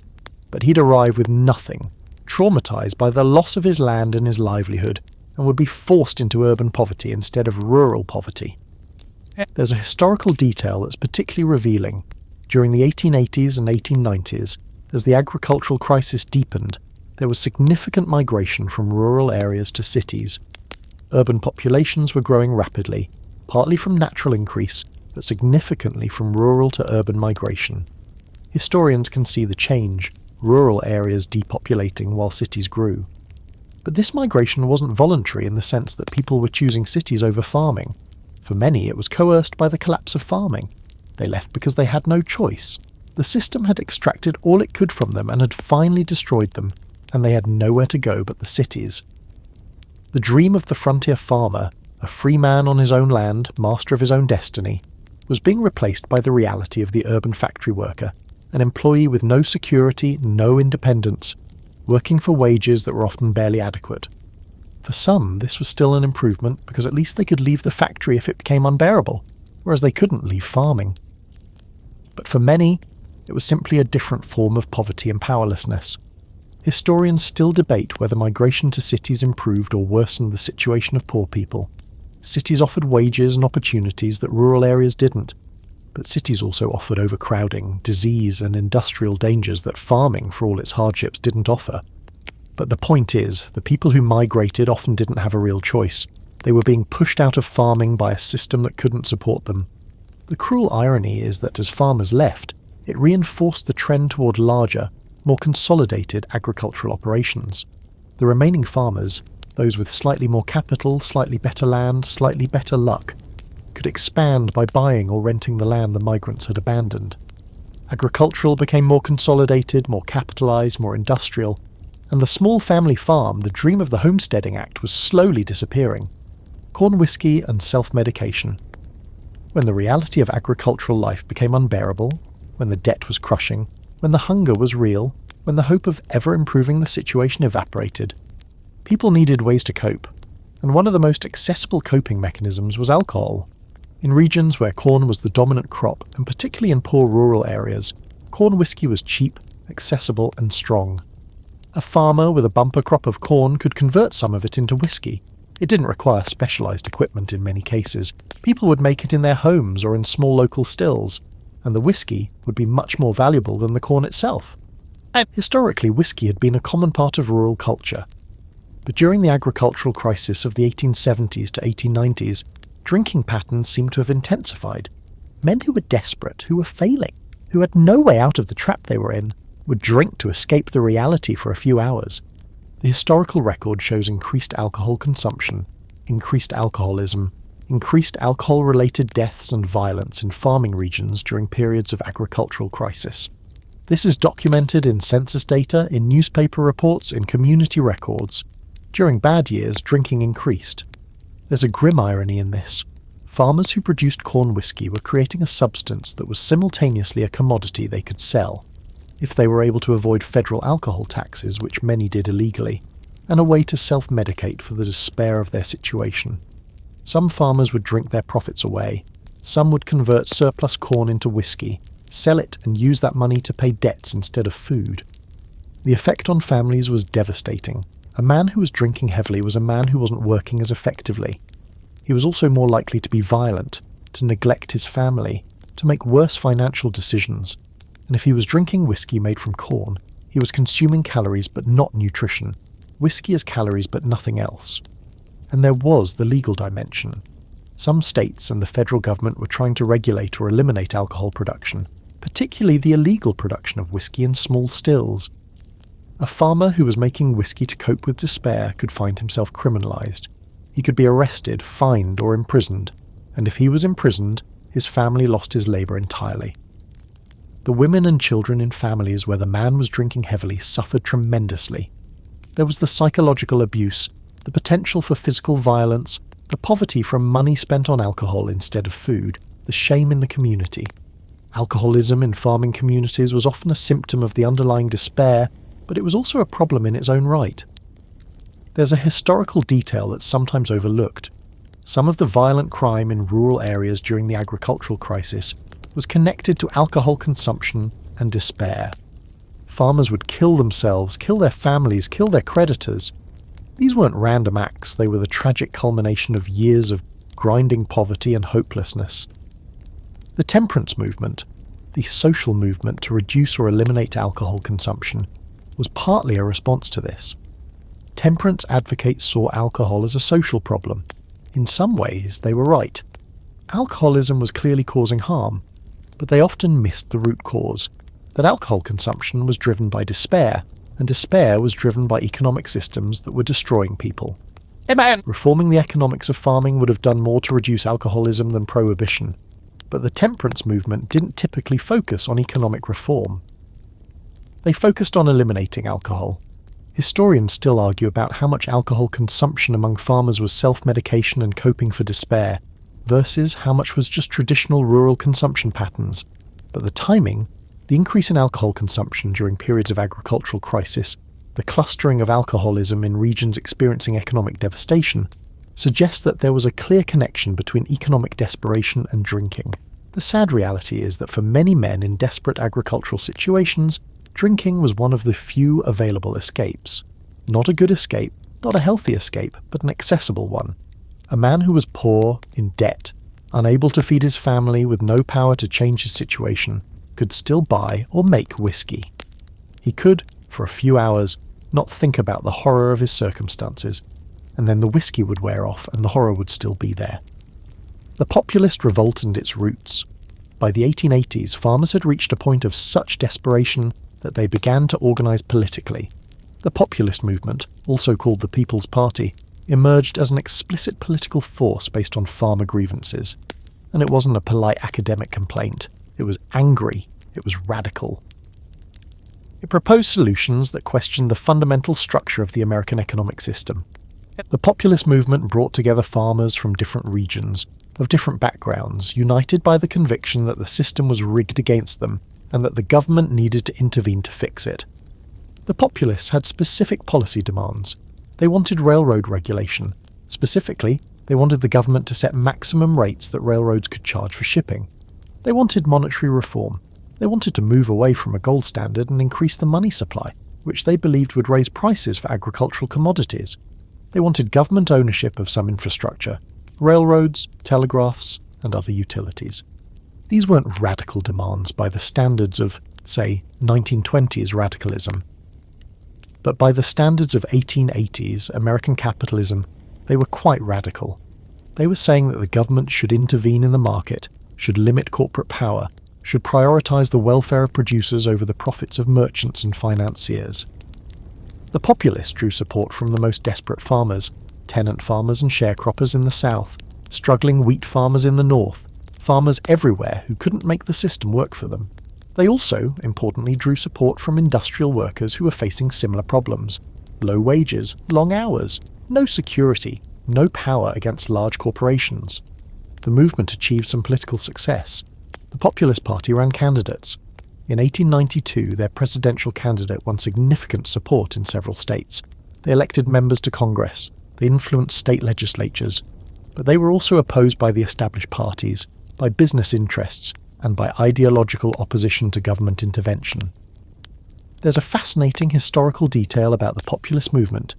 But he'd arrive with nothing, traumatized by the loss of his land and his livelihood, and would be forced into urban poverty instead of rural poverty. There's a historical detail that's particularly revealing. During the 1880s and 1890s, as the agricultural crisis deepened, there was significant migration from rural areas to cities. Urban populations were growing rapidly, partly from natural increase, but significantly from rural to urban migration. Historians can see the change, rural areas depopulating while cities grew. But this migration wasn't voluntary in the sense that people were choosing cities over farming. For many, it was coerced by the collapse of farming. They left because they had no choice. The system had extracted all it could from them and had finally destroyed them, and they had nowhere to go but the cities. The dream of the frontier farmer, a free man on his own land, master of his own destiny, was being replaced by the reality of the urban factory worker, an employee with no security, no independence, working for wages that were often barely adequate. For some, this was still an improvement because at least they could leave the factory if it became unbearable, whereas they couldn't leave farming. But for many, it was simply a different form of poverty and powerlessness. Historians still debate whether migration to cities improved or worsened the situation of poor people. Cities offered wages and opportunities that rural areas didn't, but cities also offered overcrowding, disease and industrial dangers that farming, for all its hardships, didn't offer. But the point is, the people who migrated often didn't have a real choice. They were being pushed out of farming by a system that couldn't support them. The cruel irony is that as farmers left, it reinforced the trend toward larger, more consolidated agricultural operations. The remaining farmers, those with slightly more capital, slightly better land, slightly better luck, could expand by buying or renting the land the migrants had abandoned. Agricultural became more consolidated, more capitalized, more industrial, and the small family farm, the dream of the Homestead Act, was slowly disappearing. Corn whiskey and self-medication. When the reality of agricultural life became unbearable, when the debt was crushing, when the hunger was real, when the hope of ever improving the situation evaporated, people needed ways to cope, and one of the most accessible coping mechanisms was alcohol. In regions where corn was the dominant crop, and particularly in poor rural areas, corn whiskey was cheap, accessible and strong. A farmer with a bumper crop of corn could convert some of it into whiskey. It didn't require specialised equipment in many cases. People would make it in their homes or in small local stills, and the whiskey would be much more valuable than the corn itself. Historically, whiskey had been a common part of rural culture. But during the agricultural crisis of the 1870s to 1890s, drinking patterns seemed to have intensified. Men who were desperate, who were failing, who had no way out of the trap they were in, would drink to escape the reality for a few hours. The historical record shows increased alcohol consumption, increased alcoholism, increased alcohol-related deaths and violence in farming regions during periods of agricultural crisis. This is documented in census data, in newspaper reports, in community records. During bad years, drinking increased. There's a grim irony in this. Farmers who produced corn whiskey were creating a substance that was simultaneously a commodity they could sell, if they were able to avoid federal alcohol taxes, which many did illegally, and a way to self-medicate for the despair of their situation. Some farmers would drink their profits away. Some would convert surplus corn into whiskey, sell it and use that money to pay debts instead of food. The effect on families was devastating. A man who was drinking heavily was a man who wasn't working as effectively. He was also more likely to be violent, to neglect his family, to make worse financial decisions. And if he was drinking whiskey made from corn, he was consuming calories but not nutrition. Whiskey is calories but nothing else. And there was the legal dimension. Some states and the federal government were trying to regulate or eliminate alcohol production, particularly the illegal production of whiskey in small stills. A farmer who was making whiskey to cope with despair could find himself criminalised. He could be arrested, fined or imprisoned, and if he was imprisoned, his family lost his labour entirely. The women and children in families where the man was drinking heavily suffered tremendously. There was the psychological abuse, the potential for physical violence, the poverty from money spent on alcohol instead of food, the shame in the community. Alcoholism in farming communities was often a symptom of the underlying despair, but it was also a problem in its own right. There's a historical detail that's sometimes overlooked. Some of the violent crime in rural areas during the agricultural crisis was connected to alcohol consumption and despair. Farmers would kill themselves, kill their families, kill their creditors. These weren't random acts, they were the tragic culmination of years of grinding poverty and hopelessness. The temperance movement, the social movement to reduce or eliminate alcohol consumption, was partly a response to this. Temperance advocates saw alcohol as a social problem. In some ways, they were right. Alcoholism was clearly causing harm, but they often missed the root cause, that alcohol consumption was driven by despair, and despair was driven by economic systems that were destroying people. Reforming the economics of farming would have done more to reduce alcoholism than prohibition, but the temperance movement didn't typically focus on economic reform. They focused on eliminating alcohol. Historians still argue about how much alcohol consumption among farmers was self-medication and coping for despair, versus how much was just traditional rural consumption patterns. But the timing, the increase in alcohol consumption during periods of agricultural crisis, the clustering of alcoholism in regions experiencing economic devastation, suggests that there was a clear connection between economic desperation and drinking. The sad reality is that for many men in desperate agricultural situations, drinking was one of the few available escapes. Not a good escape, not a healthy escape, but an accessible one. A man who was poor, in debt, unable to feed his family, with no power to change his situation, could still buy or make whiskey. He could, for a few hours, not think about the horror of his circumstances, and then the whiskey would wear off and the horror would still be there. The populist revolt and its roots. By the 1880s, farmers had reached a point of such desperation that they began to organise politically. The populist movement, also called the People's Party, emerged as an explicit political force based on farmer grievances. And it wasn't a polite academic complaint. It was angry. It was radical. It proposed solutions that questioned the fundamental structure of the American economic system. The populist movement brought together farmers from different regions, of different backgrounds, united by the conviction that the system was rigged against them and that the government needed to intervene to fix it. The populists had specific policy demands. They wanted railroad regulation. Specifically, they wanted the government to set maximum rates that railroads could charge for shipping. They wanted monetary reform. They wanted to move away from a gold standard and increase the money supply, which they believed would raise prices for agricultural commodities. They wanted government ownership of some infrastructure, railroads, telegraphs, and other utilities. These weren't radical demands by the standards of, say, 1920s radicalism. But by the standards of 1880s American capitalism, they were quite radical. They were saying that the government should intervene in the market, should limit corporate power, should prioritise the welfare of producers over the profits of merchants and financiers. The populists drew support from the most desperate farmers, tenant farmers and sharecroppers in the south, struggling wheat farmers in the north, farmers everywhere who couldn't make the system work for them. They also, importantly, drew support from industrial workers who were facing similar problems. Low wages, long hours, no security, no power against large corporations. The movement achieved some political success. The Populist Party ran candidates. In 1892, their presidential candidate won significant support in several states. They elected members to Congress. They influenced state legislatures. But they were also opposed by the established parties, by business interests, and by ideological opposition to government intervention. There's a fascinating historical detail about the populist movement.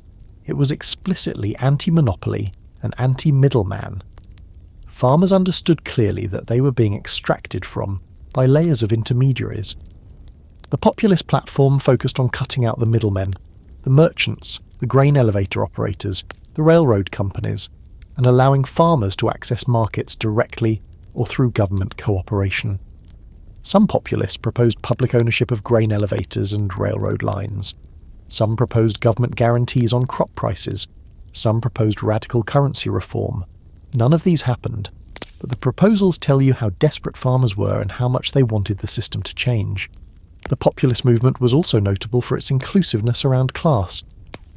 It was explicitly anti-monopoly and anti-middleman. Farmers understood clearly that they were being extracted from by layers of intermediaries. The populist platform focused on cutting out the middlemen, the merchants, the grain elevator operators, the railroad companies, and allowing farmers to access markets directly or through government cooperation. Some populists proposed public ownership of grain elevators and railroad lines. Some proposed government guarantees on crop prices. Some proposed radical currency reform. None of these happened, but the proposals tell you how desperate farmers were and how much they wanted the system to change. The populist movement was also notable for its inclusiveness around class.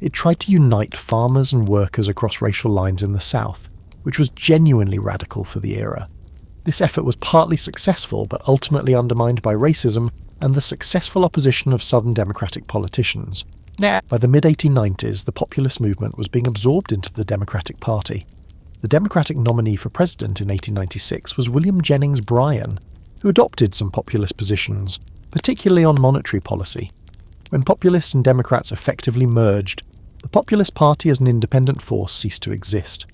It tried to unite farmers and workers across racial lines in the South, which was genuinely radical for the era. This effort was partly successful, but ultimately undermined by racism and the successful opposition of Southern Democratic politicians. By the mid-1890s, the populist movement was being absorbed into the Democratic Party. The Democratic nominee for president in 1896 was William Jennings Bryan, who adopted some populist positions, particularly on monetary policy. When populists and Democrats effectively merged, the Populist Party as an independent force ceased to exist.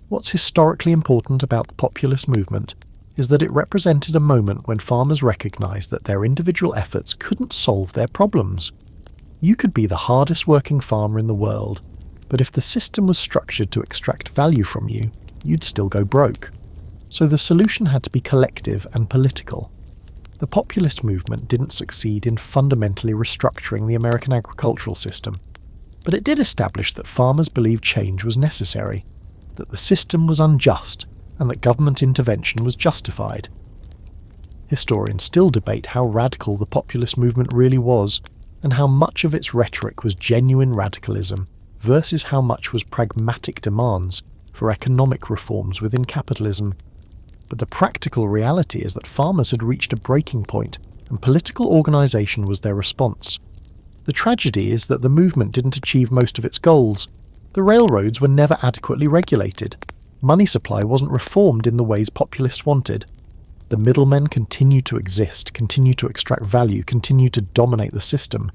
What's historically important about the populist movement is that it represented a moment when farmers recognised that their individual efforts couldn't solve their problems. You could be the hardest working farmer in the world, but if the system was structured to extract value from you, you'd still go broke. So the solution had to be collective and political. The populist movement didn't succeed in fundamentally restructuring the American agricultural system, but it did establish that farmers believed change was necessary, that the system was unjust, and that government intervention was justified. Historians still debate how radical the populist movement really was, and how much of its rhetoric was genuine radicalism versus how much was pragmatic demands for economic reforms within capitalism. But the practical reality is that farmers had reached a breaking point, and political organisation was their response. The tragedy is that the movement didn't achieve most of its goals. The railroads were never adequately regulated. Money supply wasn't reformed in the ways populists wanted. The middlemen continued to exist, continued to extract value, continued to dominate the system.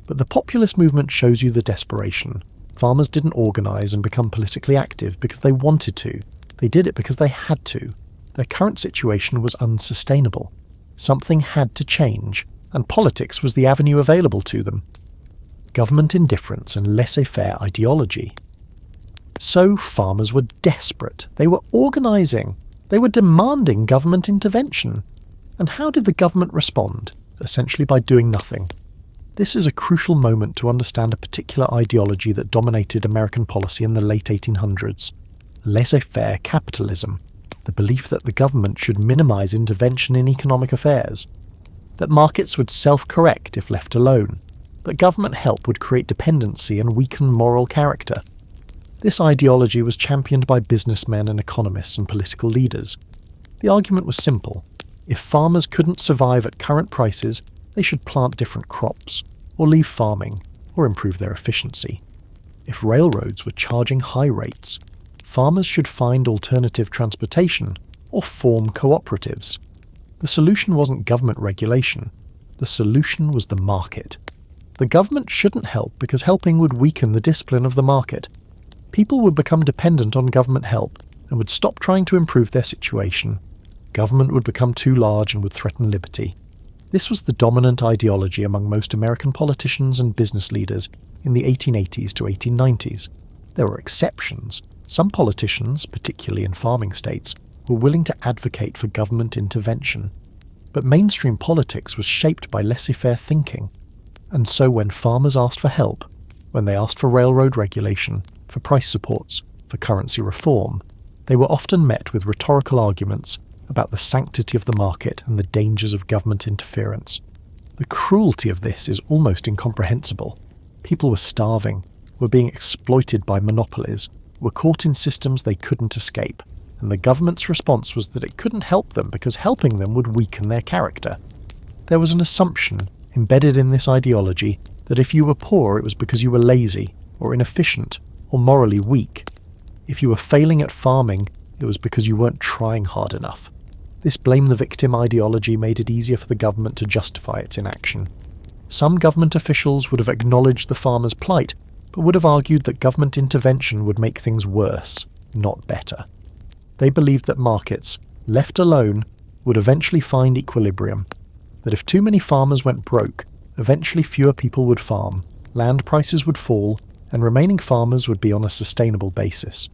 But the populist movement shows you the desperation. Farmers didn't organise and become politically active because they wanted to. They did it because they had to. Their current situation was unsustainable. Something had to change, and politics was the avenue available to them. Government indifference and laissez-faire ideology. So farmers were desperate. They were organising. They were demanding government intervention. And how did the government respond? Essentially by doing nothing. This is a crucial moment to understand a particular ideology that dominated American policy in the late 1800s. Laissez-faire capitalism. The belief that the government should minimise intervention in economic affairs. That markets would self-correct if left alone. That government help would create dependency and weaken moral character. This ideology was championed by businessmen and economists and political leaders. The argument was simple. If farmers couldn't survive at current prices, they should plant different crops, or leave farming, or improve their efficiency. If railroads were charging high rates, farmers should find alternative transportation, or form cooperatives. The solution wasn't government regulation. The solution was the market. The government shouldn't help because helping would weaken the discipline of the market. People would become dependent on government help and would stop trying to improve their situation. Government would become too large and would threaten liberty. This was the dominant ideology among most American politicians and business leaders in the 1880s to 1890s. There were exceptions. Some politicians, particularly in farming states, were willing to advocate for government intervention. But mainstream politics was shaped by laissez-faire thinking. And so when farmers asked for help, when they asked for railroad regulation, for price supports, for currency reform, they were often met with rhetorical arguments about the sanctity of the market and the dangers of government interference. The cruelty of this is almost incomprehensible. People were starving, were being exploited by monopolies, were caught in systems they couldn't escape, and the government's response was that it couldn't help them because helping them would weaken their character. There was an assumption embedded in this ideology that if you were poor it was because you were lazy, or inefficient, or morally weak. If you were failing at farming, it was because you weren't trying hard enough. This blame the victim ideology made it easier for the government to justify its inaction. Some government officials would have acknowledged the farmer's plight, but would have argued that government intervention would make things worse, not better. They believed that markets, left alone, would eventually find equilibrium, that if too many farmers went broke, eventually fewer people would farm, land prices would fall, and remaining farmers would be on a sustainable basis.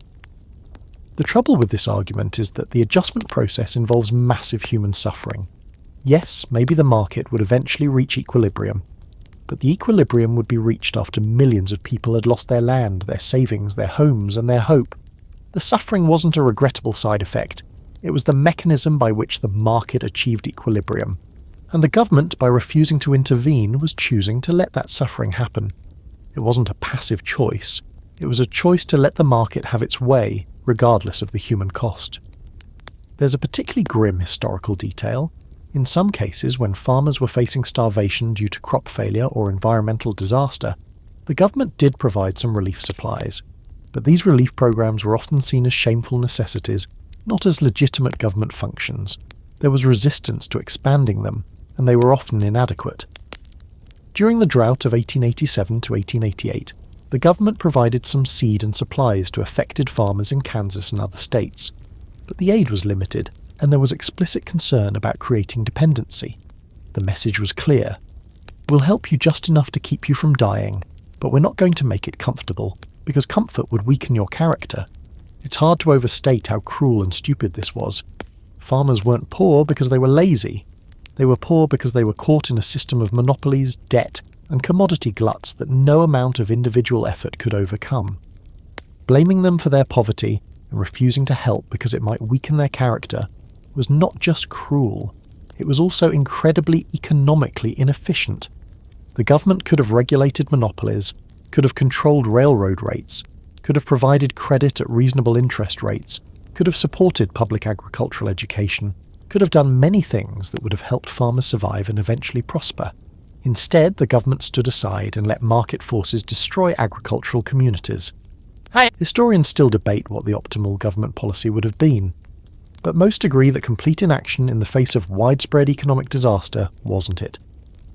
The trouble with this argument is that the adjustment process involves massive human suffering. Yes, maybe the market would eventually reach equilibrium, but the equilibrium would be reached after millions of people had lost their land, their savings, their homes, and their hope. The suffering wasn't a regrettable side effect. It was the mechanism by which the market achieved equilibrium. And the government, by refusing to intervene, was choosing to let that suffering happen. It wasn't a passive choice. It was a choice to let the market have its way, regardless of the human cost. There's a particularly grim historical detail. In some cases, when farmers were facing starvation due to crop failure or environmental disaster, the government did provide some relief supplies. But these relief programs were often seen as shameful necessities, not as legitimate government functions. There was resistance to expanding them, and they were often inadequate. During the drought of 1887 to 1888, the government provided some seed and supplies to affected farmers in Kansas and other states. But the aid was limited, and there was explicit concern about creating dependency. The message was clear. We'll help you just enough to keep you from dying, but we're not going to make it comfortable, because comfort would weaken your character. It's hard to overstate how cruel and stupid this was. Farmers weren't poor because they were lazy. They were poor because they were caught in a system of monopolies, debt, and commodity gluts that no amount of individual effort could overcome. Blaming them for their poverty and refusing to help because it might weaken their character was not just cruel, it was also incredibly economically inefficient. The government could have regulated monopolies, could have controlled railroad rates, could have provided credit at reasonable interest rates, could have supported public agricultural education, could have done many things that would have helped farmers survive and eventually prosper. Instead, the government stood aside and let market forces destroy agricultural communities. Historians still debate what the optimal government policy would have been, but most agree that complete inaction in the face of widespread economic disaster wasn't it.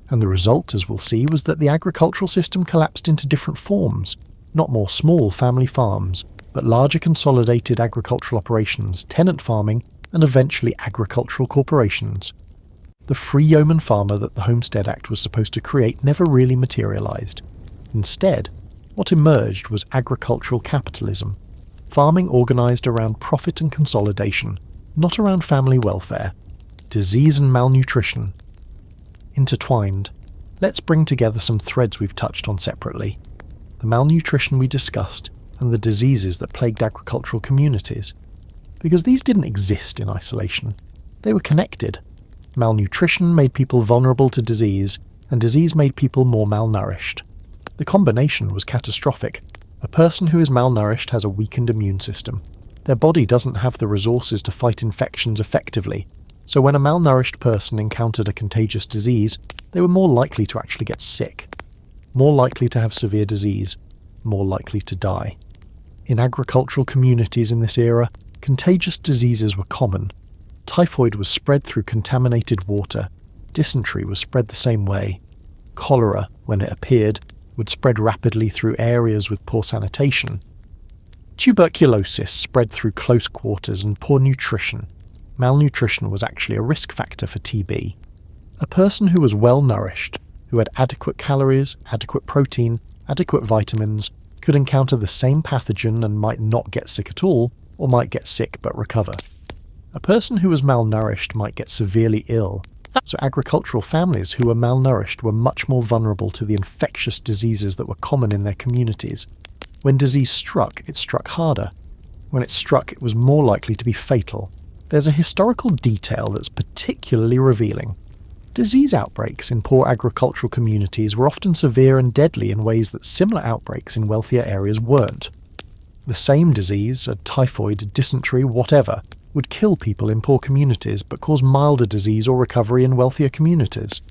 And the result, as we'll see, was that the agricultural system collapsed into different forms, not more small family farms, but larger consolidated agricultural operations, tenant farming, and eventually agricultural corporations. The free yeoman farmer that the Homestead Act was supposed to create never really materialised. Instead, what emerged was agricultural capitalism, farming organised around profit and consolidation, not around family welfare, disease and malnutrition. Intertwined, let's bring together some threads we've touched on separately. The malnutrition we discussed, and the diseases that plagued agricultural communities. Because these didn't exist in isolation. They were connected. Malnutrition made people vulnerable to disease, and disease made people more malnourished. The combination was catastrophic. A person who is malnourished has a weakened immune system. Their body doesn't have the resources to fight infections effectively, so when a malnourished person encountered a contagious disease, they were more likely to actually get sick, more likely to have severe disease, more likely to die. In agricultural communities in this era, contagious diseases were common. Typhoid was spread through contaminated water. Dysentery was spread the same way. Cholera, when it appeared, would spread rapidly through areas with poor sanitation. Tuberculosis spread through close quarters and poor nutrition. Malnutrition was actually a risk factor for TB. A person who was well nourished, who had adequate calories, adequate protein, adequate vitamins, could encounter the same pathogen and might not get sick at all, or might get sick but recover. A person who was malnourished might get severely ill, so agricultural families who were malnourished were much more vulnerable to the infectious diseases that were common in their communities. When disease struck, it struck harder. When it struck, it was more likely to be fatal. There's a historical detail that's particularly revealing. Disease outbreaks in poor agricultural communities were often severe and deadly in ways that similar outbreaks in wealthier areas weren't. The same disease, a typhoid, dysentery, whatever, would kill people in poor communities but cause milder disease or recovery in wealthier communities.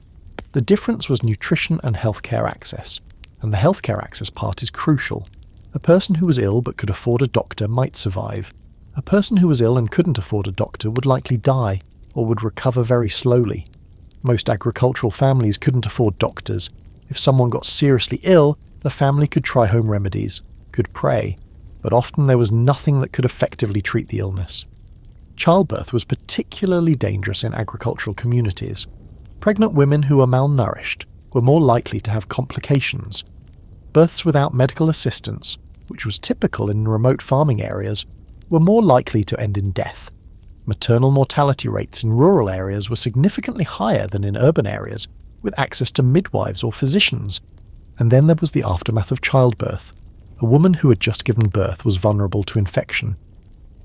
The difference was nutrition and healthcare access, and the healthcare access part is crucial. A person who was ill but could afford a doctor might survive. A person who was ill and couldn't afford a doctor would likely die, or would recover very slowly. Most agricultural families couldn't afford doctors. If someone got seriously ill, the family could try home remedies, could pray, but often there was nothing that could effectively treat the illness. Childbirth was particularly dangerous in agricultural communities. Pregnant women who were malnourished were more likely to have complications. Births without medical assistance, which was typical in remote farming areas, were more likely to end in death. Maternal mortality rates in rural areas were significantly higher than in urban areas, with access to midwives or physicians. And then there was the aftermath of childbirth. A woman who had just given birth was vulnerable to infection.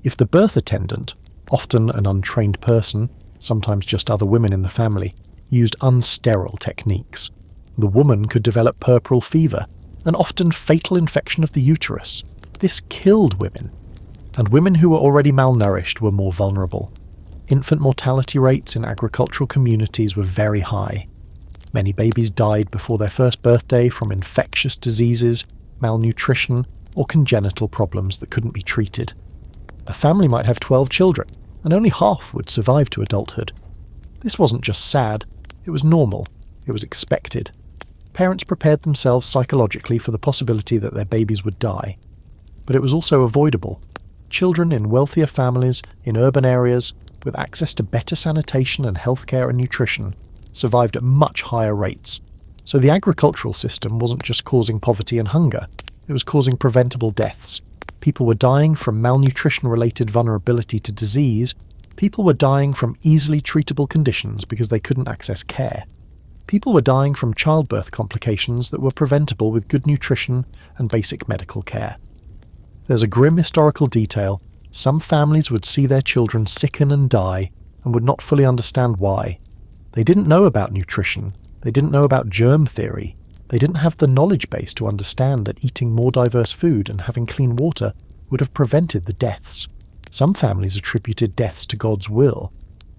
If the birth attendant, often an untrained person, sometimes just other women in the family, used unsterile techniques, the woman could develop puerperal fever, an often fatal infection of the uterus. This killed women. And women who were already malnourished were more vulnerable. Infant mortality rates in agricultural communities were very high. Many babies died before their first birthday from infectious diseases, malnutrition, or congenital problems that couldn't be treated. A family might have 12 children, and only half would survive to adulthood. This wasn't just sad, it was normal, it was expected. Parents prepared themselves psychologically for the possibility that their babies would die. But it was also avoidable. Children in wealthier families, in urban areas, with access to better sanitation and healthcare and nutrition, survived at much higher rates. So the agricultural system wasn't just causing poverty and hunger, it was causing preventable deaths. People were dying from malnutrition-related vulnerability to disease. People were dying from easily treatable conditions because they couldn't access care. People were dying from childbirth complications that were preventable with good nutrition and basic medical care. There's a grim historical detail. Some families would see their children sicken and die and would not fully understand why. They didn't know about nutrition. They didn't know about germ theory. They didn't have the knowledge base to understand that eating more diverse food and having clean water would have prevented the deaths. Some families attributed deaths to God's will.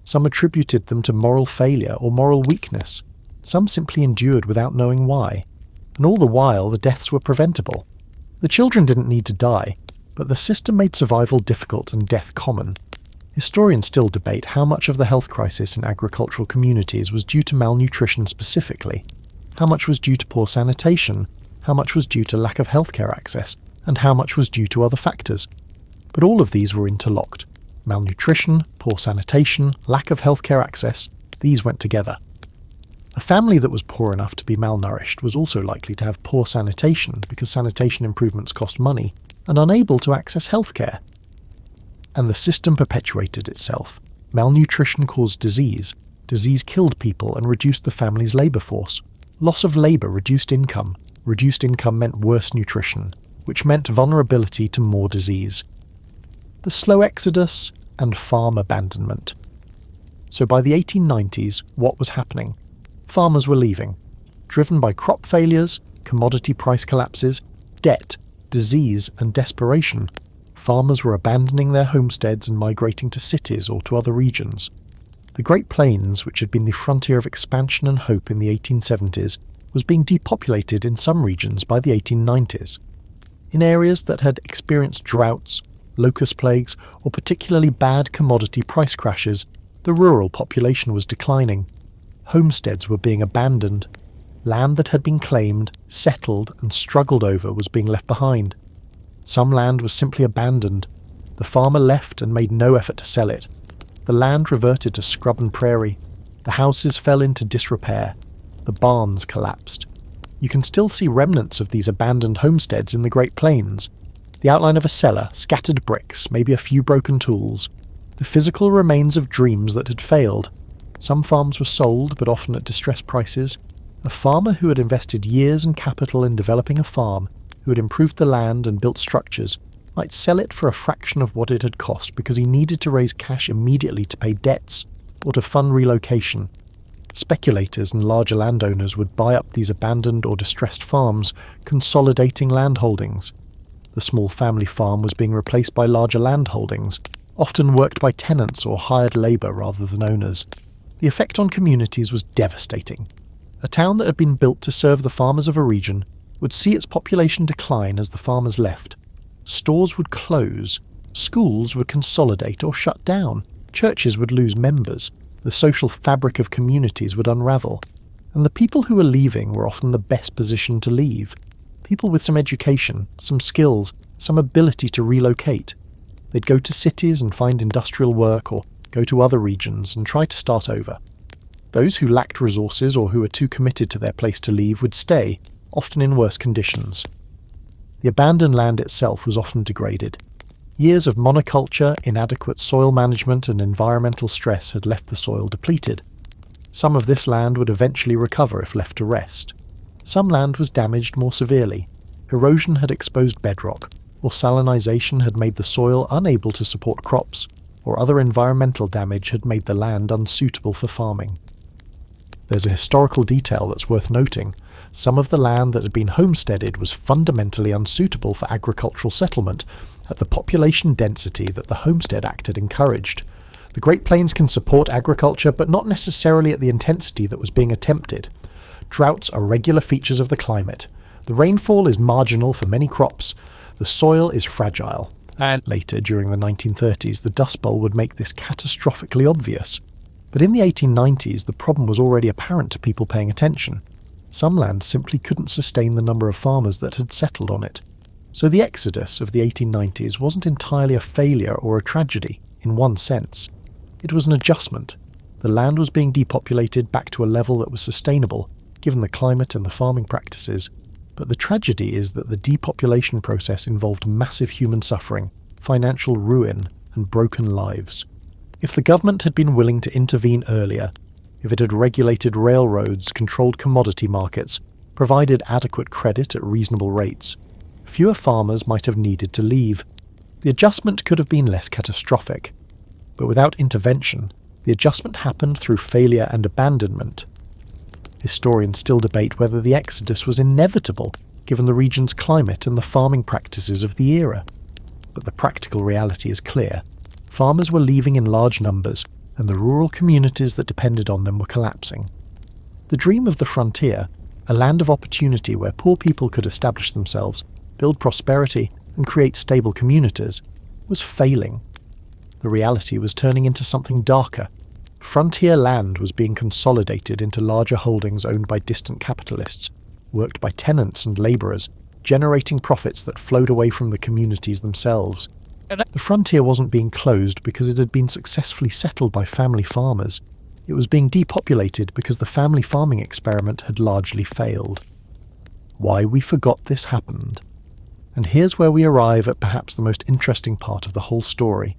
Some attributed them to moral failure or moral weakness. Some simply endured without knowing why. And all the while, the deaths were preventable. The children didn't need to die, but the system made survival difficult and death common. Historians still debate how much of the health crisis in agricultural communities was due to malnutrition specifically, how much was due to poor sanitation, how much was due to lack of healthcare access, and how much was due to other factors. But all of these were interlocked. Malnutrition, poor sanitation, lack of healthcare access, these went together. A family that was poor enough to be malnourished was also likely to have poor sanitation because sanitation improvements cost money, and unable to access healthcare. And the system perpetuated itself. Malnutrition caused disease. Disease killed people and reduced the family's labour force. Loss of labour reduced income. Reduced income meant worse nutrition, which meant vulnerability to more disease. The slow exodus and farm abandonment. So by the 1890s, what was happening? Farmers were leaving, driven by crop failures, commodity price collapses, debt, disease and desperation. Farmers were abandoning their homesteads and migrating to cities or to other regions. The Great Plains, which had been the frontier of expansion and hope in the 1870s, was being depopulated in some regions by the 1890s. In areas that had experienced droughts, locust plagues, or particularly bad commodity price crashes, the rural population was declining. Homesteads were being abandoned. Land that had been claimed, settled, and struggled over was being left behind. Some land was simply abandoned. The farmer left and made no effort to sell it. The land reverted to scrub and prairie. The houses fell into disrepair. The barns collapsed. You can still see remnants of these abandoned homesteads in the Great Plains. The outline of a cellar, scattered bricks, maybe a few broken tools. The physical remains of dreams that had failed. Some farms were sold, but often at distressed prices. A farmer who had invested years and capital in developing a farm, who had improved the land and built structures, might sell it for a fraction of what it had cost because he needed to raise cash immediately to pay debts or to fund relocation. Speculators and larger landowners would buy up these abandoned or distressed farms, consolidating land holdings. The small family farm was being replaced by larger land holdings, often worked by tenants or hired labour rather than owners. The effect on communities was devastating. A town that had been built to serve the farmers of a region would see its population decline as the farmers left. Stores would close, schools would consolidate or shut down, churches would lose members, the social fabric of communities would unravel, and the people who were leaving were often the best positioned to leave. People with some education, some skills, some ability to relocate. They'd go to cities and find industrial work or go to other regions and try to start over. Those who lacked resources or who were too committed to their place to leave would stay, often in worse conditions. The abandoned land itself was often degraded. Years of monoculture, inadequate soil management and environmental stress had left the soil depleted. Some of this land would eventually recover if left to rest. Some land was damaged more severely. Erosion had exposed bedrock, or salinization had made the soil unable to support crops, or other environmental damage had made the land unsuitable for farming. There's a historical detail that's worth noting. Some of the land that had been homesteaded was fundamentally unsuitable for agricultural settlement at the population density that the Homestead Act had encouraged. The Great Plains can support agriculture, but not necessarily at the intensity that was being attempted. Droughts are regular features of the climate. The rainfall is marginal for many crops. The soil is fragile. And later, during the 1930s, the Dust Bowl would make this catastrophically obvious. But in the 1890s, the problem was already apparent to people paying attention. Some land simply couldn't sustain the number of farmers that had settled on it. So the exodus of the 1890s wasn't entirely a failure or a tragedy, in one sense. It was an adjustment. The land was being depopulated back to a level that was sustainable, given the climate and the farming practices. But the tragedy is that the depopulation process involved massive human suffering, financial ruin, and broken lives. If the government had been willing to intervene earlier, if it had regulated railroads, controlled commodity markets, provided adequate credit at reasonable rates, fewer farmers might have needed to leave. The adjustment could have been less catastrophic. But without intervention, the adjustment happened through failure and abandonment. Historians still debate whether the exodus was inevitable, given the region's climate and the farming practices of the era. But the practical reality is clear. Farmers were leaving in large numbers, and the rural communities that depended on them were collapsing. The dream of the frontier, a land of opportunity where poor people could establish themselves, build prosperity, and create stable communities, was failing. The reality was turning into something darker. Frontier land was being consolidated into larger holdings owned by distant capitalists, worked by tenants and labourers, generating profits that flowed away from the communities themselves. The frontier wasn't being closed because it had been successfully settled by family farmers. It was being depopulated because the family farming experiment had largely failed. Why we forgot this happened. And here's where we arrive at perhaps the most interesting part of the whole story.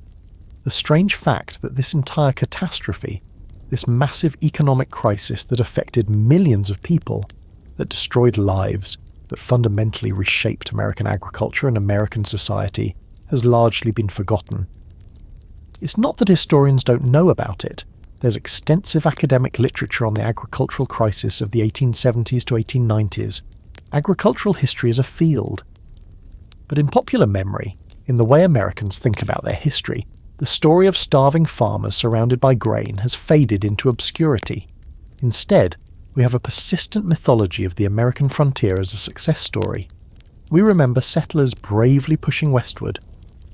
The strange fact that this entire catastrophe, this massive economic crisis that affected millions of people, that destroyed lives, that fundamentally reshaped American agriculture and American society, has largely been forgotten. It's not that historians don't know about it. There's extensive academic literature on the agricultural crisis of the 1870s to 1890s. Agricultural history is a field. But in popular memory, in the way Americans think about their history, the story of starving farmers surrounded by grain has faded into obscurity. Instead, we have a persistent mythology of the American frontier as a success story. We remember settlers bravely pushing westward.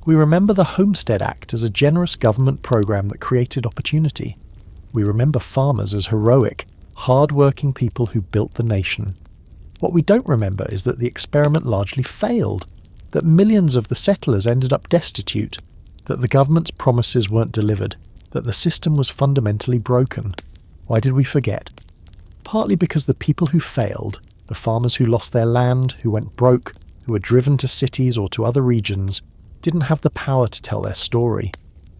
We remember the Homestead Act as a generous government program that created opportunity. We remember farmers as heroic, hard-working people who built the nation. What we don't remember is that the experiment largely failed, that millions of the settlers ended up destitute, that the government's promises weren't delivered, that the system was fundamentally broken. Why did we forget? Partly because the people who failed, the farmers who lost their land, who went broke, who were driven to cities or to other regions, didn't have the power to tell their story.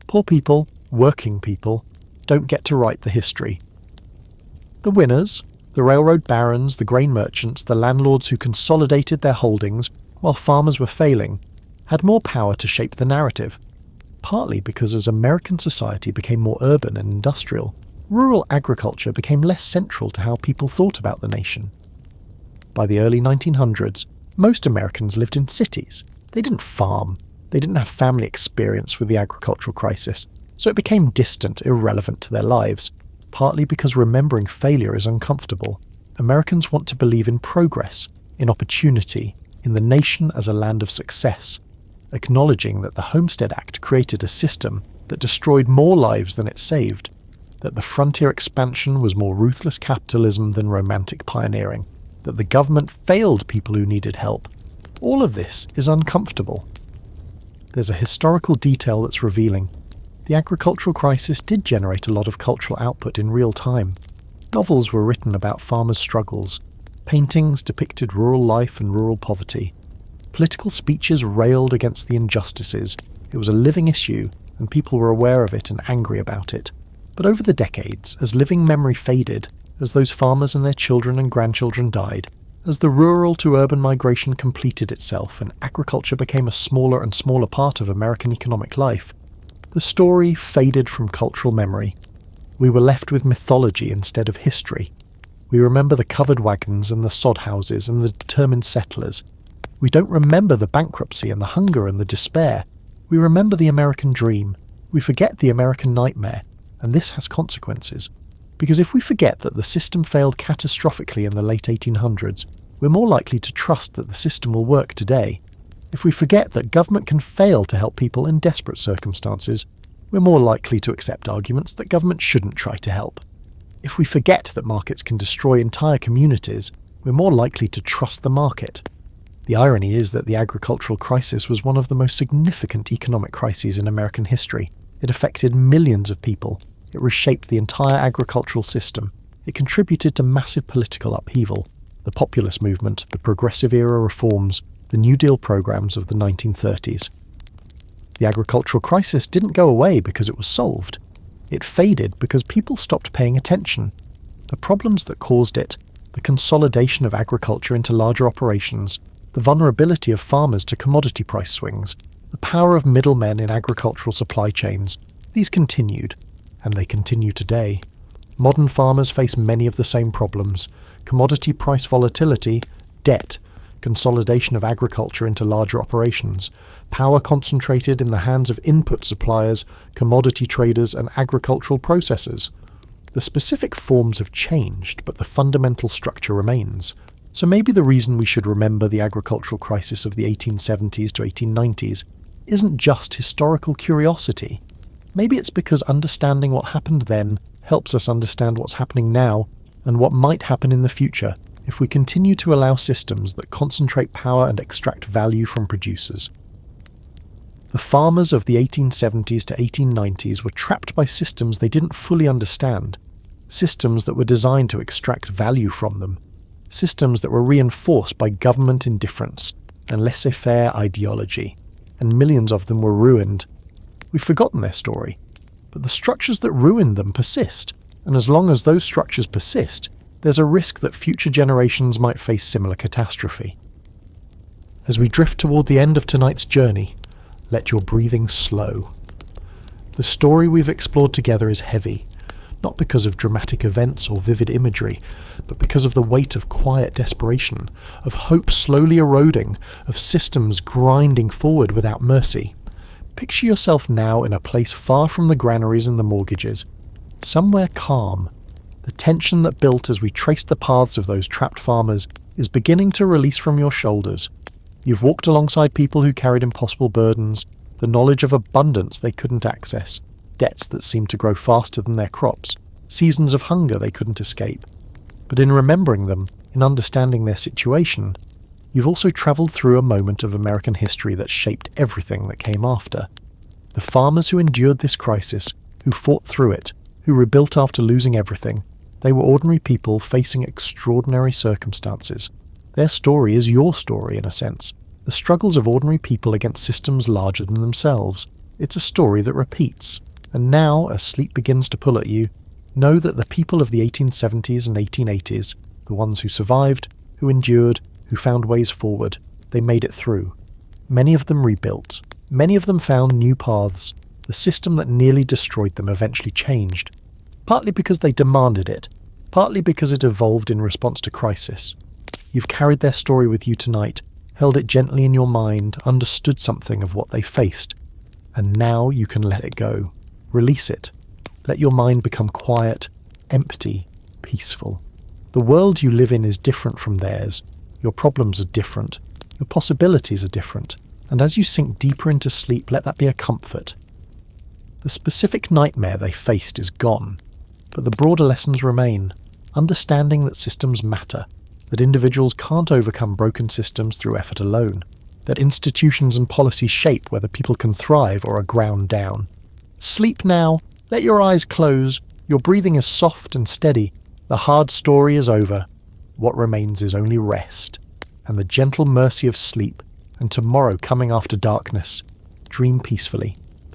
Poor people, working people, don't get to write the history. The winners, the railroad barons, the grain merchants, the landlords who consolidated their holdings while farmers were failing, had more power to shape the narrative. Partly because as American society became more urban and industrial, rural agriculture became less central to how people thought about the nation. By the early 1900s, most Americans lived in cities. They didn't farm. They didn't have family experience with the agricultural crisis, so it became distant, irrelevant to their lives, partly because remembering failure is uncomfortable. Americans want to believe in progress, in opportunity, in the nation as a land of success, acknowledging that the Homestead Act created a system that destroyed more lives than it saved, that the frontier expansion was more ruthless capitalism than romantic pioneering, that the government failed people who needed help. All of this is uncomfortable. There's a historical detail that's revealing. The agricultural crisis did generate a lot of cultural output in real time. Novels were written about farmers' struggles. Paintings depicted rural life and rural poverty. Political speeches railed against the injustices. It was a living issue, and people were aware of it and angry about it. But over the decades, as living memory faded, as those farmers and their children and grandchildren died, as the rural to urban migration completed itself and agriculture became a smaller and smaller part of American economic life, the story faded from cultural memory. We were left with mythology instead of history. We remember the covered wagons and the sod houses and the determined settlers. We don't remember the bankruptcy and the hunger and the despair. We remember the American dream. We forget the American nightmare, and this has consequences. Because if we forget that the system failed catastrophically in the late 1800s, we're more likely to trust that the system will work today. If we forget that government can fail to help people in desperate circumstances, we're more likely to accept arguments that government shouldn't try to help. If we forget that markets can destroy entire communities, we're more likely to trust the market. The irony is that the agricultural crisis was one of the most significant economic crises in American history. It affected millions of people. It reshaped the entire agricultural system. It contributed to massive political upheaval. The Populist movement, the Progressive Era reforms, the New Deal programs of the 1930s. The agricultural crisis didn't go away because it was solved. It faded because people stopped paying attention. The problems that caused it, the consolidation of agriculture into larger operations, the vulnerability of farmers to commodity price swings, the power of middlemen in agricultural supply chains, these continued, and they continue today. Modern farmers face many of the same problems: commodity price volatility, debt, consolidation of agriculture into larger operations, power concentrated in the hands of input suppliers, commodity traders, and agricultural processors. The specific forms have changed, but the fundamental structure remains. So maybe the reason we should remember the agricultural crisis of the 1870s to 1890s isn't just historical curiosity. Maybe it's because understanding what happened then helps us understand what's happening now and what might happen in the future if we continue to allow systems that concentrate power and extract value from producers. The farmers of the 1870s to 1890s were trapped by systems they didn't fully understand, systems that were designed to extract value from them, systems that were reinforced by government indifference and laissez-faire ideology, and millions of them were ruined. We've forgotten their story, but the structures that ruined them persist, and as long as those structures persist, there's a risk that future generations might face similar catastrophe. As we drift toward the end of tonight's journey, let your breathing slow. The story we've explored together is heavy, not because of dramatic events or vivid imagery, but because of the weight of quiet desperation, of hope slowly eroding, of systems grinding forward without mercy. Picture yourself now in a place far from the granaries and the mortgages, somewhere calm. The tension that built as we traced the paths of those trapped farmers is beginning to release from your shoulders. You've walked alongside people who carried impossible burdens, the knowledge of abundance they couldn't access, debts that seemed to grow faster than their crops, seasons of hunger they couldn't escape. But in remembering them, in understanding their situation, you've also travelled through a moment of American history that shaped everything that came after. The farmers who endured this crisis, who fought through it, who rebuilt after losing everything, they were ordinary people facing extraordinary circumstances. Their story is your story, in a sense. The struggles of ordinary people against systems larger than themselves. It's a story that repeats. And now, as sleep begins to pull at you, know that the people of the 1870s and 1880s, the ones who survived, who endured, who found ways forward, they made it through. Many of them rebuilt. Many of them found new paths. The system that nearly destroyed them eventually changed. Partly because they demanded it, partly because it evolved in response to crisis. You've carried their story with you tonight, held it gently in your mind, understood something of what they faced, and now you can let it go. Release it. Let your mind become quiet, empty, peaceful. The world you live in is different from theirs. Your problems are different. Your possibilities are different. And as you sink deeper into sleep, let that be a comfort. The specific nightmare they faced is gone, but the broader lessons remain. Understanding that systems matter, that individuals can't overcome broken systems through effort alone, that institutions and policies shape whether people can thrive or are ground down. Sleep now, let your eyes close, your breathing is soft and steady, the hard story is over. What remains is only rest, and the gentle mercy of sleep, and tomorrow coming after darkness. Dream peacefully.